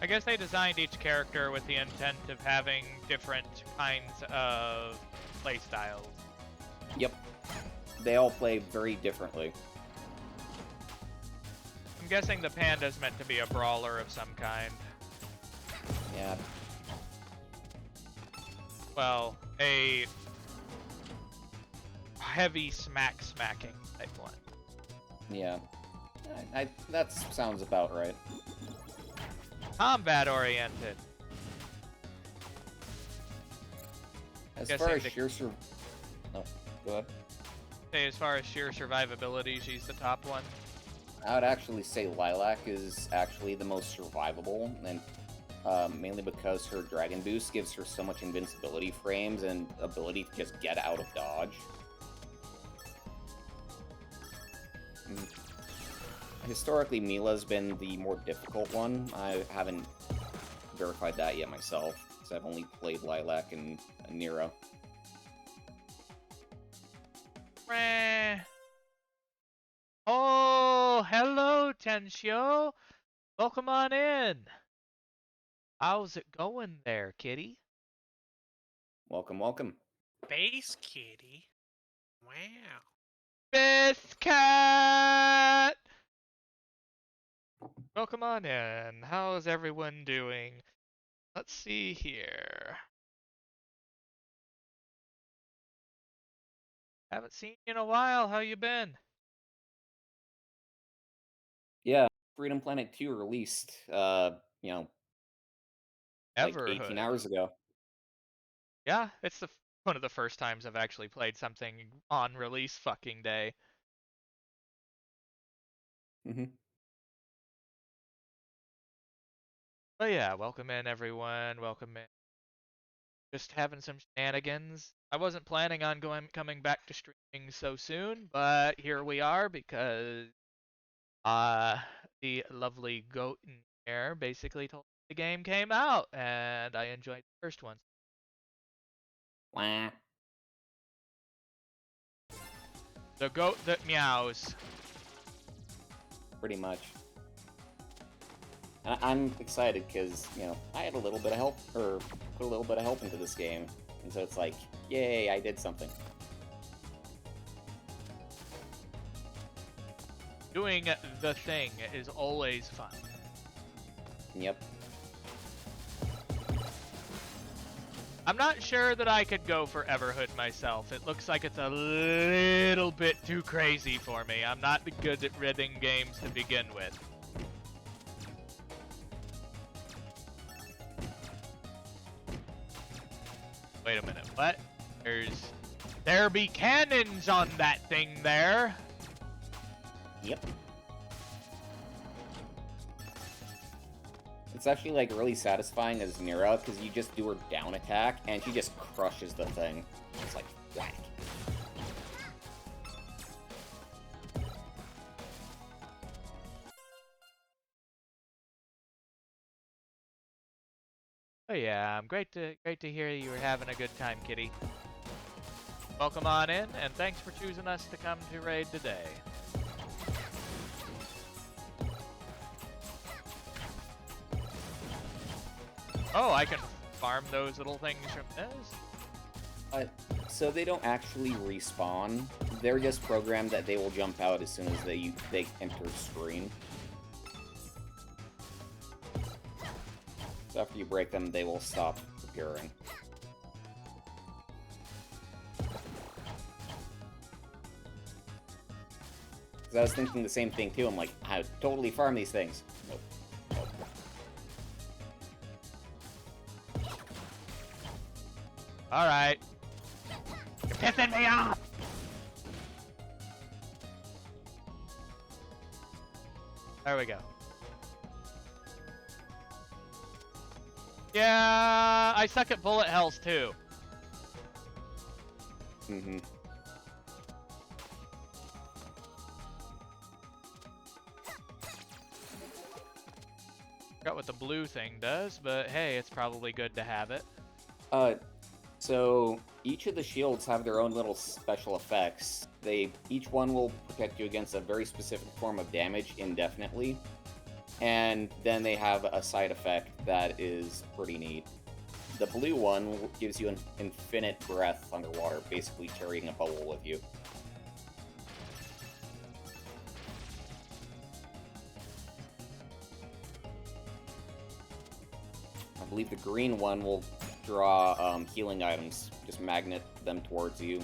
I guess they designed each character with the intent of having different kinds of playstyles. Yep. They all play very differently. I'm guessing the panda's meant to be a brawler of some kind. Yeah. Well, a heavy smacking type one. Yeah. That sounds about right. Combat oriented. As far as sheer oh, go ahead. Say as far as sheer survivability, she's the top one. I would actually say Lilac is actually the most survivable, and mainly because her Dragon Boost gives her so much invincibility frames and ability to just get out of dodge. Historically, Mila's been the more difficult one. I haven't verified that yet myself, because I've only played Lilac and Nero. Oh, hello, Tensho. Welcome on in. How's it going there, kitty? Welcome, welcome. Space Kitty. Wow. Biscuit! Welcome on in. How's everyone doing? Let's see here. Haven't seen you in a while. How you been? Yeah, Freedom Planet 2 released, like 18 Everhood. hours ago. Yeah, it's one of the first times I've actually played something on release fucking day. Mm-hmm. But yeah, welcome in everyone. Welcome in. Just having some shenanigans. I wasn't planning on coming back to streaming so soon, but here we are because the lovely goat in there basically told me the game came out and I enjoyed the first one. Wah. The goat that meows. Pretty much. I'm excited because, I had a little bit of help, or put a little bit of help into this game. And so it's like, yay, I did something. Doing the thing is always fun. Yep. I'm not sure that I could go for Everhood myself. It looks like it's a little bit too crazy for me. I'm not good at ridding games to begin with. Wait a minute, what? There be cannons on that thing there. Yep. It's actually really satisfying as Nero because you just do her down attack and she just crushes the thing. It's like whack. Oh yeah, great to hear you were having a good time, kitty. Welcome on in, and thanks for choosing us to come to raid today. Oh, I can farm those little things from this? So they don't actually respawn. They're just programmed that they will jump out as soon as they enter screen. So after you break them, they will stop appearing. Because I was thinking the same thing too. I'm like, I would totally farm these things. Nope. Alright. You're pissing me off! There we go. Yeah, I suck at bullet hells too. Mm-hmm. Forgot what the blue thing does, but hey, it's probably good to have it. So each of the shields have their own little special effects. Each one will protect you against a very specific form of damage indefinitely. And then they have a side effect that is pretty neat. The blue one gives you an infinite breath underwater, basically carrying a bubble with you. I believe the green one will draw healing items, just magnet them towards you.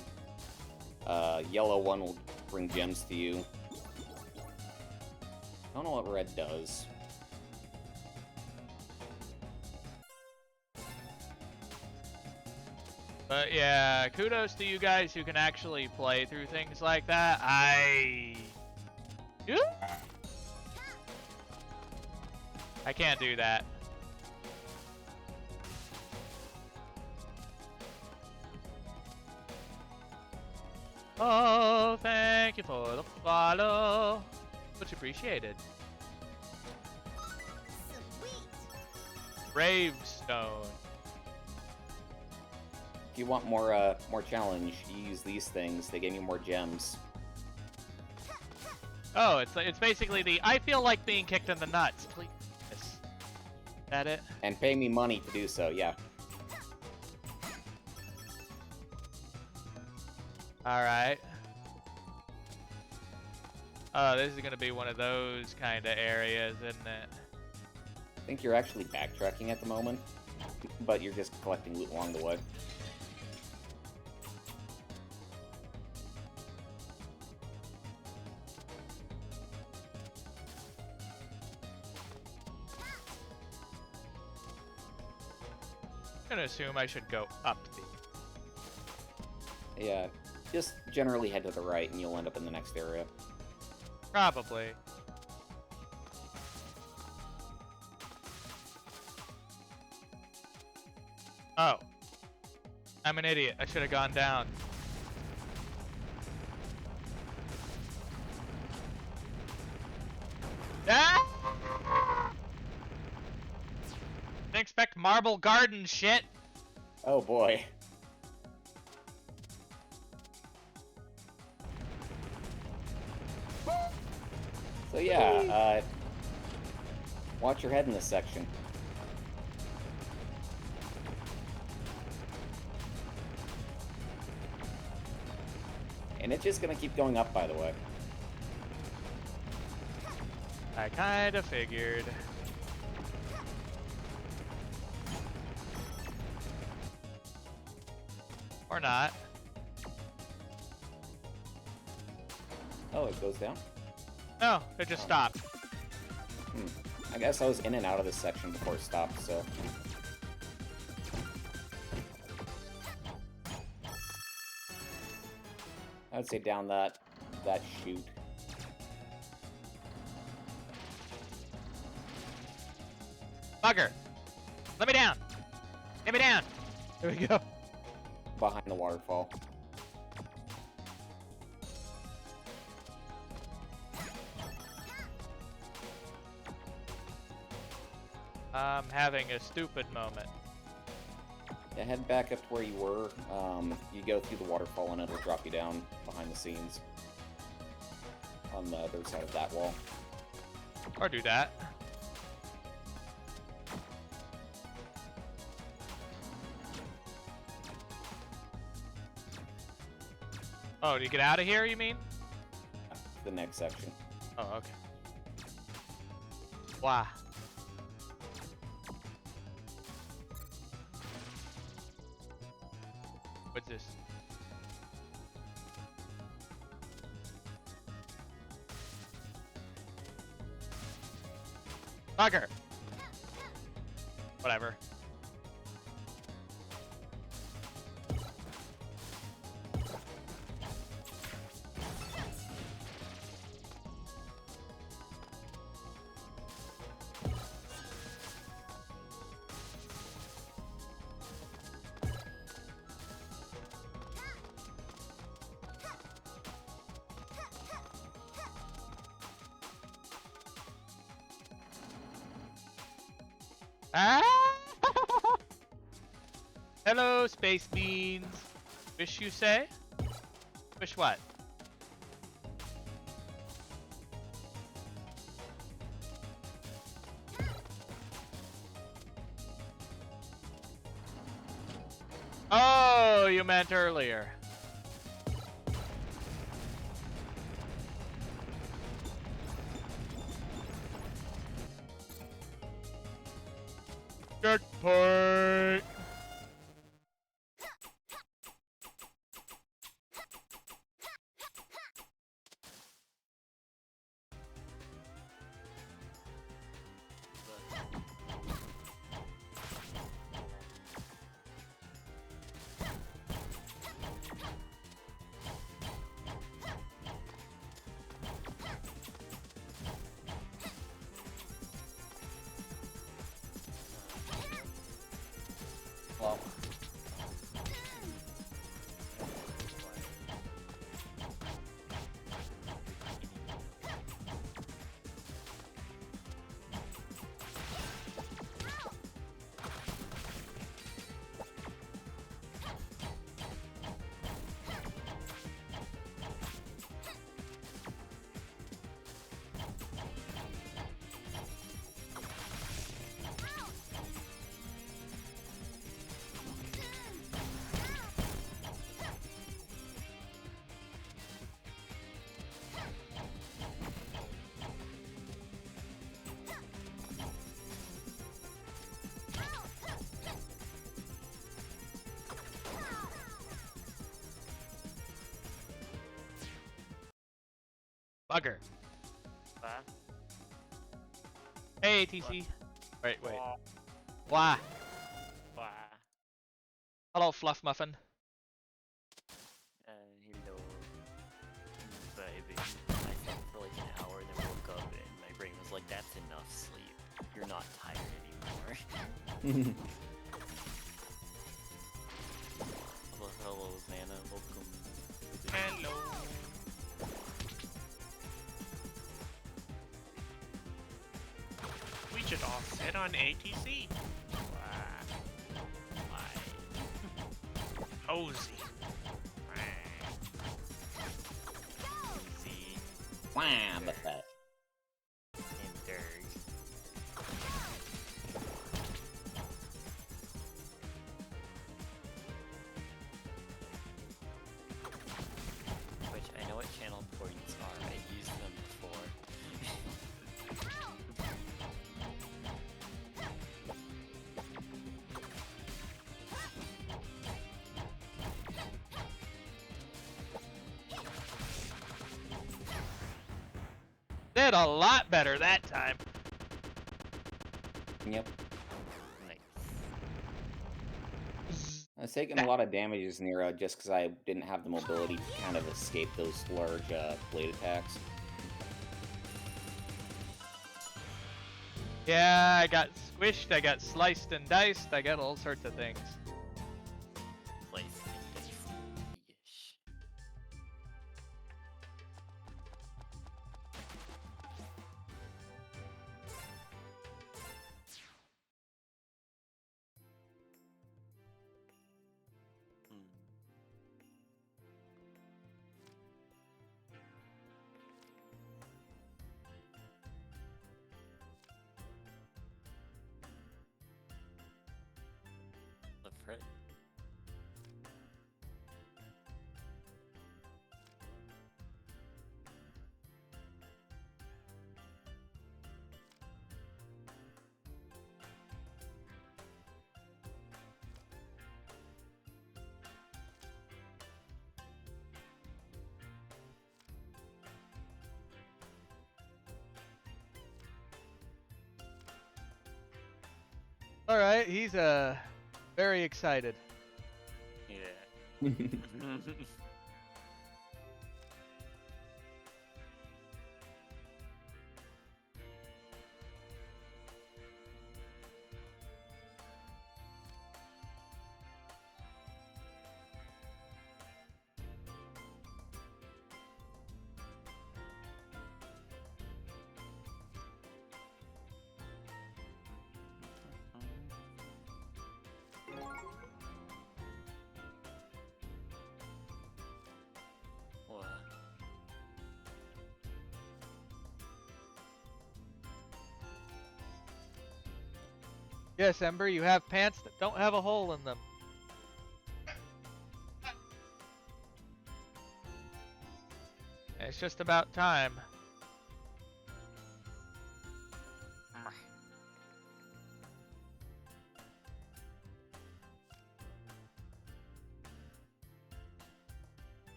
Yellow one will bring gems to you. I don't know what red does. But yeah, kudos to you guys who can actually play through things like that. I can't do that. Oh, thank you for the follow. Much appreciated. Bravestone. If you want more challenge, you use these things. They give you more gems. Oh, it's basically the I feel like being kicked in the nuts. Please. Is that it? And pay me money to do so, yeah. Alright. Oh, this is gonna be one of those kind of areas, isn't it? I think you're actually backtracking at the moment, but you're just collecting loot along the way. I'm gonna assume I should go up the... Yeah, just generally head to the right and you'll end up in the next area. Probably. Oh. I'm an idiot. I should have gone down. Ah! Didn't expect Marble Garden shit. Oh boy. So yeah, watch your head in this section. And it's just gonna keep going up, by the way. I kinda figured. Or not. Oh, it goes down? No, it just stopped. I guess I was in and out of this section before it stopped, so... I would say down that chute. Bugger! Let me down! Get me down! There we go. Behind the waterfall. I'm having a stupid moment. Yeah, head back up to where you were. You go through the waterfall and it'll drop you down behind the scenes. On the other side of that wall. Or do that. Oh, do you get out of here, you mean? The next section. Oh, okay. Why? What's this? Bugger. Whatever. Ah! Hello, space beans. Wish you say? Wish what? Oh, you meant earlier. Checkpoint. Well, Bugger. Hey, TC. Wait. Why? Hello, Fluff Muffin. Hello, baby. I slept for like an hour and then woke up and my brain was like, that's enough sleep. You're not tired anymore. Hello, Nana. Welcome. Hello. We should all sit on ATC. Why? Cozy. See? wham, but that. And Dirk. Which I know what channel points are. I've used them before. Did a lot better that time. Yep. Nice. I was taking a lot of damages near just because I didn't have the mobility to kind of escape those large blade attacks. Yeah, I got squished, I got sliced and diced, I got all sorts of things. Place and dice. Yeesh. All right, he's very excited. Yeah. What? Yes, Ember, you have pants that don't have a hole in them. It's just about time.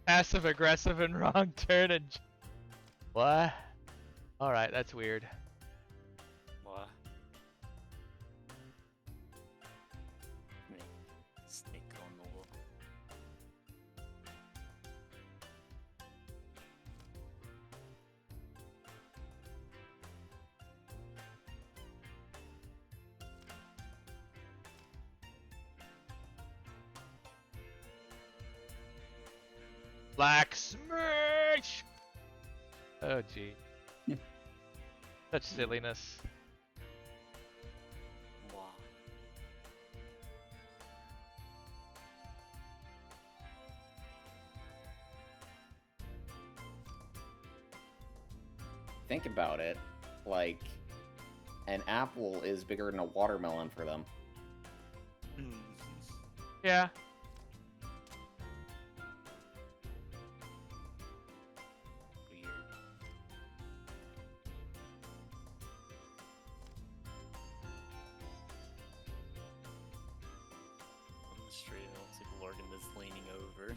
Passive aggressive and wrong turn and what? All right, that's weird. What? Snake on the wall. Black smash! Oh gee. Such silliness. Wow. Think about it, like, an apple is bigger than a watermelon for them. Yeah. Weird. On the street, it looks like Lorgan is leaning over.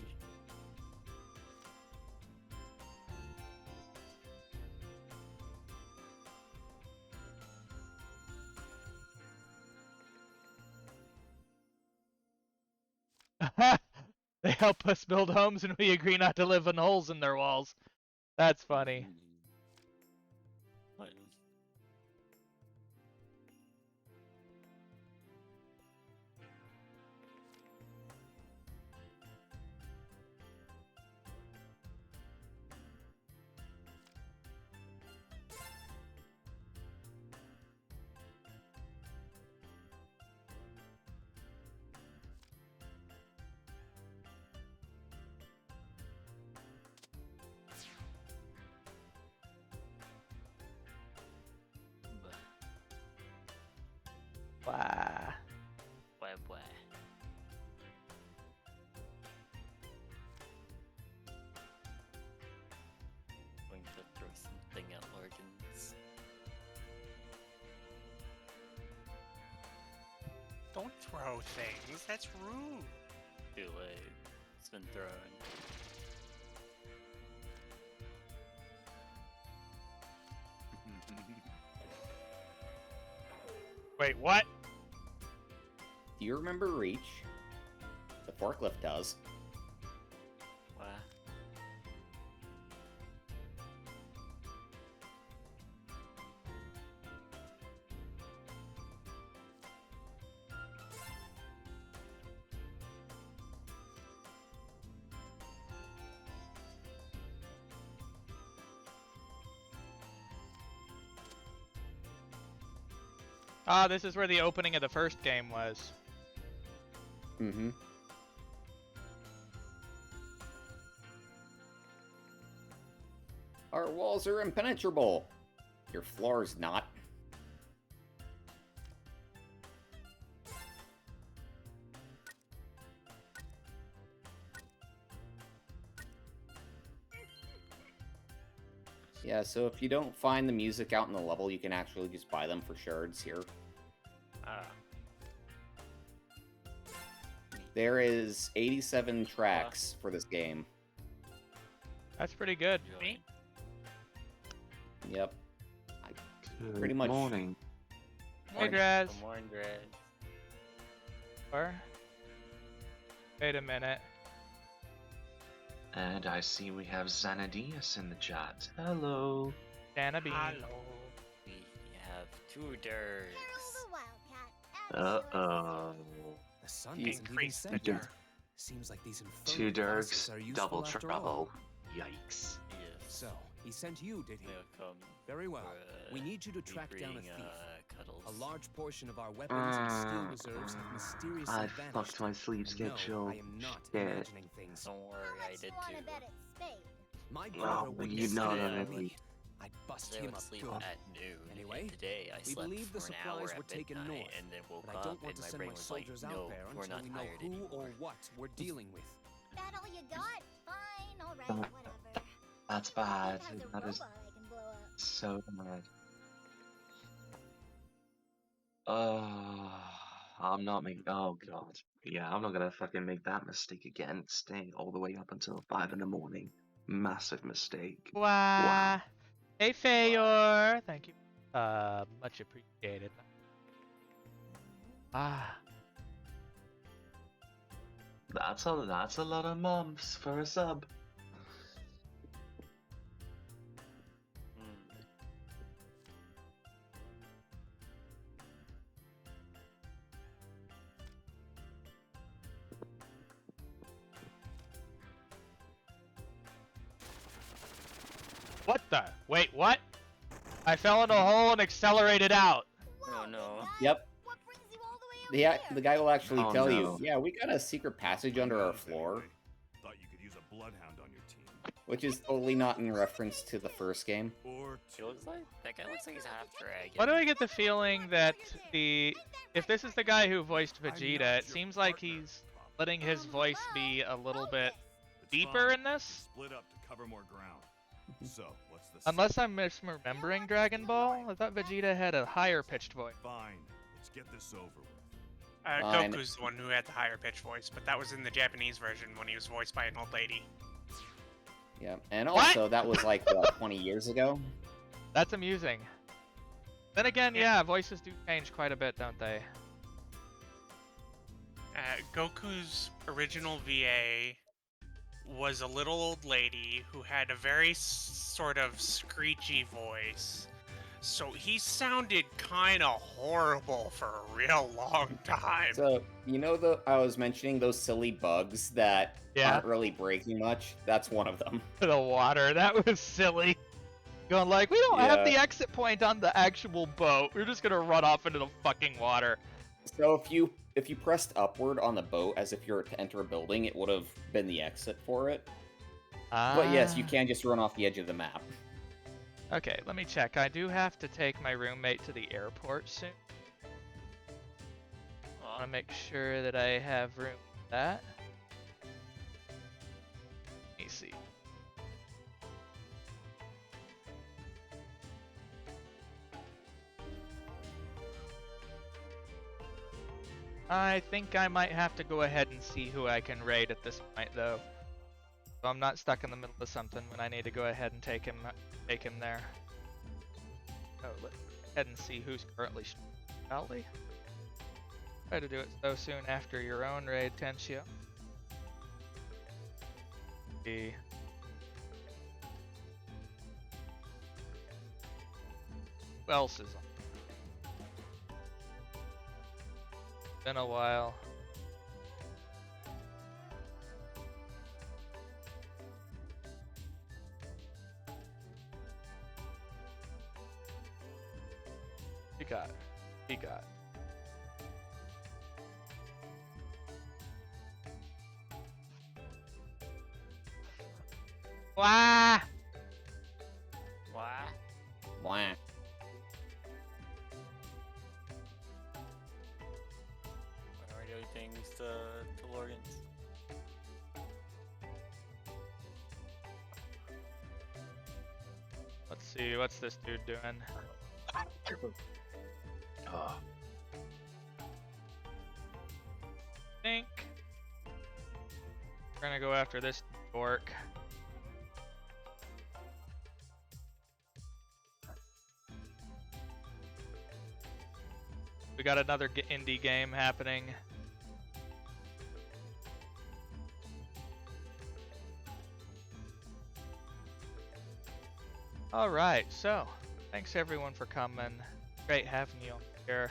They help us build homes and we agree not to live in holes in their walls. That's funny. What? Wow. Why? Going to throw something at Lorgan's. Don't throw things. That's rude. Too late. It's been thrown. Wait, what? Do you remember Reach? The forklift does. What? Ah, this is where the opening of the first game was. Mm-hmm. Our walls are impenetrable. Your floor's not. Yeah, so if you don't find the music out in the level, you can actually just buy them for shards here. There is 87 tracks for this game. That's pretty good. Yep. Pretty much. Morning. Hey, Draz. Good morning, Draz. Or... Wait a minute. And I see we have Xanadias in the chat. Hello. Xanabi. Hello. We have 2 Dirks. Uh-oh. The sun You isn't even set Two yet. Seems like these Two infernal Dirks, bosses are useful double after trouble. all. Yikes. Yes. So, he sent you, did he? They'll come Very well. for, We need you to track down a bring, thief. Cuddles. A large portion of our weapons and skill reserves have mysteriously I vanished. fucked my sleep And no, schedule. I am not Shit. imagining things. Don't worry, I did too. My Oh, brother you witnessed know it that early. I'd bust I him went up to sleep good. at noon. Anyway, and today I we slept believe the for an hour supplies were at taken midnight north, and then woke but I up don't want and to my send brain my was like, soldiers no, out there we're until not we know tired who anymore. or what we're dealing with. That all you got? Fine, alright, whatever. That's bad. Has a That is robot I can blow up. so bad. I'm not making. Oh god. Yeah, I'm not gonna fucking make that mistake again. Staying all the way up until 5 in the morning. Massive mistake. Wow. Hey, Fayor. Thank you. Much appreciated. Ah. That's a lot of months for a sub. What the? Wait, what? I fell in a hole and accelerated out. Oh no. Yep. The guy will actually Oh, tell no. you, yeah, we got a secret passage under our floor, Thought you could use a bloodhound on your team. which is totally not in reference to the first game. He looks like that guy looks like he's half dragon. Why do I get the feeling that if this is the guy who voiced Vegeta, it seems like he's letting his voice be a little bit deeper in this? Split up to cover more ground. So, what's the Unless I'm misremembering Dragon Ball, I thought Vegeta had a higher pitched voice. Fine. Let's get this over with. Fine. Goku's the one who had the higher pitch voice, but that was in the Japanese version when he was voiced by an old lady. Yeah, and also that was like what, 20 years ago. That's amusing. Then again, yeah, voices do change quite a bit, don't they? Goku's original VA was a little old lady who had a very sort of screechy voice. So he sounded kind of horrible for a real long time. So you know, I was mentioning those silly bugs that aren't really breaking much. That's one of them. The water, that was silly. Going like, we don't have the Yeah. exit point on the actual boat. We're just gonna run off into the fucking water. So if you pressed upward on the boat as if you were to enter a building, it would have been the exit for it. But yes, you can just run off the edge of the map. Okay, let me check. I do have to take my roommate to the airport soon. I want to make sure that I have room for that. Let me see. I think I might have to go ahead and see who I can raid at this point, though. So I'm not stuck in the middle of something when I need to go ahead and take him there. Oh, let's go ahead and see who's currently shall we? Try to do it so soon after your own raid, Tenshio. See. Who else is on? Been a while. He got. Wah! Wah. Wah. What are we doing things to Lorgans? Let's see, what's this dude doing? Oh. Think we're gonna go after this dork. We got another indie game happening. Alright, so thanks everyone for coming. Great having you here.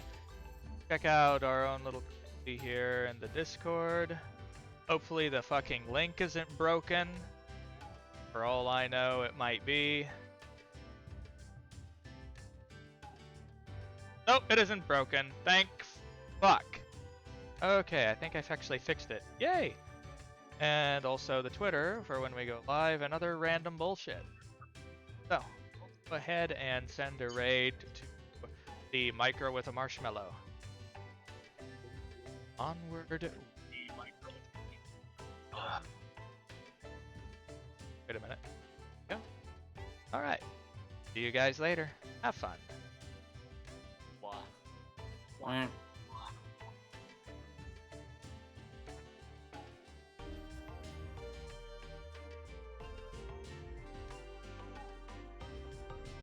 Check out our own little community here in the Discord. Hopefully the fucking link isn't broken. For all I know, it might be. Nope, it isn't broken. Thank fuck. Okay, I think I've actually fixed it. Yay! And also the Twitter for when we go live and other random bullshit. So, go ahead and send a raid to the micro with a marshmallow. Onward. Wait a minute. Go. Alright. See you guys later. Have fun. Wah.